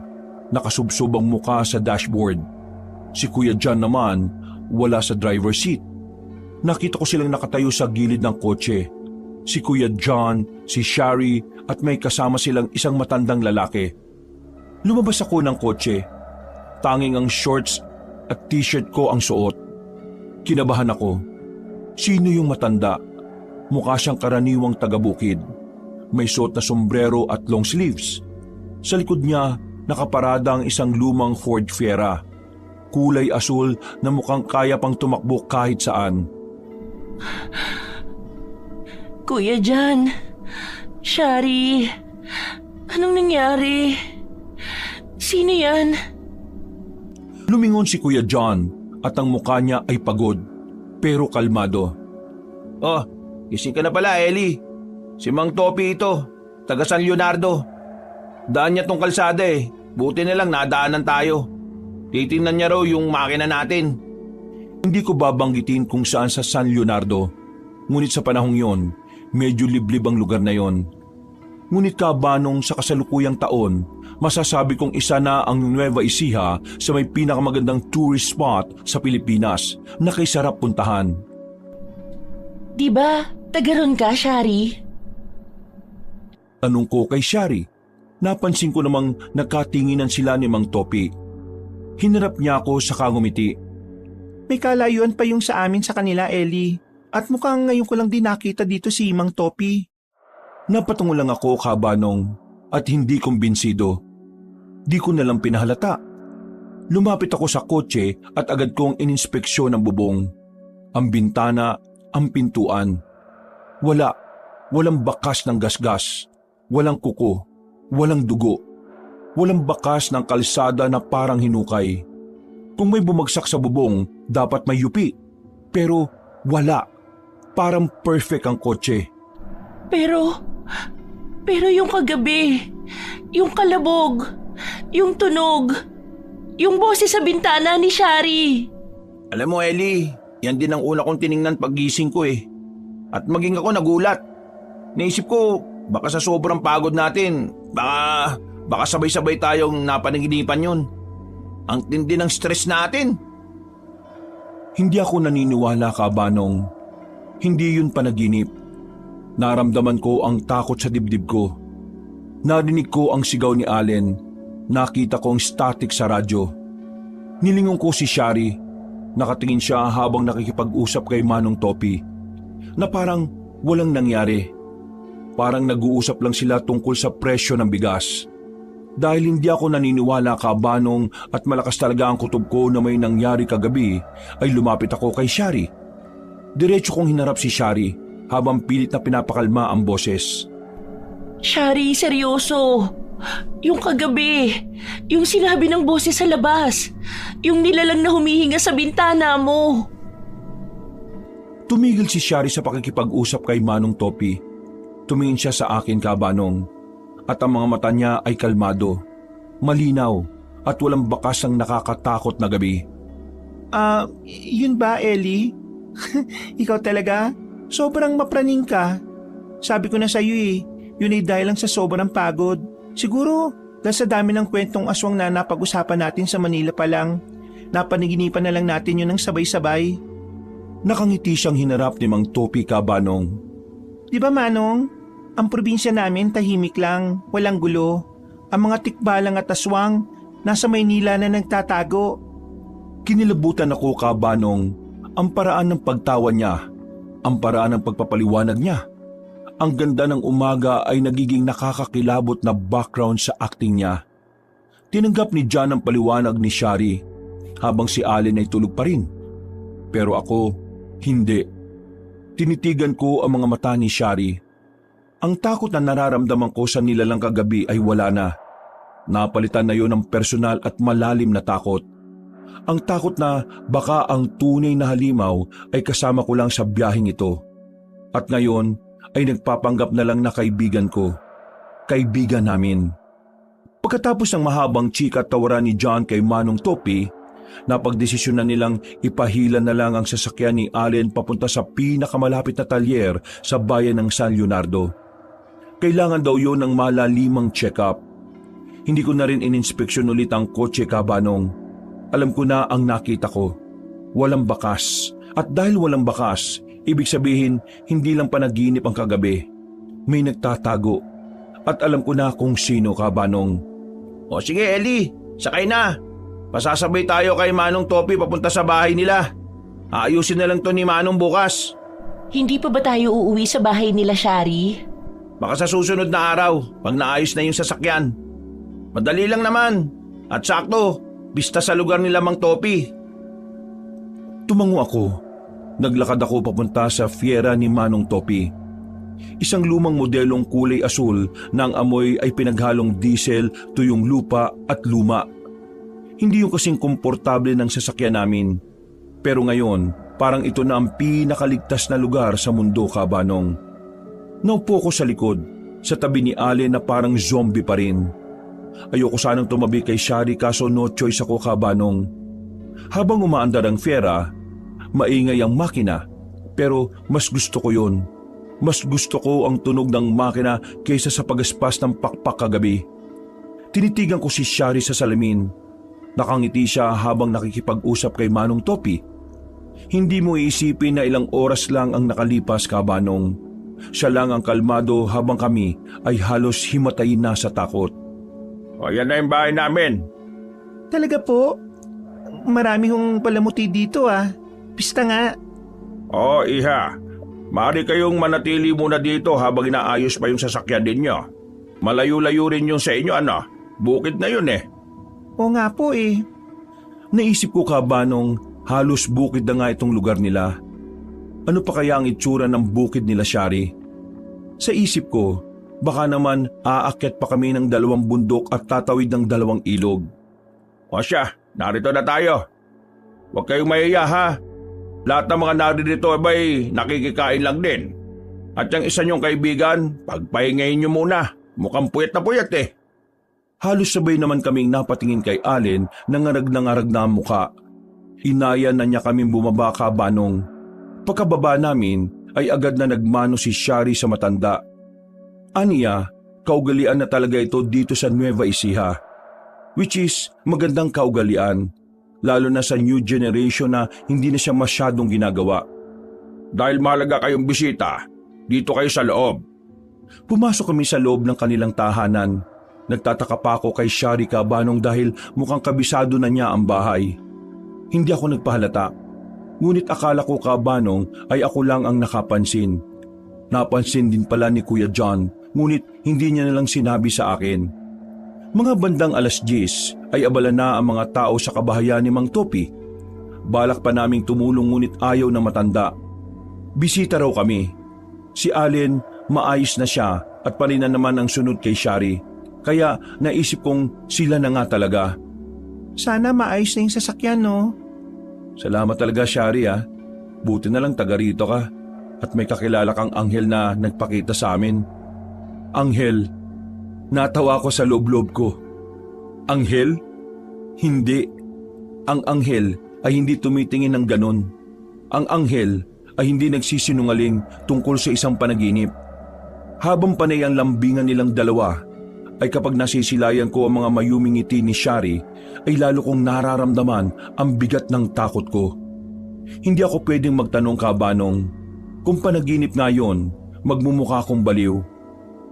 nakasubsob ang muka sa dashboard. Si Kuya John naman wala sa driver's seat. Nakita ko silang nakatayo sa gilid ng kotse. Si Kuya John, si Shari at may kasama silang isang matandang lalaki. Lumabas ako ng kotse. Tanging ang shorts at t-shirt ko ang suot. Kinabahan ako. Sino yung matanda? Mukha siyang karaniwang taga-bukid. May suot na sombrero at long sleeves. Sa likod niya, nakaparada ang isang lumang Ford Fiera. Kulay asul na mukhang kaya pang tumakbo kahit saan. Kuya John, Shari, anong nangyari? Sino yan? Lumingon si Kuya John at ang mukha niya ay pagod pero kalmado. Oh, gising ka na pala, Ellie. Si Mang Topi ito, taga San Leonardo. Daan niya tong kalsada eh. Buti na lang nadaanan tayo. Titingnan niya raw yung makina natin. Hindi ko babanggitin kung saan sa San Leonardo. Ngunit sa panahong yon, medyo liblib ang lugar na yon. Ngunit kabanong sa kasalukuyang taon, masasabi kong isa na ang Nueva Ecija sa may pinakamagandang tourist spot sa Pilipinas na kay sarap puntahan. Diba, taga ron ka, Shari? Tanong ko kay Shari. Napansin ko namang nagkatinginan sila ni Mang Topi. Hinarap niya ako sa kangumiti. May kalayuan pa yung sa amin sa kanila, Ellie. At mukhang ngayon ko lang din nakita dito si Mang Topi. Napatungo lang ako, kabanong, at hindi kumbinsido. Di ko nalang pinahalata. Lumapit ako sa kotse at agad kong ininspeksyon ang bubong. Ang bintana, ang pintuan. Walang bakas ng gasgas. Walang kuko. Walang dugo. Walang bakas ng kalsada na parang hinukay. Kung may bumagsak sa bubong, dapat may yupi. Pero wala. Parang perfect ang kotse. Pero yung kagabi, yung kalabog, yung tunog, yung boses sa bintana ni Shari. Alam mo, Ellie, yan din ang una kong tiningnan paggising ko eh. At maging ako nagulat. Naisip ko, baka sa sobrang pagod natin, baka sabay-sabay tayong napanaginipan yun. Ang tindi ng stress natin. Hindi ako naniniwala, kabanong. Hindi yun panaginip. Naramdaman ko ang takot sa dibdib ko. Narinig ko ang sigaw ni Allen. Nakita ko ang static sa radyo. Nilingon ko si Shari. Nakatingin siya habang nakikipag-usap kay Manong Topi. Na parang walang nangyari. Parang nag-uusap lang sila tungkol sa presyo ng bigas. Dahil hindi ako naniniwala, kabanong, at malakas talaga ang kutob ko na may nangyari kagabi, ay lumapit ako kay Shari. Diretso kong hinarap si Shari habang pilit na pinapakalma ang boses. Shari, seryoso. Yung kagabi, yung sinabi ng boses sa labas, yung nilalang na humihinga sa bintana mo. Tumigil si Shari sa pakikipag-usap kay Manong Topi. Tumingin siya sa akin, kabanong, at ang mga mata niya ay kalmado, malinaw, at walang bakas ang nakakatakot na gabi. Yun ba, Ellie? Ikaw talaga? Sobrang mapraning ka. Sabi ko na sa'yo eh, yun ay dahil lang sa sobrang pagod. Siguro, dahil sa dami ng kwentong aswang na napag-usapan natin sa Manila pa lang, napanaginipan na lang natin yun ng sabay-sabay. Nakangiti siyang hinarap ni Mang Topi, kabanong. Di ba, Manong? Ang probinsya namin tahimik lang, walang gulo. Ang mga tikbalang at aswang nasa Maynila na nagtatago. Kinilabutan ako, kabanong. Ang paraan ng pagtawa niya, ang paraan ng pagpapaliwanag niya. Ang ganda ng umaga ay nagiging nakakakilabot na background sa acting niya. Tinanggap ni John ang paliwanag ni Shari habang si Allen ay tulog pa rin. Pero ako, hindi. Tinitigan ko ang mga mata ni Shari. Ang takot na nararamdaman ko sa nilalang kagabi ay wala na. Napalitan na yon ng personal at malalim na takot. Ang takot na baka ang tunay na halimaw ay kasama ko lang sa biyaheng ito. At ngayon ay nagpapanggap na lang na kaibigan ko. Kaibigan namin. Pagkatapos ng mahabang chika at tawaran ni John kay Manong Topi, napagdesisyon na nilang ipahila na lang ang sasakyan ni Allen papunta sa pinakamalapit na talyer sa bayan ng San Leonardo. Kailangan daw yon ng malalimang check-up. Hindi ko na rin ininspeksyon ulit ang kotse, kabanong. Alam ko na ang nakita ko. Walang bakas. At dahil walang bakas, ibig sabihin hindi lang panaginip ang kagabi. May nagtatago. At alam ko na kung sino, kabanong. O sige, Ellie, sakay na. Pasasabay tayo kay Manong Topi papunta sa bahay nila. Aayusin na lang to ni Manong bukas. Hindi pa ba tayo uuwi sa bahay nila, Shari? Baka sa susunod na araw, pag naayos na yung sasakyan. Madali lang naman. At sakto, bista sa lugar nila Mang Topi. Tumango ako. Naglakad ako papunta sa fiera ni Manong Topi. Isang lumang modelong kulay asul na ang amoy ay pinaghalong diesel, tuyong lupa at luma. Hindi yung kasing komportable ng sasakyan namin. Pero ngayon, parang ito na ang pinakaligtas na lugar sa mundo, Kabanong. Naupo ko sa likod, sa tabi ni Allen na parang zombie pa rin. Ayoko sanang tumabi kay Shari kaso no choice ako, Kabanong. Habang umaandar ang Fiera, maingay ang makina, pero mas gusto ko yun. Mas gusto ko ang tunog ng makina kaysa sa pagaspas ng pakpak kagabi. Tinitigan ko si Shari sa salamin. Nakangiti siya habang nakikipag-usap kay Manong Topi. Hindi mo iisipin na ilang oras lang ang nakalipas, Kabanong. Siya lang ang kalmado habang kami ay halos himatayin na sa takot. O yan na yung bahay namin. Talaga po? Marami hong palamuti dito ah. Pista nga. O iha, maaari kayong manatili muna dito habang inaayos pa yung sasakyan ninyo. Malayo-layo rin yung sa inyo ano, bukid na yun eh. Oo nga po eh. Naisip ko, Kabanong, halos bukid na nga itong lugar nila. Ano pa kaya ang itsura ng bukid nila, Shari? Sa isip ko, baka naman aakyat pa kami ng 2 bundok at tatawid ng 2 ilog. O siya, narito na tayo. Huwag kayong mahiya ha. Lahat ng mga naririto ay nakikikain lang din. At yung isa niyong kaibigan, pagpahingayin niyo muna. Mukhang puyat na puyat eh. Halos sabay naman kaming napatingin kay Allen na ngarag na ang muka. Inaya na niya kaming bumaba, Kabanong. Pagkababa namin ay agad na nagmano si Shari sa matanda. Aniya, kaugalian na talaga ito dito sa Nueva Ecija. Which is magandang kaugalian, lalo na sa new generation na hindi na siya masyadong ginagawa. Dahil mahalaga kayong bisita, dito kayo sa loob. Pumasok kami sa loob ng kanilang tahanan. Nagtataka pa ako kay Shari, Kabanong, dahil mukhang kabisado na niya ang bahay. Hindi ako nagpahalata. Ngunit akala ko, Kabanong, ay ako lang ang nakapansin. Napansin din pala ni Kuya John, ngunit hindi niya nalang sinabi sa akin. Mga bandang 10:00 ay abala na ang mga tao sa kabahayan ni Mang Topi. Balak pa naming tumulong ngunit ayaw na matanda. Bisita raw kami. Si Allen, maayos na siya at panina naman ang sunod kay Shari. Kaya naisip kong sila na nga talaga. Sana maayos na yung sasakyan no? Salamat talaga, Shari ah. Buti na lang taga rito ka at may kakilala kang anghel na nagpakita sa amin. Anghel. Natawa ko sa loob-loob ko. Anghel? Hindi. Ang anghel ay hindi tumitingin ng ganon. Ang anghel ay hindi nagsisinungaling tungkol sa isang panaginip. Habang panay ang lambingan nilang dalawa, ay kapag nasisilayan ko ang mga mayuming ngiti ni Shari, ay lalo kong nararamdaman ang bigat ng takot ko. Hindi ako pwedeng magtanong, Kabanong. Kung panaginip nga yun, magmumukha akong baliw.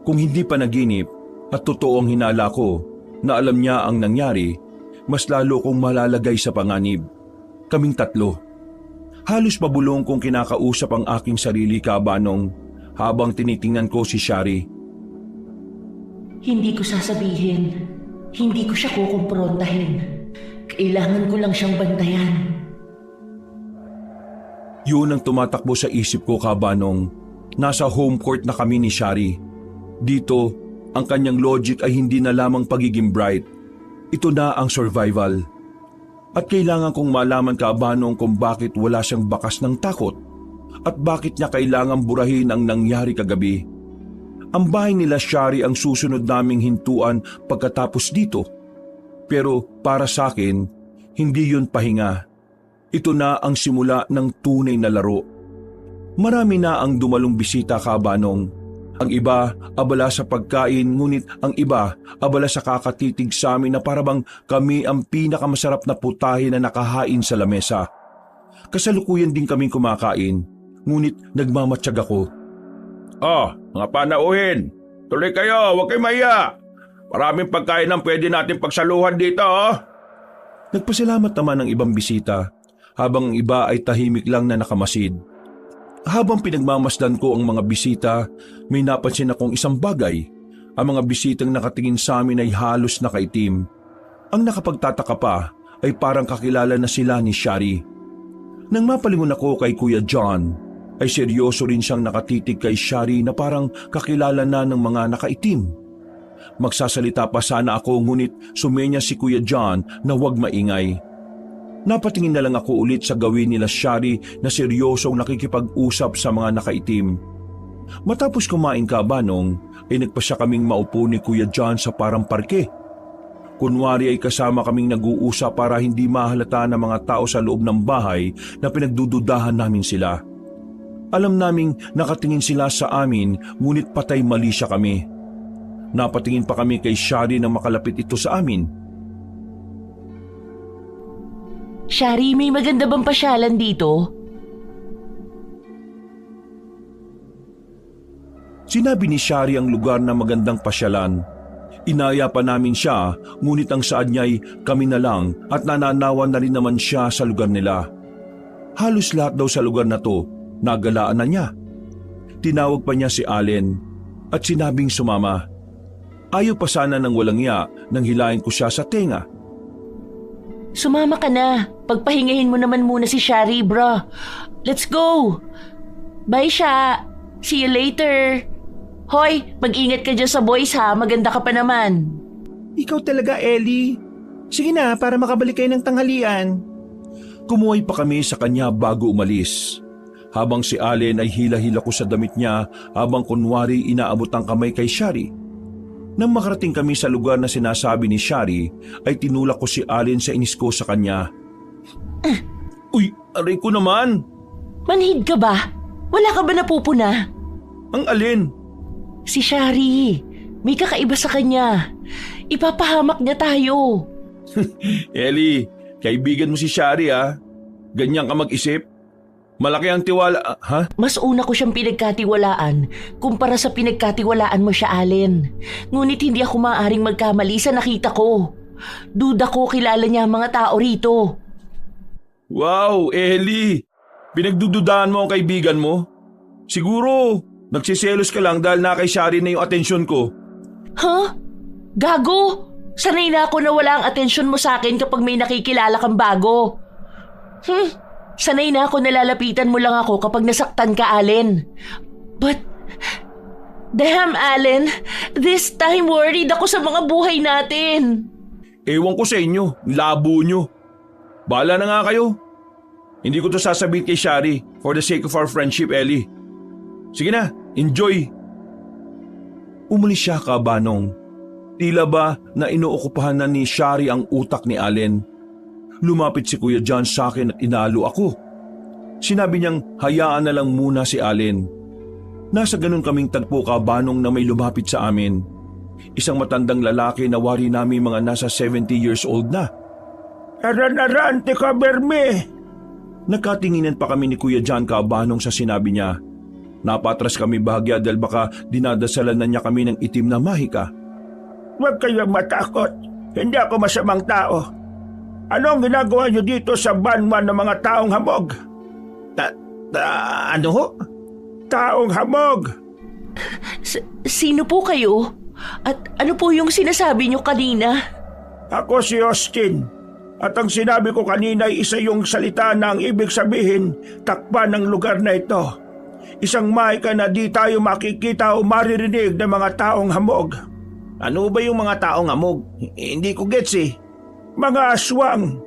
Kung hindi panaginip at totoo ang hinala ko na alam niya ang nangyari, mas lalo kong malalagay sa panganib. Kaming 3. Halos pabulong kong kinakausap ang aking sarili, Kabanong, habang tinitingnan ko si Shari. Hindi ko sasabihin. Hindi ko siya kukumprontahin. Kailangan ko lang siyang bantayan. Yun ang tumatakbo sa isip ko, Kabanong. Nasa home court na kami ni Shari. Dito, ang kanyang logic ay hindi na lamang pagiging bright. Ito na ang survival. At kailangan kong malaman, Kabanong, kung bakit wala siyang bakas ng takot at bakit niya kailangang burahin ang nangyari kagabi. Ang bahay nila Shari ang susunod naming hintuan pagkatapos dito. Pero para sa akin, hindi yun pahinga. Ito na ang simula ng tunay na laro. Marami na ang dumalong bisita, Kabanong. Ang iba abala sa pagkain, ngunit ang iba abala sa kakatitig sa amin na parabang kami ang pinakamasarap na putahe na nakahain sa lamesa. Kasalukuyan din kaming kumakain, ngunit nagmamatsyag ako. Oh, mga panauhin, tuloy kayo, huwag kayo mahiya. Maraming pagkain ang pwede natin pagsaluhan dito. Nagpasalamat naman ang ibang bisita, habang ang iba ay tahimik lang na nakamasid. Habang pinagmamasdan ko ang mga bisita, may napansin akong isang bagay. Ang mga bisitang nakatingin sa amin ay halos nakaitim. Ang nakapagtataka pa ay parang kakilala na sila ni Shari. Nang mapalingon ako kay Kuya John, ay seryoso rin siyang nakatitig kay Shari na parang kakilala na ng mga nakaitim. Magsasalita pa sana ako ngunit sumenya si Kuya John na huwag maingay. Napatingin na lang ako ulit sa gawin nila Shari na seryosong nakikipag-usap sa mga nakaitim. Matapos kumain Kabanong, ay nagpasya kaming maupo ni Kuya John sa parang parke. Kunwari ay kasama kaming nag-uusap para hindi mahalata ng mga tao sa loob ng bahay na pinagdududahan namin sila. Alam naming nakatingin sila sa amin ngunit patay mali siya kami. Napatingin pa kami kay Shari nang makalapit ito sa amin. Shari, may maganda bang pasyalan dito? Sinabi ni Shari ang lugar na magandang pasyalan. Inaya pa namin siya, ngunit ang saad niya'y kami na lang at nananawan na rin naman siya sa lugar nila. Halos lahat daw sa lugar na to, nagalaan na niya. Tinawag pa niya si Allen at sinabing sumama. Ayaw pa sana ng walang iya nang hilahin ko siya sa tenga. Sumama ka na. Pagpahingahin mo naman muna si Shari, bro. Let's go! Bye, Sha! See you later! Hoy, mag-ingat ka dyan sa boys ha. Maganda ka pa naman. Ikaw talaga, Ellie. Sige na, para makabalik kayo ng tanghalian. Kumuhay pa kami sa kanya bago umalis. Habang si Allen ay hila-hila ko sa damit niya habang kunwari inaabot ang kamay kay Shari. Nang makarating kami sa lugar na sinasabi ni Shari, ay tinulak ko si Allen sa inis ko sa kanya. Uy, aray ko naman! Manhid ka ba? Wala ka ba napupuna? Ang alin? Si Shari. May kakaiba sa kanya. Ipapahamak niya tayo. Ellie, kaibigan mo si Shari ha? Ganyan ka mag-isip? Malaki ang tiwala, ha? Mas una ko siyang pinagkatiwalaan kumpara sa pinagkatiwalaan mo siya, Allen. Ngunit hindi ako maaaring magkamali sa nakita ko. Duda ko kilala niya ang mga tao rito. Wow, Ellie! Pinagdududahan mo ang kaibigan mo? Siguro, nagsiselos ka lang dahil na kay Shari na yung atensyon ko. Huh? Gago! Sanay na ako na wala ang atensyon mo sa akin kapag may nakikilala kang bago. Sanay na ako nalalapitan mo lang ako kapag nasaktan ka, Allen. But, damn, Allen, this time worried ako sa mga buhay natin. Ewan ko sa inyo, labo nyo. Bahala na nga kayo. Hindi ko to sasabihin kay Shari for the sake of our friendship, Ellie. Sige na, enjoy. Umalis siya Kabanong. Tila ba na inuokupahan na ni Shari ang utak ni Allen. Lumapit si Kuya John sa akin at inalo ako. Sinabi niyang hayaan na lang muna si Allen. Nasa ganun kaming tagpo Kabanong na may lumapit sa amin. Isang matandang lalaki na wari namin mga nasa 70 years old na. Aran-aran, tika berme. Nagkatinginan pa kami ni Kuya John Kabanong sa sinabi niya. Napatras kami bahagya dahil baka dinadasalan na niya kami ng itim na mahika. Huwag kayong matakot. Hindi ako masamang tao. Anong ginagawa niyo dito sa banwan ng mga taong hamog? Ano ho? Taong hamog! Sino po kayo? At ano po yung sinasabi niyo kanina? Ako si Austin. At ang sinabi ko kanina ay isa yung salita na ang ibig sabihin, takpan ng lugar na ito. Isang mahika na di tayo makikita o maririnig ng mga taong hamog. Ano ba yung mga taong hamog? Hindi ko gets eh. Mga aswang.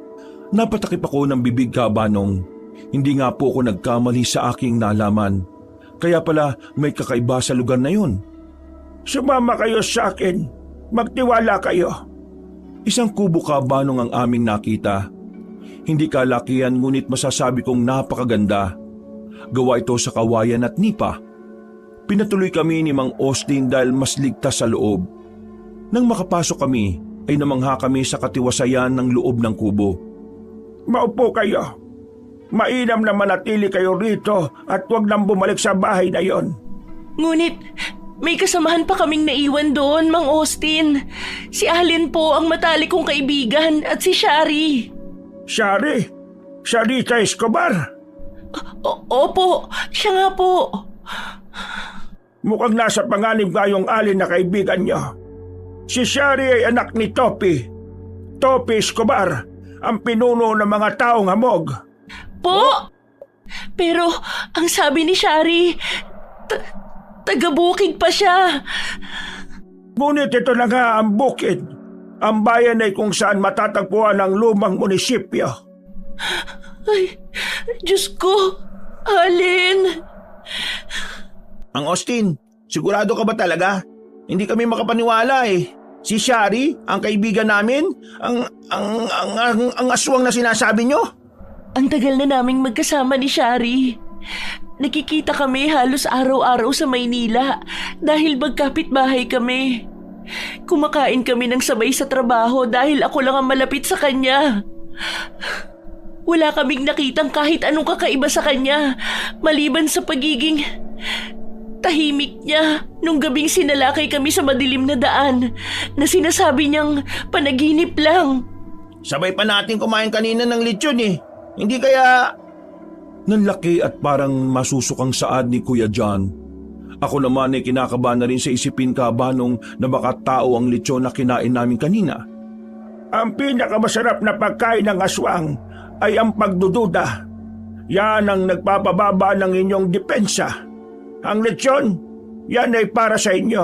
Napatakip ako ng bibig Kabanong. Hindi nga po ako nagkamali sa aking nalaman. Kaya pala may kakaiba sa lugar na yun. Sumama kayo sa akin. Magtiwala kayo. Isang kubo Kabanong ang aming nakita. Hindi kalakihan ngunit masasabi kong napakaganda. Gawa ito sa kawayan at nipa. Pinatuloy kami ni Mang Austin dahil mas ligtas sa loob. Nang makapasok kami, ay namangha kami sa katiwasayan ng loob ng kubo. Maupo kayo. Mainam na manatili kayo rito at huwag nang bumalik sa bahay na yon. Ngunit, may kasamahan pa kaming naiwan doon, Mang Austin. Si Allen po ang matalik kong kaibigan at si Shari. Shari? Sharita Escobar? Opo, siya nga po. Mukhang nasa panganib nga yung Allen na kaibigan niyo. Si Shari ay anak ni Topi. Topi Escobar, ang pinuno ng mga taong hamog. Po! Pero, ang sabi ni Shari, taga-bukid pa siya. Ngunit ito na nga ang bukid. Ang bayan ay kung saan matatagpuan ang lumang munisipyo. Ay, Diyos ko! Allen! Ang Austin, sigurado ka ba talaga? Hindi kami makapaniwala eh. Si Shari, ang kaibigan namin, ang aswang na sinasabi nyo? Ang tagal na naming magkasama ni Shari. Nakikita kami halos araw-araw sa Maynila dahil magkapit-bahay kami. Kumakain kami ng sabay sa trabaho dahil ako lang ang malapit sa kanya. Wala kaming nakitang kahit anong kakaiba sa kanya maliban sa pagiging tahimik niya nung gabing sinalakay kami sa madilim na daan na sinasabi niyang panaginip lang. Sabay pa natin kumain kanina ng lechon eh. Hindi kaya... Nanlaki at parang masusukang saad ni Kuya John. Ako naman ay kinakabahan na rin sa isipin kabanong na baka tao ang lechon na kinain namin kanina. Ang pinakamasarap na pagkain ng aswang ay ang pagdududa. Yan ang nagpapababa ng inyong depensa. Ang lechon, yan ay para sa inyo.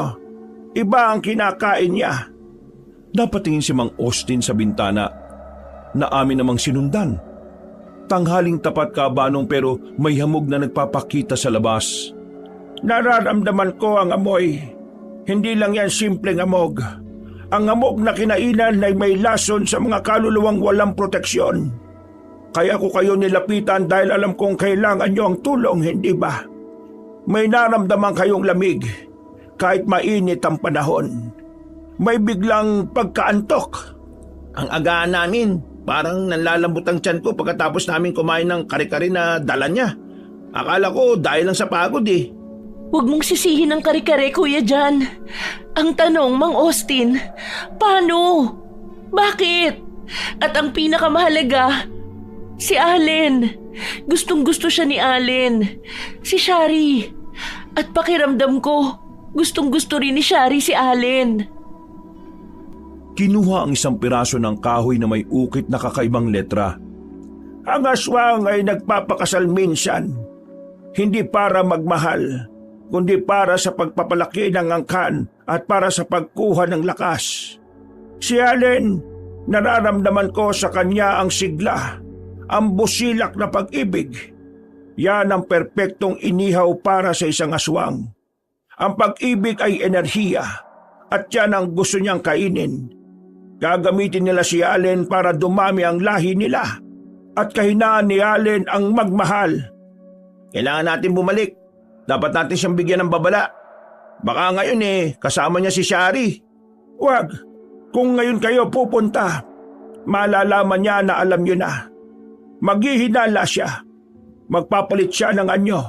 Iba ang kinakain niya. Napatingin si Mang Austin sa bintana na amin namang sinundan. Tanghaling tapat kabanong pero may hamog na nagpapakita sa labas. Nararamdaman ko ang amoy. Hindi lang yan simpleng amog. Ang amog na kinainan ay may lason sa mga kaluluwang walang proteksyon. Kaya ko kayo nilapitan dahil alam kong kailangan nyo ang tulong, hindi ba? May naramdaman kayong lamig kahit mainit ang panahon. May biglang pagkaantok. Ang agaan namin, parang nanlalambot ang tiyan ko pagkatapos namin kumain ng kare-kare na dala niya. Akala ko dahil lang sa pagod eh. Huwag mong sisihin ang kare-kare, Kuya John. Ang tanong, Mang Austin, paano? Bakit? At ang pinakamahalaga, si Allen. Gustong-gusto siya ni Allen. Si Shari. At pakiramdam ko, gustong-gusto rin ni Shari si Allen. Kinuha ang isang piraso ng kahoy na may ukit na kakaibang letra. Ang aswang ay nagpapakasal minsan. Hindi para magmahal, kundi para sa pagpapalaki ng angkan at para sa pagkuha ng lakas. Si Allen, nararamdaman ko sa kanya ang sigla, ang busilak na pag-ibig. Yan ang perpektong inihaw para sa isang aswang. Ang pag-ibig ay enerhiya at yan ang gusto niyang kainin. Gagamitin nila si Allen para dumami ang lahi nila at kahinaan ni Allen ang magmahal. Kailangan natin bumalik. Dapat natin siyang bigyan ng babala. Baka ngayon kasama niya si Shari. Wag, kung ngayon kayo pupunta, malalaman niya na alam niyo na. Maghihinala siya. Magpapalit siya ng anyo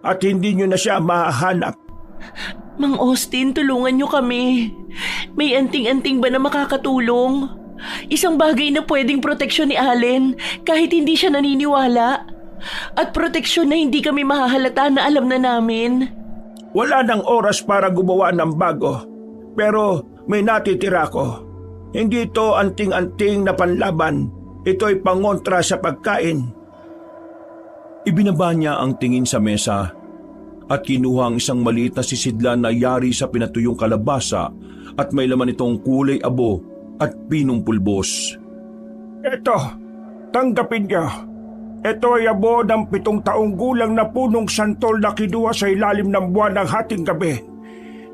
at hindi niyo na siya mahahanap. Mang Austin, tulungan niyo kami. May anting-anting ba na makakatulong? Isang bagay na pwedeng proteksyon ni Allen kahit hindi siya naniniwala. At proteksyon na hindi kami mahahalata na alam na namin. Wala nang oras para gumawa ng bago. Pero may natitira ko. Hindi ito anting-anting na panlaban. Ito'y pangontra sa pagkain. Ibinaba niya ang tingin sa mesa at kinuha ang isang maliit na sisidlan na yari sa pinatuyong kalabasa at may laman itong kulay abo at pinong pulbos. Ito, tanggapin niyo. Ito ay abo ng 7 taong gulang na punong santol na kinuha sa ilalim ng buwan ng hating gabi.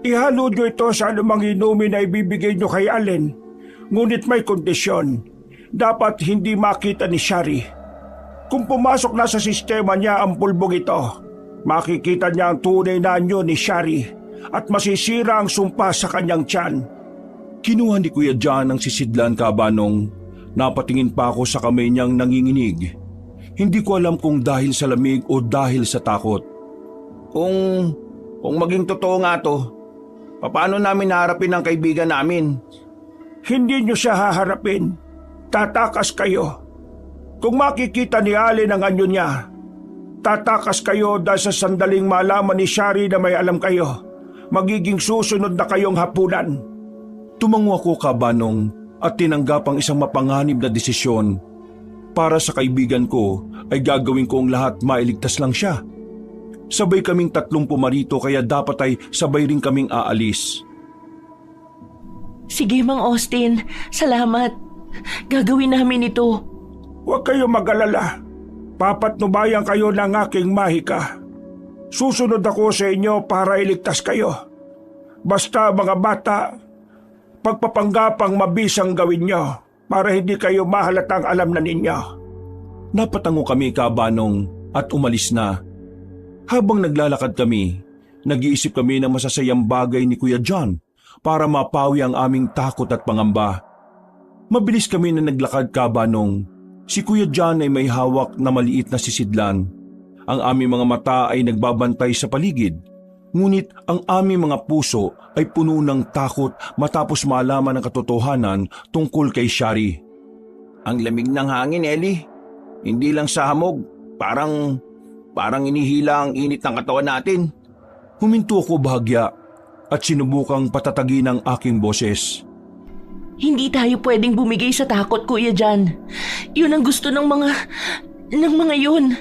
Ihalo niyo ito sa anumang inumin na ibibigay niyo kay Allen. Ngunit may kondisyon. Dapat hindi makita ni Shari. Kung pumasok na sa sistema niya ang pulbong ito, makikita niya ang tunay na anyo ni Shari at masisira ang sumpa sa kanyang tiyan. Kinuha ni Kuya John ang sisidlan kabanong. Napatingin pa ako sa kamay niyang nanginginig. Hindi ko alam kung dahil sa lamig o dahil sa takot. Kung maging totoo nga to, paano namin haharapin ang kaibigan namin? Hindi niyo siya haharapin. Tatakas kayo. Kung makikita ni Allen ang anyo niya, tatakas kayo dahil sa sandaling malaman ni Shari na may alam kayo. Magiging susunod na kayong hapunan. Tumango ako kabanong at tinanggap ang isang mapanganib na desisyon. Para sa kaibigan ko ay gagawin ko ang lahat mailigtas lang siya. Sabay kaming 3 pumarito kaya dapat ay sabay rin kaming aalis. Sige, Mang Austin. Salamat. Gagawin namin ito. Huwag kayong mag-alala. Papatnubayan kayo ng aking mahika. Susunod ako sa inyo para iligtas kayo. Basta mga bata, pagpapanggapang mabisang gawin nyo para hindi kayo mahalatang alam na ninyo. Napatango kami, Kabanong, at umalis na. Habang naglalakad kami, nag-iisip kami ng masasayang bagay ni Kuya John para mapawi ang aming takot at pangamba. Mabilis kami na naglakad, Kabanong. Si Kuya John ay may hawak na maliit na sisidlan. Ang aming mga mata ay nagbabantay sa paligid. Ngunit ang aming mga puso ay puno ng takot matapos malaman ang katotohanan tungkol kay Shari. Ang lamig ng hangin, Ellie. Hindi lang sa hamog, parang inihila ang init ng katawan natin. Huminto ako bahagya at sinubukang patatagin ang aking boses. Hindi tayo pwedeng bumigay sa takot, Kuya Jan. Yun ang gusto ng mga yun.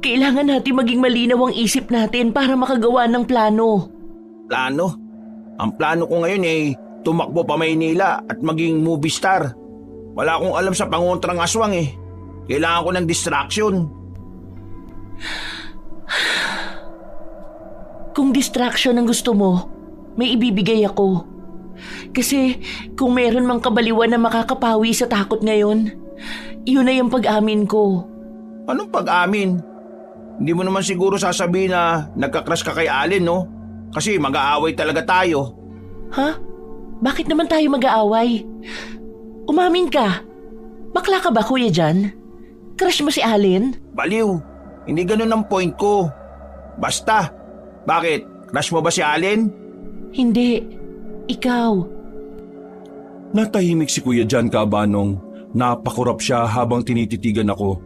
Kailangan natin maging malinaw ang isip natin para makagawa ng plano. Plano? Ang plano ko ngayon ay tumakbo pa Maynila at maging movie star. Wala akong alam sa pangontrang aswang eh. Kailangan ko ng distraction. Kung distraction ang gusto mo, may ibibigay ako. Kasi kung meron mang kabaliwan na makakapawi sa takot ngayon, yun ay ang pag-amin ko. Anong pag-amin? Hindi mo naman siguro sasabihin na nagka-crush ka kay Allen, no? Kasi mag-aaway talaga tayo. Ha? Bakit naman tayo mag-aaway? Umamin ka. Bakla ka ba, Kuya Jan? Crush mo si Allen? Baliw, hindi ganun ang point ko. Basta, bakit? Crush mo ba si Allen? Hindi. Ikaw. Natahimik si Kuya John, Kabanong. Napakurap siya habang tinititigan ako.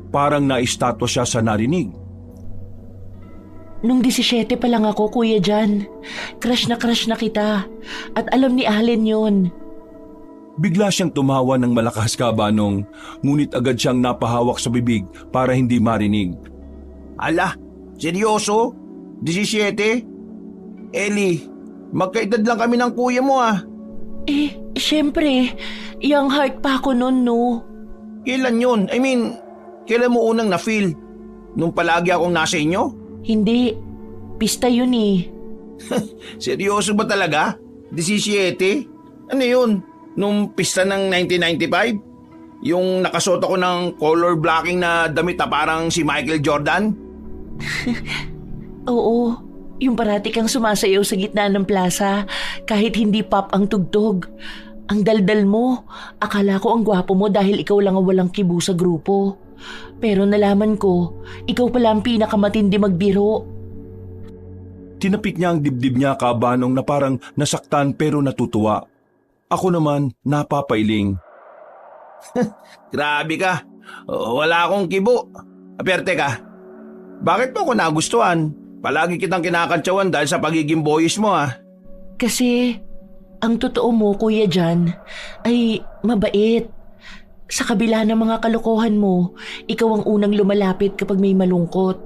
Parang naistatwa siya sa narinig. Nung 17 pa lang ako, Kuya Jan. Crush na kita. At alam ni Allen yun. Bigla siyang tumawa ng malakas, Kabanong. Ngunit agad siyang napahawak sa bibig para hindi marinig. Ala, seryoso? 17? Ellie, magkaedad lang kami ng kuya mo ah. Siyempre. Young heart pa ako nun, no? Kailan yun? I mean, kailan mo unang na-feel? Nung palagi akong nasa inyo? Hindi. Pista yun eh. Seryoso ba talaga? 17? Ano yun? Nung pista ng 1995? Yung nakasuot ako ng color blocking na damit na parang si Michael Jordan? Oo. Yung parati kang sumasayaw sa gitna ng plaza kahit hindi pop ang tugtog. Ang daldal mo. Akala ko ang gwapo mo dahil ikaw lang ang walang kibu sa grupo. Pero nalaman ko, ikaw pala ang pinakamatindi magbiro. Tinapik niya ang dibdib niya, Kabanong, na parang nasaktan pero natutuwa. Ako naman, napapailing. Grabe ka. Wala akong kibo. Pero teka, bakit mo ako nagustuhan? Palagi kitang kinakantsawan dahil sa pagiging boyish mo ah. Kasi ang totoo mo, Kuya Jan, ay mabait. Sa kabila ng mga kalokohan mo, ikaw ang unang lumalapit kapag may malungkot.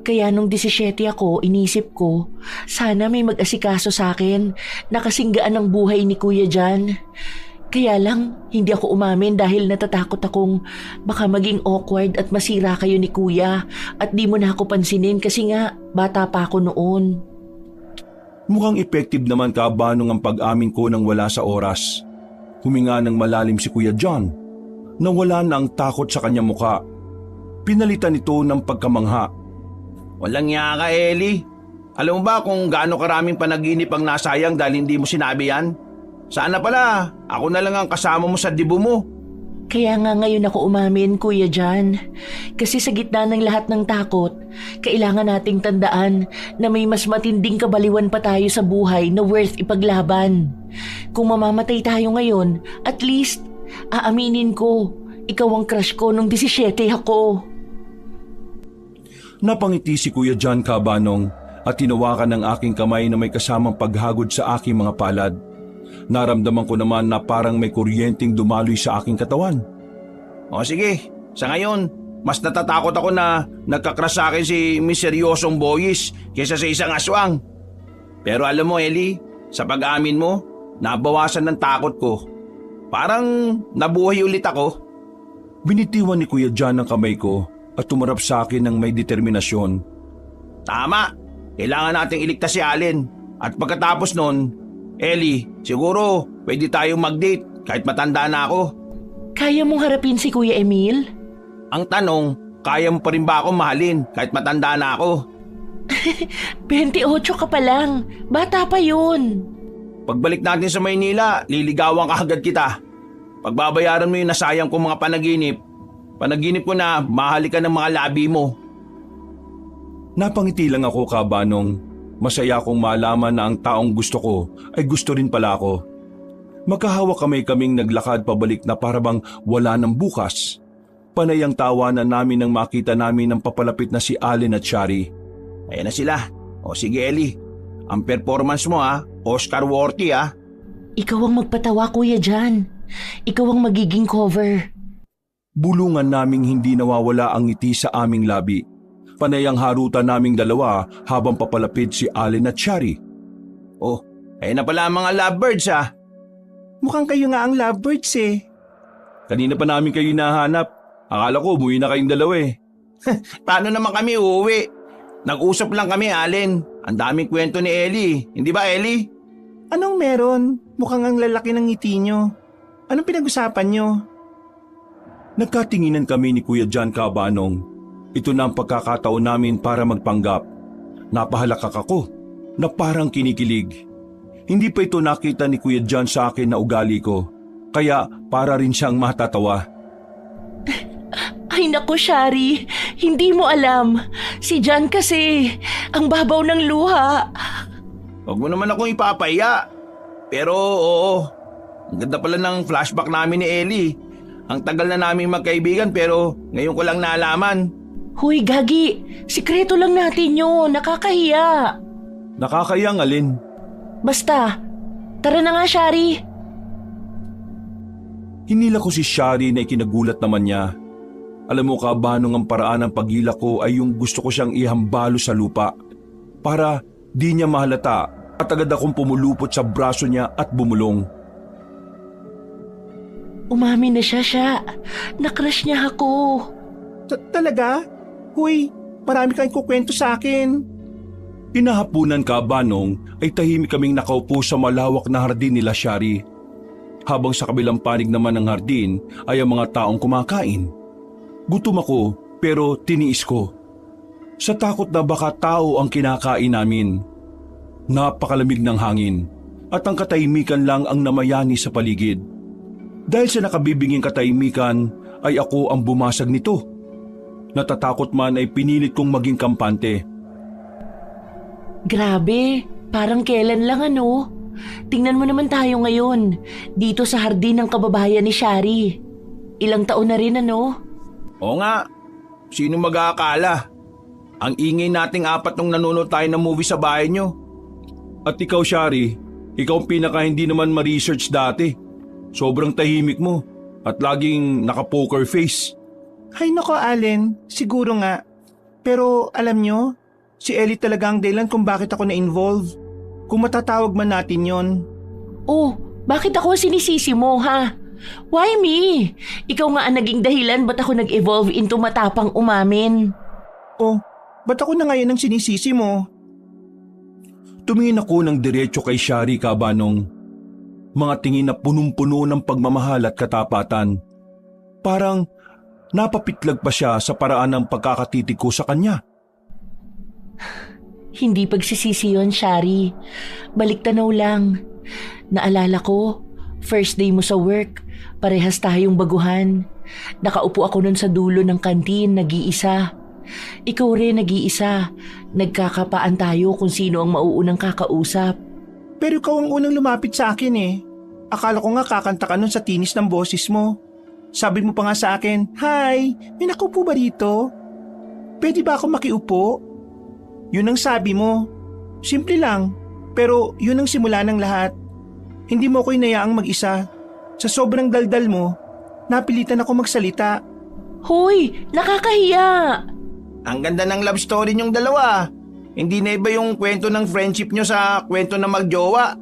Kaya nung 17 ako, inisip ko, sana may mag-asikaso sa akin na kasinggaan ng buhay ni Kuya Jan. Kaya lang, hindi ako umamin dahil natatakot akong baka maging awkward at masira kayo ni Kuya at di mo na ako pansinin kasi nga bata pa ako noon. Mukhang effective naman, Kabanong, ang pag-amin ko nang wala sa oras. Huminga ng malalim si Kuya John. Nawala na ang takot sa kanyang muka. Pinalitan ito ng pagkamangha. Walang niya ka, Ellie. Alam mo ba kung gaano karaming panaginip ang nasayang dahil hindi mo sinabi yan? Sana pala, ako na lang ang kasama mo sa dibo mo. Kaya nga ngayon ako umamin, Kuya Jan. Kasi sa gitna ng lahat ng takot, kailangan nating tandaan na may mas matinding kabaliwan pa tayo sa buhay na worth ipaglaban. Kung mamamatay tayo ngayon, at least, aaminin ko, ikaw ang crush ko nung 17 ako. Napangiti si Kuya John, Kabanong, at tinawakan ng aking kamay na may kasamang paghagod sa aking mga palad. Naramdaman ko naman na parang may kuryenteng dumaloy sa aking katawan. O sige, sa ngayon, mas natatakot ako na nagkakrush sa akin si misteryosong boyish kaysa sa isang aswang. Pero alam mo, Ellie, sa pag-amin mo, nabawasan ng takot ko. Parang nabuhay ulit ako. Binitiwan ni Kuya John ang kamay ko at tumarap sa akin ng may determinasyon. Tama, kailangan nating iligtas si Allen. At pagkatapos nun, Ellie, siguro pwede tayong mag-date kahit matanda na ako. Kaya mong harapin si Kuya Emil? Ang tanong, kaya mo pa rin ba akong mahalin kahit matanda na ako? 28 ka pa lang. Bata pa yun. Pagbalik natin sa Maynila, liligawan ka agad kita. Pagbabayaran mo yung nasayang kong mga panaginip ko na mahalikan ng mga labi mo. Napangiti lang ako, Kabanong. Masaya akong malaman na ang taong gusto ko ay gusto rin pala ako. Magkahawak kaming naglakad pabalik na parabang wala ng bukas. Panay ang tawanan namin nang makita namin ang papalapit na si Allen at Shari. Ayan na sila. O sige Ellie, ang performance mo Oscar worthy Ikaw ang magpatawa, Kuya John. Ikaw ang magiging cover. Bulungan naming hindi nawawala ang ngiti sa aming labi. Panay ang harutan naming dalawa habang papalapit si Allen at Shari. Oh, ayan na pala ang mga lovebirds Mukhang kayo nga ang lovebirds eh. Kanina pa namin kayo hinahanap. Akala ko umuwi na kayong dalawa eh. Paano naman kami uuwi? Nag-usap lang kami, Allen. Ang daming kwento ni Ellie. Hindi ba, Ellie? Anong meron? Mukhang ang lalaki ng ngiti nyo. Anong pinag-usapan nyo? Nagkatinginan kami ni Kuya John, Kabanong. Ito na ang pagkakataon namin para magpanggap. Napahalakak ako na parang kinikilig. Hindi pa ito nakita ni Kuya John sa akin na ugali ko. Kaya para rin siyang matatawa. Ay naku, Shari. Hindi mo alam. Si John kasi, ang babaw ng luha. Huwag mo naman akong ipapahiya. Pero oo, ang ganda pala ng flashback namin ni Ellie. Ang tagal na naming magkaibigan pero ngayon ko lang nalaman. Huy, Gagi. Sikreto lang natin yun. Nakakahiya. Nakakayang Alin. Basta, tara na nga, Shari. Hinila ko si Shari na ikinagulat naman niya. Alam mo, Kabanong, ang paraan ng pagila ko ay yung gusto ko siyang ihambalo sa lupa. Para di niya mahalata at agad akong pumulupot sa braso niya at bumulong. Umamin na siya. Nakrush niya ako. Talaga? Huy, marami kang kukwento sa akin. Inahapunan, Kabanong, ay tahimik kaming nakaupo sa malawak na hardin nila Shari. Habang sa kabilang panig naman ng hardin ay ang mga taong kumakain. Gutom ako pero tiniis ko. Sa takot na baka tao ang kinakain namin. Napakalamig ng hangin at ang katahimikan lang ang namayani sa paligid. Dahil sa nakabibinging katahimikan ay ako ang bumasag nito. Natatakot man ay pinilit kong maging kampante. Grabe, parang kailan lang ano. Tingnan mo naman tayo ngayon, dito sa hardin ng kababayan ni Shari. Ilang taon na rin ano? Oo nga, sino mag-aakala? Ang ingay nating apat nung nanonood tayo ng movie sa bahay nyo. At ikaw, Shari, ikaw ang pinaka hindi naman ma-research dati. Sobrang tahimik mo at laging naka-poker face. Hay nako, Allen, siguro nga. Pero alam nyo, si Ellie talaga ang dahilan kung bakit ako na-involve. Kung matatawag man natin yon. Oh, bakit ako sinisisi mo, ha? Why me? Ikaw nga ang naging dahilan ba't ako nag-evolve into matapang umamin? Oh, ba't ako na ngayon ang sinisisi mo? Tumingin ako ng diretso kay Shari, Kabanong. Mga tingin na punong-puno ng pagmamahal at katapatan. Parang napapitlag pa siya sa paraan ng pagkakatitig ko sa kanya. Hindi pagsisisi yun, Shari. Baliktanaw lang. Naalala ko, first day mo sa work, parehas tayong baguhan. Nakaupo ako nun sa dulo ng kantin, nag-iisa. Ikaw rin nag-iisa. Nagkakapaan tayo kung sino ang mauunang kakausap. Pero ikaw ang unang lumapit sa akin eh. Akala ko nga kakanta ka nun sa tinis ng boses mo. Sabi mo pa nga sa akin, "Hi, may nakupo ba rito? Pwede ba ako makiupo?" Yun ang sabi mo. Simple lang, pero yun ang simula ng lahat. Hindi mo ko inayaang mag-isa. Sa sobrang daldal mo, napilitan ako magsalita. Hoy, nakakahiya! Ang ganda ng love story nyong dalawa. Hindi na iba yung kwento ng friendship nyo sa kwento ng magjowa.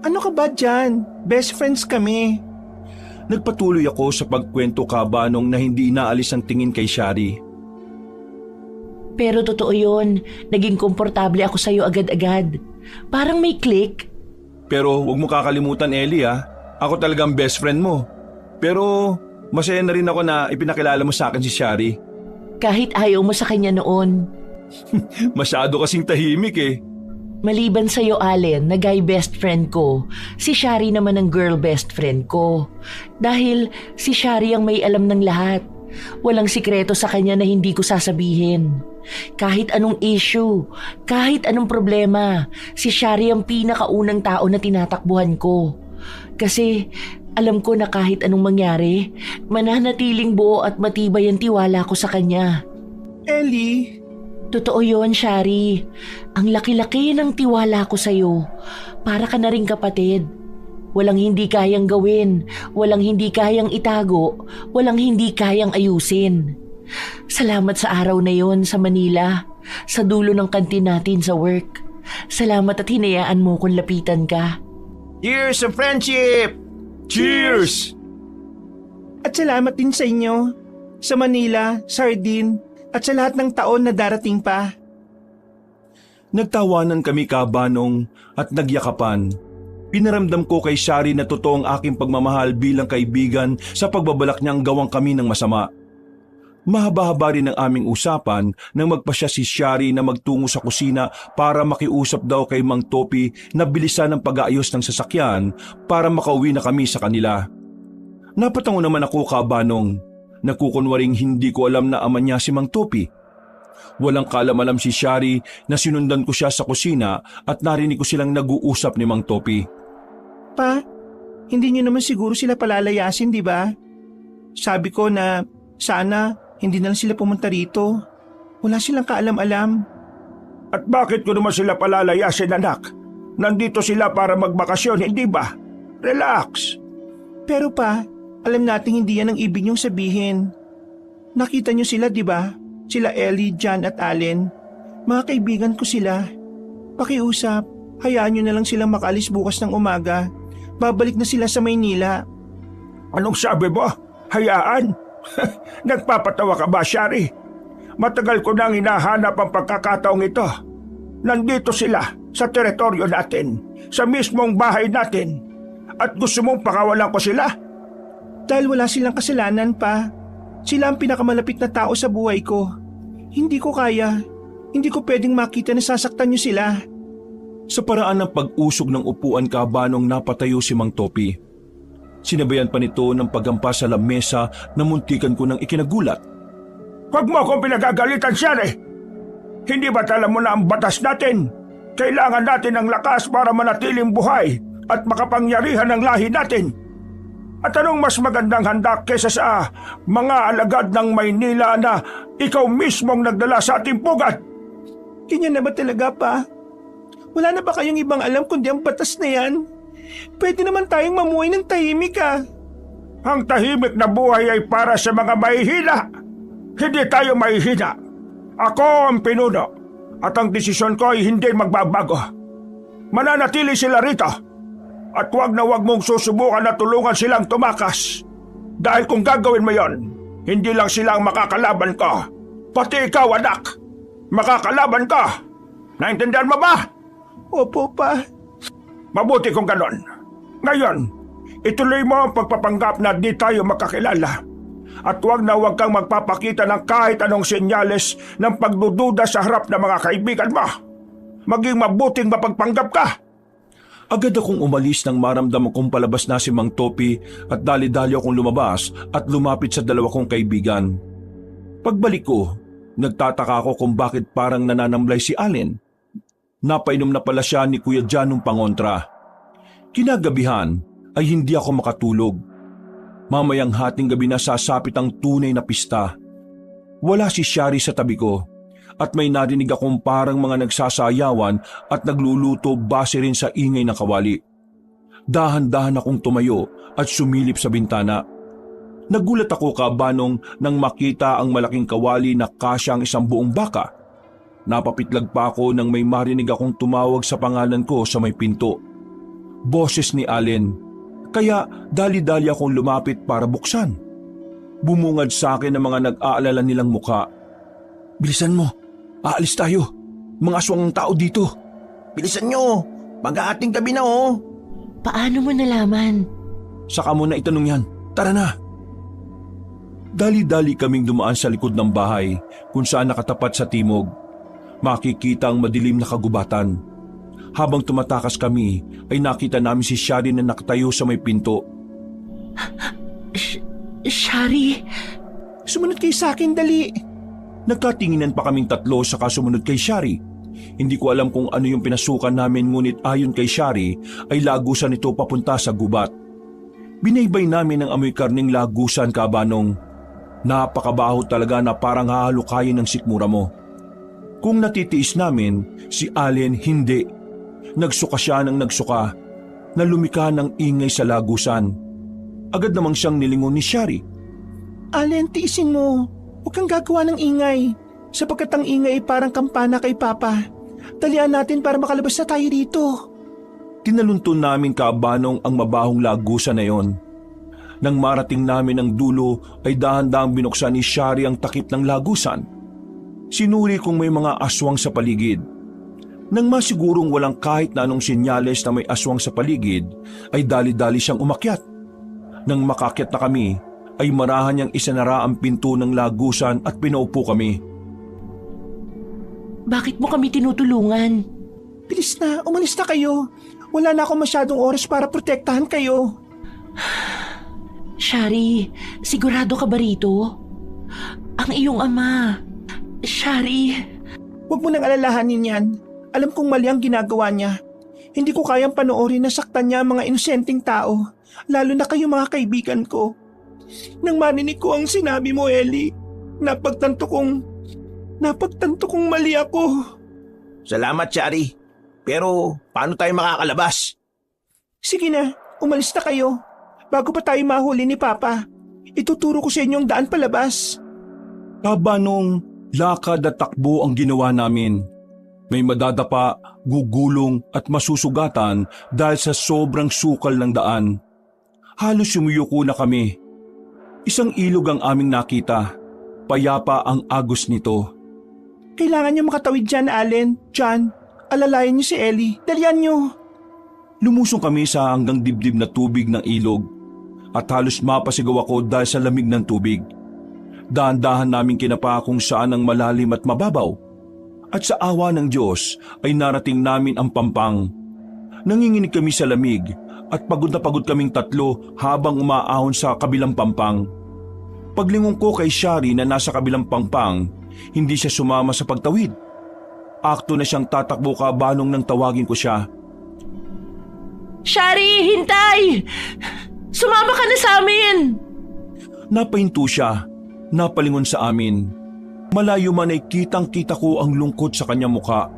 Ano ka ba dyan? Best friends kami. Nagpatuloy ako sa pagkwento kabanong na hindi inaalis ang tingin kay Shari. Pero totoo yun, naging komportable ako sa'yo agad-agad. Parang may click. Pero huwag mo kakalimutan, Ellie ha. Ako talagang best friend mo. Pero masaya na rin ako na ipinakilala mo sa akin si Shari. Kahit ayaw mo sa kanya noon. Masyado kasing tahimik eh. Maliban sa'yo, Allen, na guy best friend ko, si Shari naman ang girl best friend ko. Dahil si Shari ang may alam ng lahat. Walang sikreto sa kanya na hindi ko sasabihin. Kahit anong issue, kahit anong problema, si Shari ang pinakaunang tao na tinatakbuhan ko. Kasi alam ko na kahit anong mangyari, mananatiling buo at matibay ang tiwala ko sa kanya. Ellie, Totoo yon, Shari. Ang laki-laki ng tiwala ko sa'yo. Para ka na rin kapatid. Walang hindi kayang gawin, walang hindi kayang itago, walang hindi kayang ayusin. Salamat sa araw na yon sa Manila, sa dulo ng kantin natin sa work. Salamat at hinayaan mo kung lapitan ka. Years of friendship! Cheers! at salamat din sa inyo. Sa Manila, Sardine, at sa lahat ng taon na darating pa. Nagtawanan kami kabanong at nagyakapan. Pinaramdam ko kay Shari na totoo ang aking pagmamahal bilang kaibigan sa pagbabalak niyang gawang kami ng masama. Mahaba-haba rin ang aming usapan nang magpasya si Shari na magtungo sa kusina para makiusap daw kay Mang Topi na bilisan ang pag-aayos ng sasakyan para makauwi na kami sa kanila. Napatango naman ako kabanong. Nagkukunwaring hindi ko alam na ama niya si Mang Topi. Walang kalam-alam si Shari na sinundan ko siya sa kusina at narinig ko silang nag-uusap ni Mang Topi. Pa, hindi niyo naman siguro sila palalayasin, di ba? Sabi ko na sana hindi na lang sila pumunta rito. Wala silang kaalam-alam. At bakit ko naman sila palalayasin, anak? Nandito sila para magbakasyon, hindi ba? Relax. Pero pa, alam nating hindi yan ang ibig niyong sabihin. Nakita niyo sila, di ba? Sila Ellie, John at Allen. Mga kaibigan ko sila. Pakiusap, hayaan niyo na lang silang makaalis bukas ng umaga. Babalik na sila sa Maynila. Anong sabi mo? Hayaan? Nagpapatawa ka ba, Shari? Matagal ko nang hinahanap ang pagkakataong ito. Nandito sila sa teritoryo natin, sa mismong bahay natin. At gusto mong pakawalan ko sila? Dahil wala silang kasalanan pa. Sila ang pinakamalapit na tao sa buhay ko. Hindi ko kaya. Hindi ko pwedeng makita na sasaktan niyo sila. Sa paraan ng pag-usog ng upuan kabanong napatayo si Mang Topi. Sinabayan pa nito ng paghampas sa lamesa na muntikan ko ng ikinagulat. Huwag mo akong pinagagalitan, Shari! Hindi ba't alam mo na ang batas natin? Kailangan natin ng lakas para manatiling buhay at makapangyarihan ng lahi natin. At anong mas magandang handa kesa sa mga alagad ng Maynila na ikaw mismong nagdala sa ating pugad? Ganyan na ba talaga, pa? Wala na ba kayong ibang alam kundi ang batas na yan? Pwede naman tayong mamuhay ng tahimik, ah. Ang tahimik na buhay ay para sa mga mahihina. Hindi tayo mahihina. Ako ang pinuno at ang desisyon ko ay hindi magbabago. Mananatili sila rito. At wag na wag mong susubukan na tulungan silang tumakas. Dahil kung gagawin mo yon, hindi lang sila ang makakalaban ko. Pati ikaw, anak. Makakalaban ka. Naintindihan mo ba? Opo, pa. Mabuti kung ganon. Ngayon, ituloy mo ang pagpapanggap na di tayo makakilala. At wag na wag kang magpapakita ng kahit anong senyales ng pagdududa sa harap ng mga kaibigan mo. Maging mabuting mapagpanggap ka. Agad akong umalis nang maramdaman kong palabas na si Mang Topi at dali-dali akong lumabas at lumapit sa dalawa kong kaibigan. Pagbalik ko, nagtataka ako kung bakit parang nananamlay si Allen. Napainom na pala siya ni Kuya Jan nung pangontra. Kinagabihan ay hindi ako makatulog. Mamayang hating gabi na sasapit ang tunay na pista. Wala si Shari sa tabi ko. At may narinig akong parang mga nagsasayawan at nagluluto base rin sa ingay ng kawali. Dahan-dahan akong tumayo at sumilip sa bintana. Nagulat ako kabanong nang makita ang malaking kawali na kasya ang isang buong baka. Napapitlag pa ako nang may marinig akong tumawag sa pangalan ko sa may pinto. Boses ni Allen. Kaya dali-dali akong lumapit para buksan. Bumungad sa akin ang mga nag-aalala nilang muka. Bilisan mo, aalis tayo. Mga aswang ng tao dito. Bilisan nyo, mag-aating gabi na oh. Paano mo nalaman? Saka mo na itanong yan. Tara na. Dali-dali kaming dumaan sa likod ng bahay kung saan nakatapat sa timog. Makikita ang madilim na kagubatan. Habang tumatakas kami ay nakita namin si Shari na nakatayo sa may pinto. Shari? Sumunod kayo sa akin, dali. Nagkatinginan pa kaming tatlo saka sumunod kay Shari. Hindi ko alam kung ano yung pinasukan namin ngunit ayon kay Shari ay lagusan ito papunta sa gubat. Binaybay namin ang amoy karning lagusan, Kabanong. Napakabaho talaga na parang hahalukayin ng sikmura mo. Kung natitiis namin, si Allen hindi. Nagsuka siya ng nagsuka na lumika ng ingay sa lagusan. Agad namang siyang nilingon ni Shari. Allen, tiisin mo. Huwag kang gagawa ng ingay. Sapagkat ang ingay ay parang kampana kay Papa. Talian natin para makalabas na tayo dito. Tinalunton namin, Kabanong, ang mabahong lagusan na yon. Nang marating namin ang dulo ay dahan-dahang binuksan ni Shari ang takip ng lagusan. Sinuri kung may mga aswang sa paligid. Nang masigurong walang kahit na anong senyales na may aswang sa paligid, ay dali-dali siyang umakyat. Nang makakyat na kami, ay marahan niyang isanara ang pinto ng lagusan at pinaupo kami. Bakit mo kami tinutulungan? Bilis na, umalis na kayo. Wala na akong masyadong oras para protektahan kayo. Shari, sigurado ka ba rito? Ang iyong ama. Shari. Huwag mo nang alalahanin yan. Alam kong mali ang ginagawa niya. Hindi ko kayang panoorin na saktan niya ang mga inosenteng tao, lalo na kayo mga kaibigan ko. Nang marinig ko ang sinabi mo, Ellie, napagtanto kong mali ako. Salamat, Shari. Pero paano tayo makakalabas? Sige na, umalis na kayo. Bago pa tayo mahuli ni Papa, ituturo ko sa inyo ang daan palabas. Kabanong, lakad at takbo ang ginawa namin. May madadapa, gugulong at masusugatan dahil sa sobrang sukal ng daan. Halos sumuyuko na kami. Isang ilog ang aming nakita. Payapa ang agos nito. Kailangan niyo makatawid dyan, Allen. John, alalayan niyo si Ellie. Dalian niyo. Lumusong kami sa hanggang dibdib na tubig ng ilog at halos mapasigaw ako dahil sa lamig ng tubig. Dahan-dahan namin kinapa kung saan ang malalim at mababaw. At sa awa ng Diyos ay narating namin ang pampang. Nanginginig kami sa lamig at pagod na pagod kaming tatlo habang umaahon sa kabilang pampang. Paglingon ko kay Shari na nasa kabilang pampang, hindi siya sumama sa pagtawid. Akto na siyang tatakbo, Kabanong, nang tawagin ko siya. Shari, hintay! Sumama ka na sa amin! Napahinto siya, napalingon sa amin. Malayo man ay kitang-kita ko ang lungkot sa kanyang muka.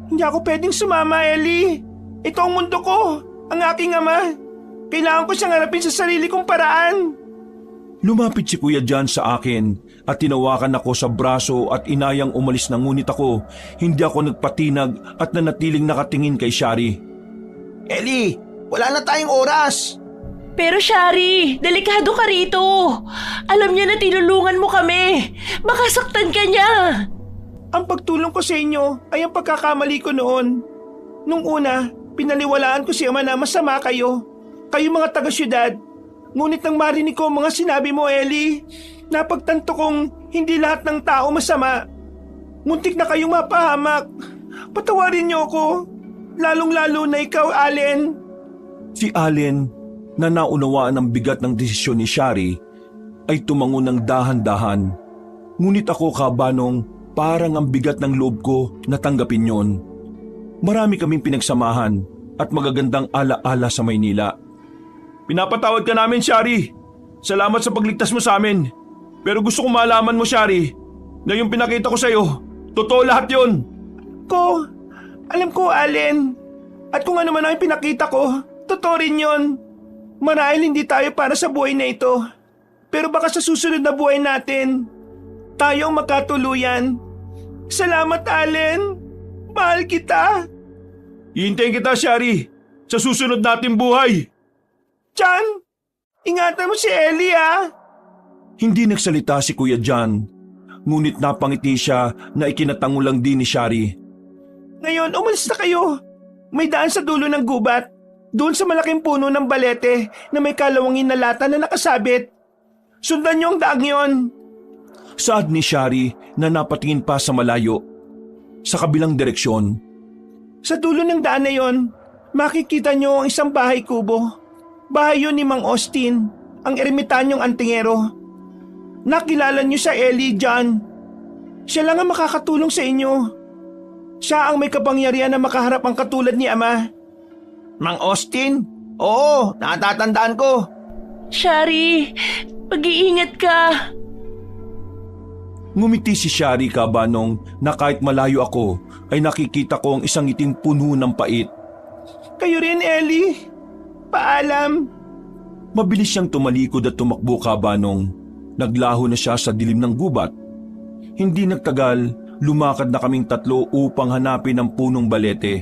Hindi ako pwedeng sumama, Ellie. Ito ang mundo ko, ang aking ama. Kailangan ko siyang harapin sa sarili kong paraan. Lumapit si Kuya John sa akin at tinawakan ako sa braso at inayang umalis na, ngunit ako, hindi ako nagpatinag at nanatiling nakatingin kay Shari. Ellie, wala na tayong oras. Pero Shari, delikado ka rito. Alam niya na tinulungan mo kami. Baka saktan ka niya. Ang pagtulong ko sa inyo ay ang pagkakamali ko noon. Nung una, pinaliwalaan ko si Ama na masama kayo. Kayo mga taga-syudad. Ngunit nang marinig ko ang mga sinabi mo, Ellie, napagtanto kong hindi lahat ng tao masama. Muntik na kayong mapahamak. Patawarin niyo ako. Lalong-lalo na ikaw, Allen. Si Allen, na naunawaan ang bigat ng desisyon ni Shari, ay tumango ng dahan-dahan. Ngunit ako, Kabanong, parang ang bigat ng loob ko na tanggapin yon. Marami kaming pinagsamahan at magagandang ala-ala sa Maynila. Pinapatawad ka namin, Shari. Salamat sa pagligtas mo sa amin. Pero gusto kong malaman mo, Shari, na yung pinakita ko sa'yo, totoo lahat yon. Alam ko, Allen. At kung ano man ang pinakita ko, totoo rin yon. Marahil hindi tayo para sa buhay na ito. Pero baka sa susunod na buhay natin, tayo ang magkatuluyan. Salamat, Allen. Mahal kita. Hihintayin kita, Shari, sa susunod nating buhay. John, ingatan mo si Ellie ah. Hindi nagsalita si Kuya John, ngunit napangiti siya na ikinatango lang din ni Shari. Ngayon, umalis na kayo. May daan sa dulo ng gubat. Doon sa malaking puno ng balete na may kalawangin na lata na nakasabit. Sundan niyo ang daang yon. Saad ni Shari na napatingin pa sa malayo, sa kabilang direksyon. Sa dulo ng daan na yon, makikita niyo ang isang bahay kubo. Bahay yun ni Mang Austin, ang ermitanyong antingero. Nakilala niyo sa Ellie, John. Siya lang ang makakatulong sa inyo. Siya ang may kapangyarihan na makaharap ang katulad ni Ama. Mang Austin? Oo, natatandaan ko. Shari, mag-iingat ka. Ngumiti si Shari kabanong na kahit malayo ako ay nakikita ko ang isang ngiting puno ng pait. Kayo rin, Ellie. Paalam. Mabilis siyang tumalikod at tumakbo kabanong. Naglaho na siya sa dilim ng gubat. Hindi nagtagal, lumakad na kaming tatlo upang hanapin ang punong balete.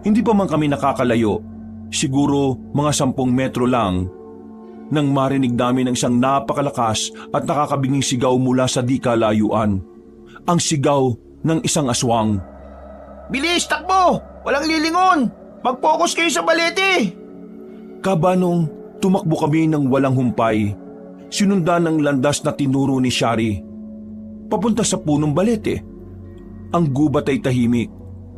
Hindi pa man kami nakakalayo, siguro mga 10 metro lang, nang marinig namin ang isang napakalakas at nakakabinging sigaw mula sa di kalayuan. Ang sigaw ng isang aswang. Bilis, takbo! Walang lilingon! Mag-focus kayo sa balete! Kabanong, tumakbo kami ng walang humpay. Sinundan ng landas na tinuro ni Shari. Papunta sa punong balete. Ang gubat ay tahimik,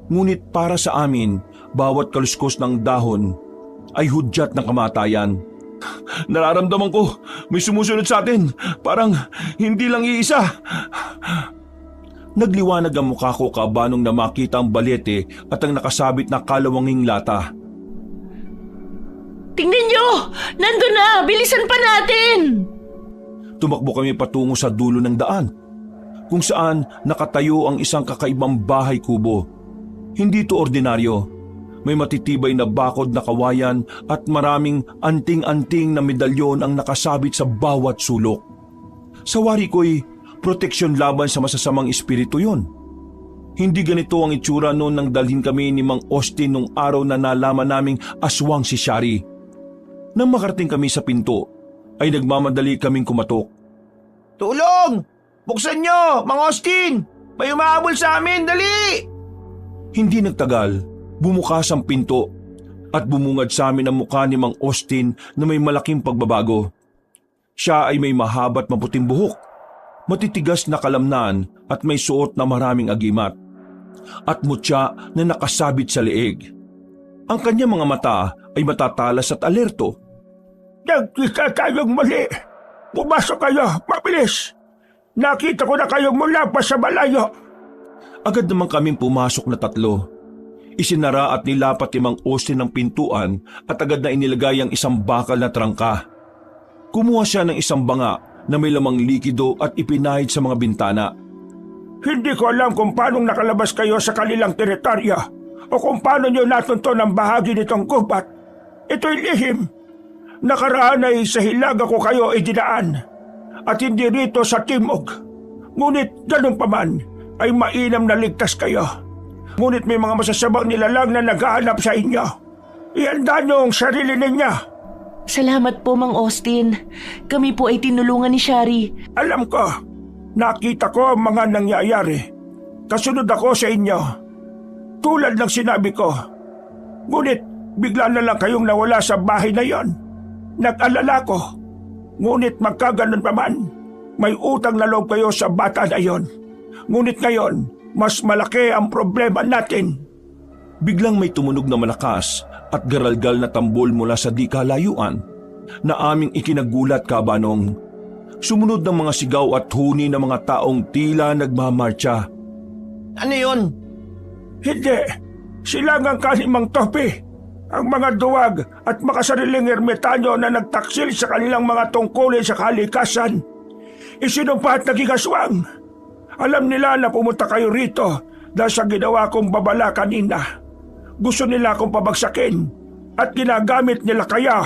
ngunit para sa amin, bawat kaluskos ng dahon ay hudyat ng kamatayan. Nararamdaman ko, may sumusunod sa atin, parang hindi lang iisa. Nagliwanag ang mukha ko kabanong na makita ang balete at ang nakasabit na kalawanging lata. Tingnan nyo! Nandun na! Bilisan pa natin! Tumakbo kami patungo sa dulo ng daan, kung saan nakatayo ang isang kakaibang bahay kubo. Hindi ito ordinaryo. May matitibay na bakod na kawayan at maraming anting-anting na medalyon ang nakasabit sa bawat sulok. Sa wari ko'y proteksyon laban sa masasamang espiritu yon. Hindi ganito ang itsura noon nang dalhin kami ni Mang Austin nung araw na nalaman naming aswang si Shari. Nang makarating kami sa pinto, ay nagmamadali kaming kumatok. Tulong! Buksan nyo, Mang Austin! May umahabol sa amin, dali! Hindi nagtagal, bumukas ang pinto at bumungad sa amin ang mukha ni Mang Austin na may malaking pagbabago. Siya ay may mahaba at maputing buhok, matitigas na kalamnan at may suot na maraming agimat, at mutya na nakasabit sa leeg. Ang kanyang mga mata ay matatalas at alerto. Nagkita tayong mali. Pumasok kayo, mabilis. Nakita ko na kayong mula pa sa malayo. Agad naman kaming pumasok na tatlo. Isinara at nilapat ni Mang Austin ang pintuan at agad na inilagay ang isang bakal na trangka. Kumuha siya ng isang banga na may lamang likido at ipinahid sa mga bintana. Hindi ko alam kung paano nakalabas kayo sa kanilang teritoryo o kung paano nyo natunto ng bahagi nitong gubat. Ito'y lihim. Nakaraan ay sa hilaga ko kayo idinaan at hindi rito sa timog. Ngunit ganun pa man ay mainam na ligtas kayo. Ngunit may mga masasamang nilalang na naghahanap sa inyo. Ihanda nyo ang sarili ninyo. Salamat po, Mang Austin. Kami po ay tinulungan ni Shari. Alam ko, nakita ko ang mga nangyayari. Kasunod ako sa inyo. Tulad ng sinabi ko. Ngunit bigla na lang kayong nawala sa bahay na yon. Nag-alala ko. Ngunit magkaganon pa man, may utang na loob kayo sa bata na yon. Ngunit ngayon, mas malaki ang problema natin. Biglang may tumunog na malakas at garalgal na tambol mula sa di kalayuan na aming ikinagulat kabanong. Sumunod ng mga sigaw at huni ng mga taong tila nagmamarcha. Ano yun? Hindi, silangang kanimang topi. Ang mga duwag at makasariling ermitanyo na nagtaksil sa kanilang mga tungkulin sa kalikasan. Isinumpa at naging aswang. Alam nila na pumunta kayo rito dahil sa ginawa kong babala kanina. Gusto nila akong pabagsakin at ginagamit nila kaya.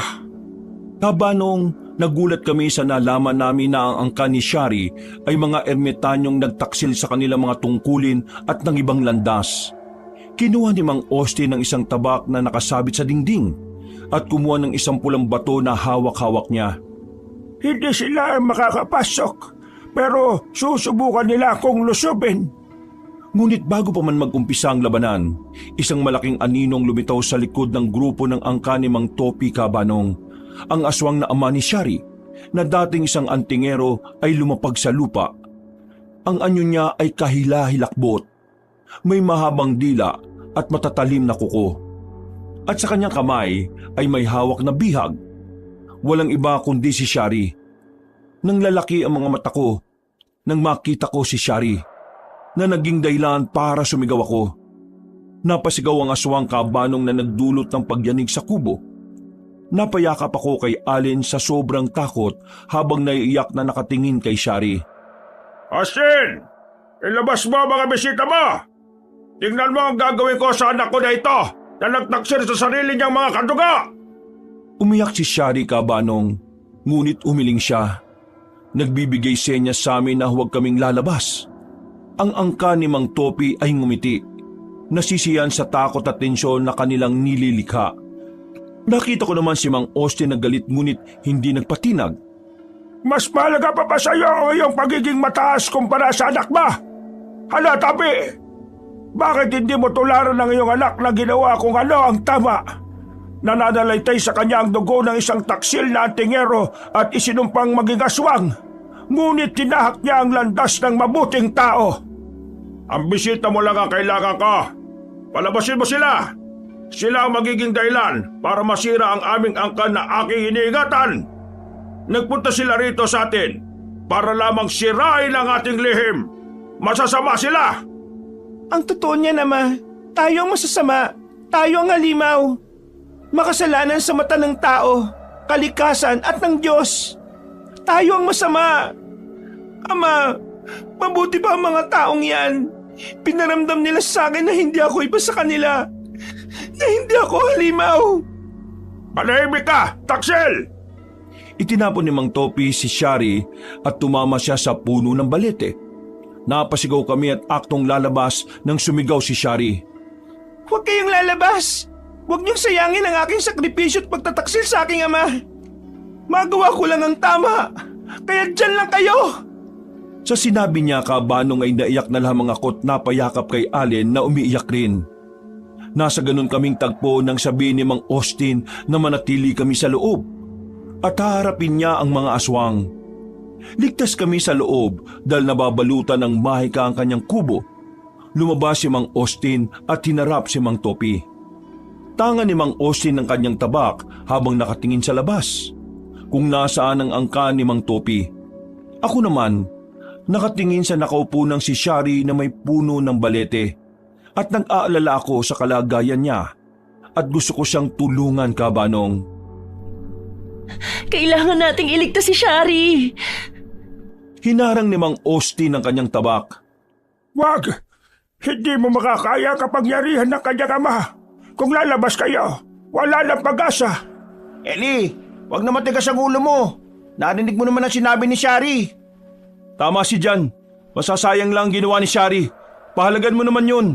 Kabanong, nagulat kami sa nalaman namin na ang angka ni Shari ay mga ermitanyong nagtaksil sa kanilang mga tungkulin at ng ibang landas. Kinuha ni Mang Austin ng isang tabak na nakasabit sa dingding at kumuha ng isang pulang bato na hawak-hawak niya. Hindi sila makakapasok, pero susubukan nila akong lusubin. Ngunit bago pa man mag-umpisa ang labanan, isang malaking aninong lumitaw sa likod ng grupo ng angka ni Mang Topi Kabanong. Ang aswang na ama ni Shari, na dating isang antingero, ay lumapag sa lupa. Ang anyo niya ay kahila-hilakbot. May mahabang dila at matatalim na kuko. At sa kanyang kamay ay may hawak na bihag. Walang iba kundi si Shari. Nang lalaki ang mga mata ko, nang makita ko si Shari, na naging dahilan para sumigaw ako. Napasigaw ang aswang Kabanong na nagdulot ng pagyanig sa kubo. Napayakap ako kay Allen sa sobrang takot habang naiiyak na nakatingin kay Shari. Austin! Ilabas mo ang mga bisita mo! Tingnan mo ang gagawin ko sa anak ko na ito na nagtaksir sa sarili niyang mga kaduga! Umiyak si Shari Kabanong, ngunit umiling siya. Nagbibigay senyas sa amin na huwag kaming lalabas. Ang angka ni Mang Topi ay ngumiti. Nasisiyan sa takot at tensyon na kanilang nililikha. Nakita ko naman si Mang Austin na galit ngunit hindi nagpatinag. Mas mahalaga pa ba sa iyo ang iyong pagiging mataas kumpara sa anak ba? Hala, Tapi! Bakit hindi mo tularan ng iyong anak na ginawa kung ano ang tama? Nananalaytay sa kanya ang dugo ng isang taksil na antingero at isinumpang maging aswang. Ngunit tinahak niya ang landas ng mabuting tao. Ang bisita mo lang ang kailangan ko. Palabasin mo sila. Sila ang magiging dahilan para masira ang aming angkan na aking iniingatan. Nagpunta sila rito sa atin para lamang sirain ang ating lihim. Masasama sila. Ang totoo niya Ama, tayo ang masasama, tayo ang halimaw. Makasalanan sa mata ng tao, kalikasan at ng Diyos. Tayo ang masama. Ama, mabuti pa ang mga taong yan. Pinaramdam nila sa akin na hindi ako iba sa kanila. Na hindi ako halimaw. Manahimik ka, Taksil! Itinapon ni Mang Topi si Shari at tumama siya sa puno ng balete. Napasigaw kami at aktong lalabas nang sumigaw si Shari. Huwag kayong lalabas. Huwag niyong sayangin ang aking sakripisyo at pagtataksil sa aking ama. Magawa ko lang ang tama. Kaya dyan lang kayo. Sa sinabi niya, Kabanong ay naiyak na lamang ako at napayakap kay Allen na umiiyak rin. Nasa ganun kaming tagpo nang sabihin ni Mang Austin na manatili kami sa loob at haharapin niya ang mga aswang. Ligtas kami sa loob dahil nababalutan ng mahika ang kanyang kubo. Lumabas si Mang Austin at hinarap si Mang Topi. Tanga ni Mang Austin ang kanyang tabak habang nakatingin sa labas, kung nasaan ang angka ni Mang Topi. Ako naman, nakatingin sa nakaupo ng si Shari na may puno ng balete at nag-aalala ako sa kalagayan niya at gusto ko siyang tulungan, Kabanong. Kailangan nating iligtas si Shari. Hinarang ni Mang Austin ang kanyang tabak. Wag! Hindi mo makakaya kapangyarihan ng kanyang ama. Kung lalabas kayo, wala nang pag-asa. Eli, wag na matigas ang ulo mo. Narinig mo naman ang sinabi ni Shari. Tama si Jan. Masasayang lang ginawa ni Shari. Pahalagan mo naman yun.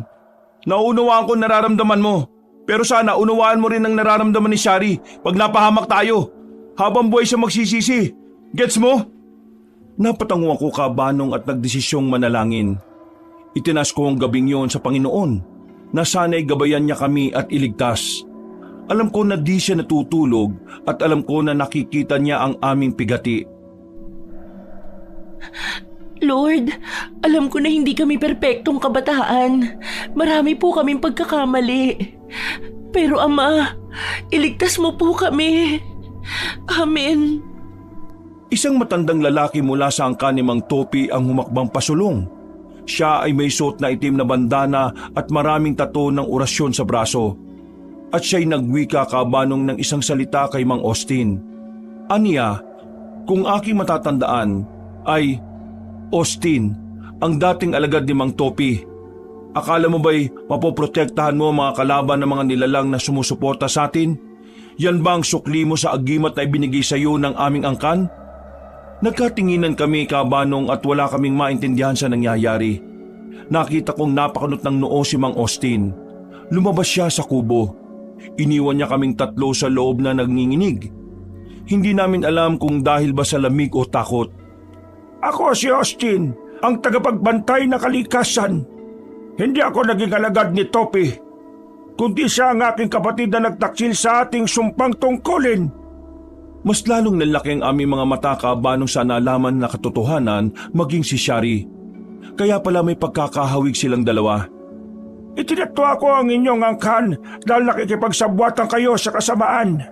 Nauunawaan ko nararamdaman mo. Pero sana unawaan mo rin ang nararamdaman ni Shari pag napahamak tayo. Habang buhay siya magsisisi. Gets mo? Napatanguan ko, Kabanong, at nagdesisyong manalangin. Itinas ko ang gabing yon sa Panginoon na sana'y gabayan niya kami at iligtas. Alam ko na di siya natutulog at alam ko na nakikita niya ang aming pigati. Lord, alam ko na hindi kami perpektong kabataan. Marami po kaming pagkakamali. Pero Ama, iligtas mo po kami. Amen. Isang matandang lalaki mula sa angka ni Mang Topi ang humakbang pasulong. Siya ay may suot na itim na bandana at maraming tato ng orasyon sa braso. At siya'y nagwika, Kabanong, ng isang salita kay Mang Austin. Aniya, kung aking matatandaan, ay Austin, ang dating alagad ni Mang Topi. Akala mo ba'y mapoprotektahan mo ang mga kalaban ng mga nilalang na sumusuporta sa atin? Yan ba ang sukli mo sa agimat na ibinigay sa iyo ng aming angkan? Nagkatinginan kami, Kabanong, at wala kaming maintindihan sa nangyayari. Nakita kong napakanot ng noo si Mang Austin. Lumabas siya sa kubo. Iniwan niya kaming tatlo sa loob na nagnginginig. Hindi namin alam kung dahil ba sa lamig o takot. Ako si Austin, ang tagapagbantay na kalikasan. Hindi ako naging alagad ni Topi, kundi siya ang aking kapatid na nagtaksil sa ating sumpang tungkulin. Mas lalong nalaki ang aming mga mata kabanong sa nalaman na katotohanan maging si Shari. Kaya pala may pagkakahawig silang dalawa. Itinatwa ko ang inyong angkan dahil nakikipagsabwatan kayo sa kasamaan.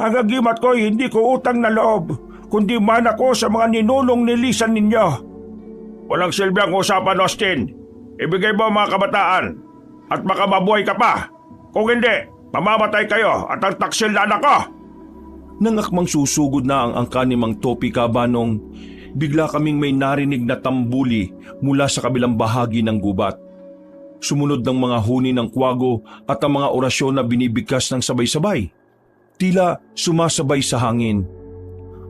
Ang agimat ko ay hindi ko utang na loob, kundi mana ko sa mga ninulong nilisan ninyo. Walang silbi ang usapan, Austin. Ibigay mo ang mga kabataan at baka mabuhay ka pa. Kung hindi, mamamatay kayo at ang taksil na anak ko. Nang akmang susugod na ang angka ni Mang Topi kabanong, bigla kaming may narinig na tambuli mula sa kabilang bahagi ng gubat. Sumunod ng mga huni ng kwago at ang mga orasyon na binibigkas ng sabay-sabay. Tila sumasabay sa hangin.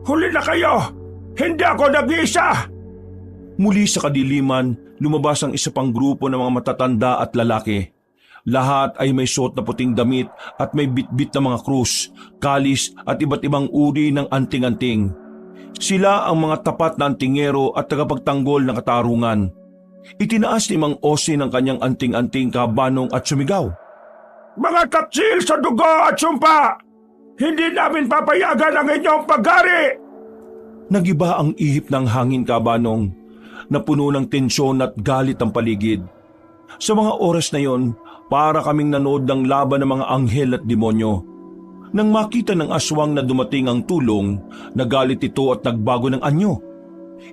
Huli na kayo! Hindi ako nag-iisa! Muli sa kadiliman, lumabas ang isa pang grupo ng mga matatanda at lalaki. Lahat ay may suot na puting damit at may bitbit na mga krus, kalis at iba't ibang uri ng anting-anting. Sila ang mga tapat na antingero at tagapagtanggol ng katarungan. Itinaas ni Mang Austin ang kanyang anting-anting kabanong at sumigaw. Mga taksil sa dugo at sumpa! Hindi namin papayagan ang inyong paggari! Nagiba ang ihip ng hangin kabanong, napuno ng tensyon at galit ang paligid. Sa mga oras na yon, para kaming nanood ng laban ng mga anghel at demonyo. Nang makita ng aswang na dumating ang tulong, nagalit ito at nagbago ng anyo.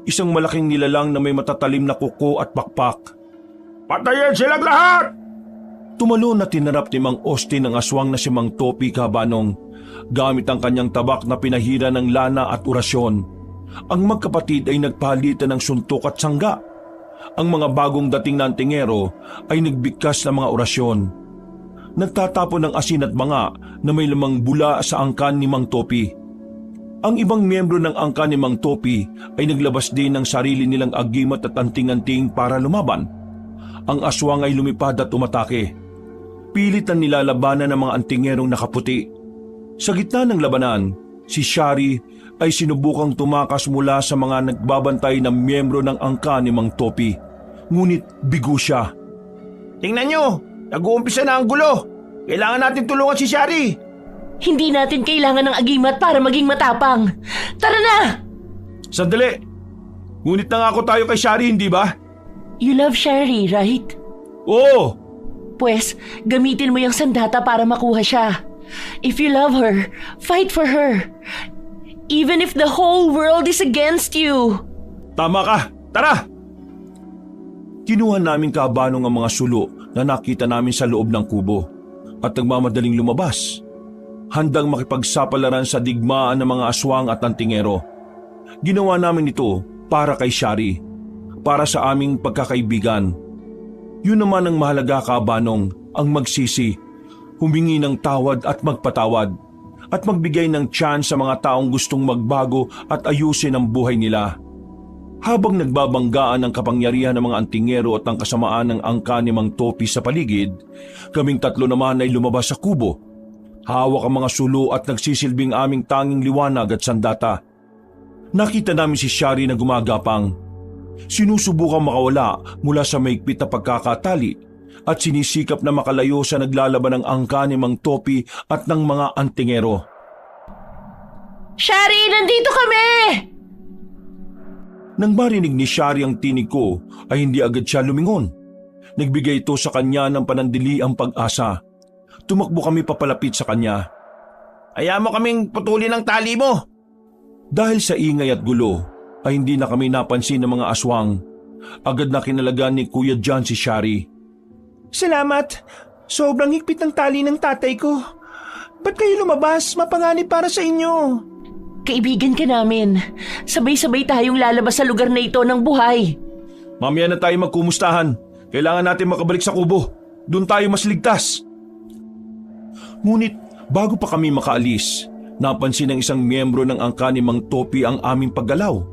Isang malaking nilalang na may matatalim na kuko at pakpak. Patayin silang lahat! Tumalon na tinarap ni Mang Austin ang aswang na si Mang Topi kabanong, gamit ang kanyang tabak na pinahira ng lana at orasyon. Ang magkapatid ay nagpalitan ng suntok at sangga. Ang mga bagong dating na antingero ay nagbigkas ng mga orasyon. Nagtatapon ng asin at manga na may lamang bula sa angkan ni Mang Topi. Ang ibang miyembro ng angkan ni Mang Topi ay naglabas din ng sarili nilang agimat at anting-anting para lumaban. Ang aswang ay lumipad at umatake. Pilit ang nilalabanan ng mga antingerong nakaputi. Sa gitna ng labanan, si Shari ay sinubukang tumakas mula sa mga nagbabantay na miyembro ng angka ni Mang Topi. Ngunit bigo siya. Tingnan nyo, nag-uumpisa na ang gulo. Kailangan natin tulungan si Shari. Hindi natin kailangan ng agimat para maging matapang. Tara na! Sandali! Ngunit nangako tayo kay Shari, hindi ba? You love Shari, right? Oo! Pues, gamitin mo yung sandata para makuha siya. If you love her, fight for her. Even if the whole world is against you. Tama ka! Tara! Kinuha namin kabanong ang mga sulo na nakita namin sa loob ng kubo at nagmamadaling lumabas. Handang makipagsapalaran sa digmaan ng mga aswang at antingero. Ginawa namin ito para kay Shari, para sa aming pagkakaibigan. Yun naman ang mahalaga kabanong, ang magsisi, humingi ng tawad at magpatawad, at magbigay ng chance sa mga taong gustong magbago at ayusin ang buhay nila. Habang nagbabanggaan ang kapangyarihan ng mga antingero at ang kasamaan ng angka ni Mang Topi sa paligid, kaming tatlo naman ay lumabas sa kubo. Hawak ang mga sulo at nagsisilbing aming tanging liwanag at sandata. Nakita namin si Shari na gumagapang. Sinusubukang makawala mula sa maigpit na pagkakatali at sinisikap na makalayo sa naglalaban ng angka ni Mang Topi at ng mga antingero. Shari, nandito kami! Nang marinig ni Shari ang tinig ko ay hindi agad siya lumingon. Nagbigay ito sa kanya ng panandiliang pag-asa. Tumakbo kami papalapit sa kanya. Hayaan mo kaming putulin ang tali mo. Dahil sa ingay at gulo ay hindi na kami napansin ng mga aswang. Agad na kinalagan ni Kuya John si Shari. Salamat. Sobrang higpit ng tali ng tatay ko. Ba't kayo lumabas? Mapanganib para sa inyo. Kaibigan ka namin. Sabay-sabay tayong lalabas sa lugar na ito ng buhay. Mamaya na tayo magkumustahan. Kailangan natin makabalik sa kubo. Doon tayo mas ligtas. Ngunit bago pa kami makaalis, napansin ng isang miyembro ng angka ni Mang Topi ang aming paggalaw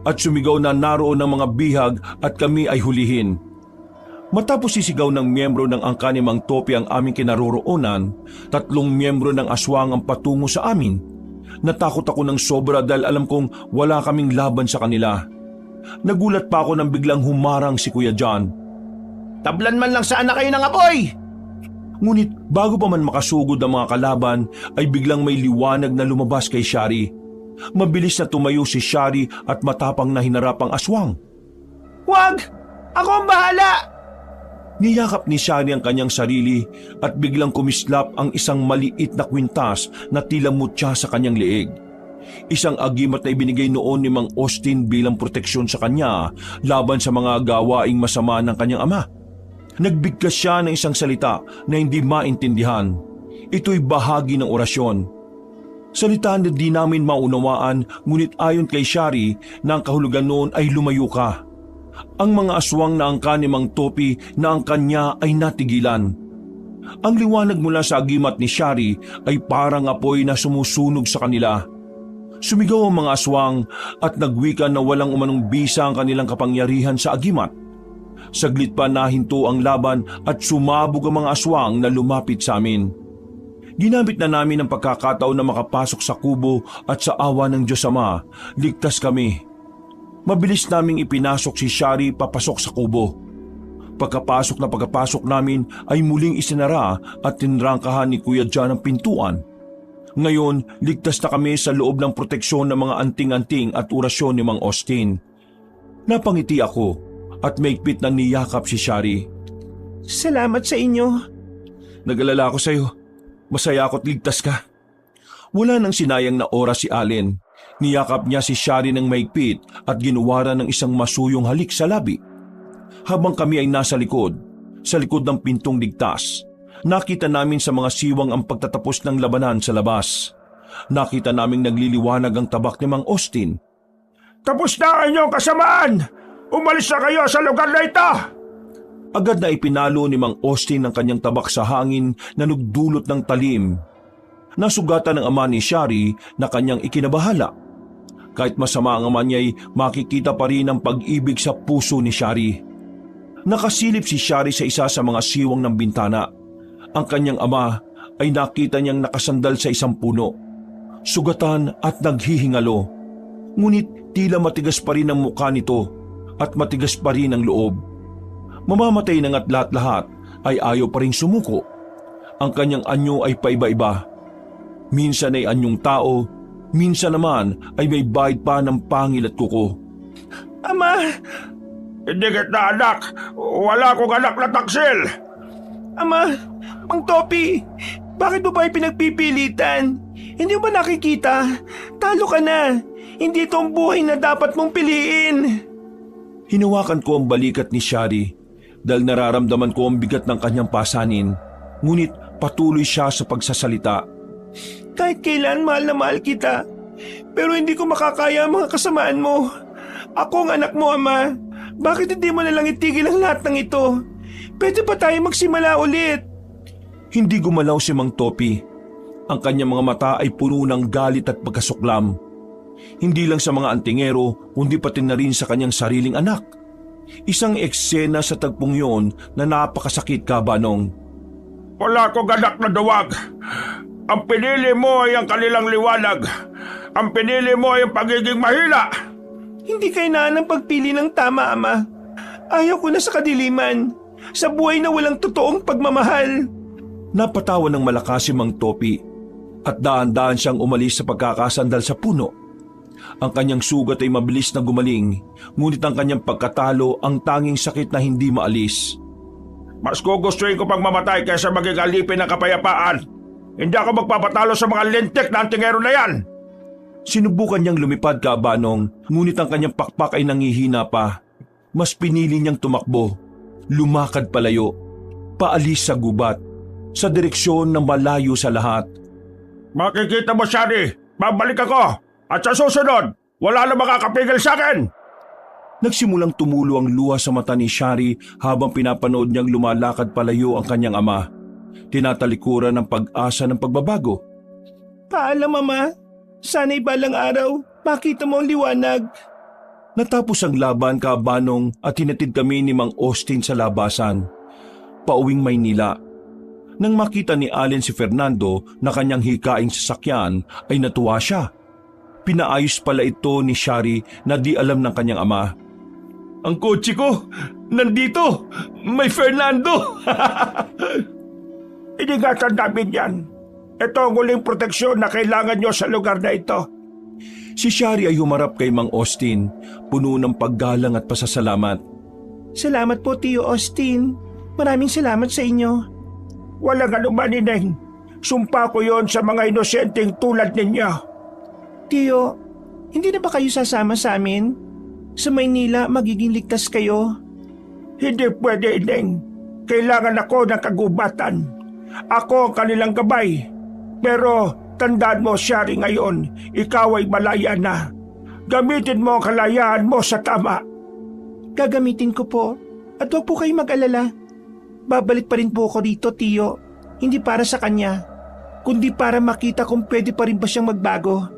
at sumigaw na naroon ng mga bihag at kami ay hulihin. Matapos sisigaw ng miyembro ng angka ni Mang Topi ang aming kinaroroonan, 3 miyembro ng aswang ang patungo sa amin. Natakot ako ng sobra dahil alam kong wala kaming laban sa kanila. Nagulat pa ako nang biglang humarang si Kuya John. Tablan man lang sana kayo ng apoy! Ngunit bago pa man makasugod ang mga kalaban ay biglang may liwanag na lumabas kay Shari. Mabilis na tumayo si Shari at matapang na hinarap ang aswang. Wag! Ako ang bahala! Niyakap ni Shari ang kanyang sarili at biglang kumislap ang isang maliit na kwintas na tila mutya sa kanyang leeg. Isang agimat na ibinigay noon ni Mang Austin bilang proteksyon sa kanya laban sa mga gawaing masama ng kanyang ama. Nagbigkas siya ng isang salita na hindi maintindihan. Ito'y bahagi ng orasyon. Salita na di namin maunawaan, ngunit ayon kay Shari na ang kahulugan noon ay lumayo ka. Ang mga aswang na angka ni Mang Topi na ang kanya ay natigilan. Ang liwanag mula sa agimat ni Shari ay parang apoy na sumusunog sa kanila. Sumigaw ang mga aswang at nagwika na walang umanong bisa ang kanilang kapangyarihan sa agimat. Saglit pa nahinto ang laban at sumabog ang mga aswang na lumapit sa amin. Ginamit na namin ang pagkakataon na makapasok sa kubo at sa awa ng Diyos Ama, ligtas kami. Mabilis naming ipinasok si Shari papasok sa kubo. Pagkapasok namin ay muling isinara at tinrangkahan ni Kuya John ang pintuan. Ngayon, ligtas na kami sa loob ng proteksyon ng mga anting-anting at orasyon ni Mang Austin. Napangiti ako at maigpit na niyakap si Shari. Salamat sa inyo. Nag-alala ako sa iyo. Masaya ako't ligtas ka. Wala nang sinayang na oras si Allen. Niyakap niya si Shari ng maigpit at ginuwara ng isang masuyong halik sa labi. Habang kami ay nasa likod, sa likod ng pintong ligtas, nakita namin sa mga siwang ang pagtatapos ng labanan sa labas. Nakita naming nagliliwanag ang tabak ni Mang Austin. Tapos na ang inyong kasamaan! Umalis na kayo sa lugar na ito! Agad na ipinalo ni Mang Austin ang kanyang tabak sa hangin na nagdulot ng talim. Nasugatan ng ama ni Shari na kanyang ikinabahala. Kahit masama ang ama niya'y makikita pa rin ang pag-ibig sa puso ni Shari. Nakasilip si Shari sa isa sa mga siwang ng bintana. Ang kanyang ama ay nakita niyang nakasandal sa isang puno. Sugatan at naghihingalo. Ngunit tila matigas pa rin ang mukha nito at matigas pa rin ang loob. Mamamatay na nga't lahat-lahat ay ayaw pa rin sumuko. Ang kanyang anyo ay paiba-iba. Minsan ay anyong tao, minsan naman ay may bahid pa ng pangil at kuko. Ama! Hindi kita anak! Wala akong anak na taksil! Ama! Mang Topi! Bakit mo ba pinagpipilitan? Hindi mo ba nakikita? Talo ka na! Hindi ito ang buhay na dapat mong piliin! Hinawakan ko ang balikat ni Shari dahil nararamdaman ko ang bigat ng kanyang pasanin, ngunit patuloy siya sa pagsasalita. Kahit kailan mahal na mahal kita, pero hindi ko makakaya ang mga kasamaan mo. Ako ang anak mo, Ama. Bakit hindi mo nalang itigil ang lahat ng ito? Pwede pa tayo magsimula ulit? Hindi gumalaw si Mang Topi. Ang kanyang mga mata ay puno ng galit at pagkasuklam. Hindi lang sa mga antingero, kundi pati na rin sa kanyang sariling anak. Isang eksena sa tagpong yon na napakasakit, Kabanong. Wala akong anak na duwag. Ang pinili mo ay ang kanilang liwanag. Ang pinili mo ay ang pagiging mahina. Hindi kailangan ng pagpili ng tama, Ama. Ayaw ko na sa kadiliman, sa buhay na walang totoong pagmamahal. Napatawa ng malakas si Mang Topi at daan-daan siyang umalis sa pagkakasandal sa puno. Ang kanyang sugat ay mabilis na gumaling, ngunit ang kanyang pagkatalo ang tanging sakit na hindi maalis. Mas gugustuhin ko pang mamatay kaysa maging alipin ng kapayapaan. Hindi ako magpapatalo sa mga lintik na antingero na yan. Sinubukan niyang lumipad, Kabanong, ngunit ang kanyang pakpak ay nangihina pa. Mas pinili niyang tumakbo, lumakad palayo, paalis sa gubat, sa direksyon na malayo sa lahat. Makikita mo, Shari, babalik ako. At sa susunod, wala na makakapigil sa akin. Nagsimulang tumulo ang luha sa mata ni Shari habang pinapanood niyang lumalakad palayo ang kanyang ama. Tinatalikuran ng pag-asa ng pagbabago. Paalam, Ama. Sana'y balang araw, makita mo ang liwanag. Natapos ang laban, Kabanong, at hinatid kami ni Mang Austin sa labasan. Pauwing Maynila. Nang makita ni Allen si Fernando na kanyang hikaing sasakyan ay natuwa siya. Pinaayos pala ito ni Shari na di alam ng kanyang ama. Ang kotse ko, nandito! May Fernando! Iningatan namin yan. Ito ang huling proteksyon na kailangan nyo sa lugar na ito. Si Shari ay humarap kay Mang Austin, puno ng paggalang at pasasalamat. Salamat po, Tio Austin. Maraming salamat sa inyo. Walang anuman, Ineng. Sumpa ko yon sa mga inosenteng tulad ninyo. Tio, hindi na ba kayo sasama sa amin? Sa Maynila, magiging ligtas kayo. Hindi pwede, Ineng. Kailangan ako ng kagubatan. Ako ang kanilang gabay. Pero tandaan mo, Shari, ngayon, ikaw ay malaya na. Gamitin mo ang kalayaan mo sa tama. Gagamitin ko po. At huwag po kayo mag-alala. Babalik pa rin po ako dito, Tio. Hindi para sa kanya, kundi para makita kung pwede pa rin ba siyang magbago.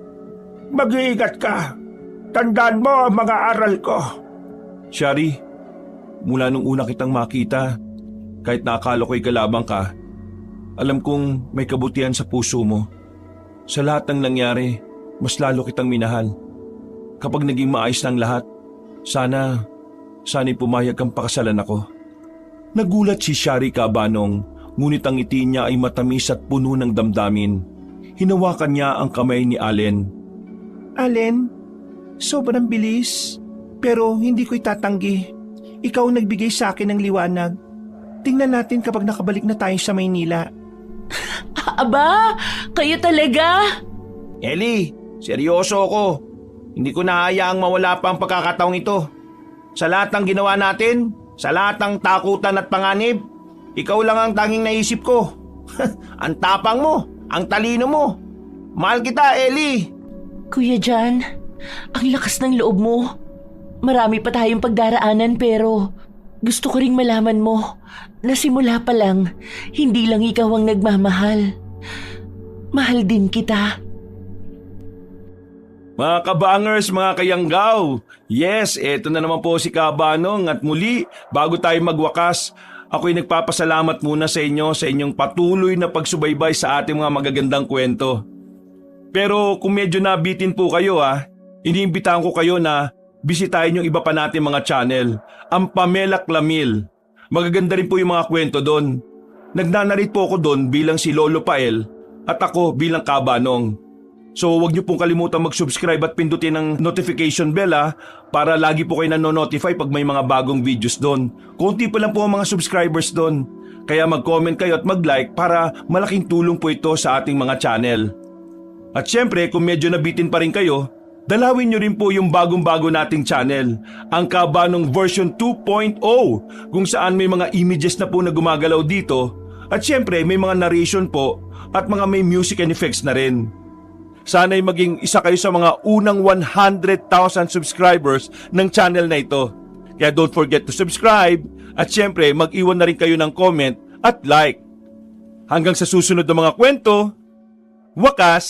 Mag-iingat ka. Tandaan mo ang mga aral ko. Shari, mula nung una kitang makita, kahit nakakala ko'y kalabang ka, alam kong may kabutihan sa puso mo. Sa lahat ng nangyari, mas lalo kitang minahal. Kapag naging maayos ng lahat, sana'y pumayag kang pakasalan ako. Nagulat si Shari, Kabanong, ngunit ang ngiti niya ay matamis at puno ng damdamin. Hinawakan niya ang kamay ni Allen. Allen, sobrang bilis. Pero hindi ko itatanggi. Ikaw ang nagbigay sa akin ng liwanag. Tingnan natin kapag nakabalik na tayo sa Maynila. Aba, kayo talaga? Ellie, seryoso ako. Hindi ko nahayaang mawala pa ang pagkakataong ito. Sa lahat ng ginawa natin, sa lahat ng takutan at panganib, ikaw lang ang tanging naisip ko. Ang tapang mo, ang talino mo. Mahal kita, Ellie. Kuya Jan, ang lakas ng loob mo. Marami pa tayong pagdaraanan pero gusto ko ring malaman mo na simula pa lang, hindi lang ikaw ang nagmamahal. Mahal din kita. Mga kabangers, mga kayanggaw, yes, eto na naman po si Kabanong at muli, bago tayo magwakas, ako'y nagpapasalamat muna sa inyo sa inyong patuloy na pagsubaybay sa ating mga magagandang kwento. Pero kung medyo nabitin po kayo iniimbitahan ko kayo na bisitahin yung iba pa natin mga channel, ang Pamela Clamil. Magaganda rin po yung mga kwento doon. Nagnanarit po ako doon bilang si Lolo Pael at ako bilang Kabanong. So huwag niyo pong kalimutan mag-subscribe at pindutin ang notification bell para lagi po kayo nanonotify pag may mga bagong videos doon. Konti pa lang po ang mga subscribers doon. Kaya mag-comment kayo at mag-like para malaking tulong po ito sa ating mga channel. At syempre kung medyo nabitin pa rin kayo, dalawin niyo rin po yung bagong-bago nating channel, ang Kabanong version 2.0, kung saan may mga images na po na gumagalaw dito at syempre may mga narration po at mga may music and effects na rin. Sana'y maging isa kayo sa mga unang 100,000 subscribers ng channel na ito. Kaya don't forget to subscribe at syempre mag-iwan na rin kayo ng comment at like. Hanggang sa susunod na mga kwento, wakas!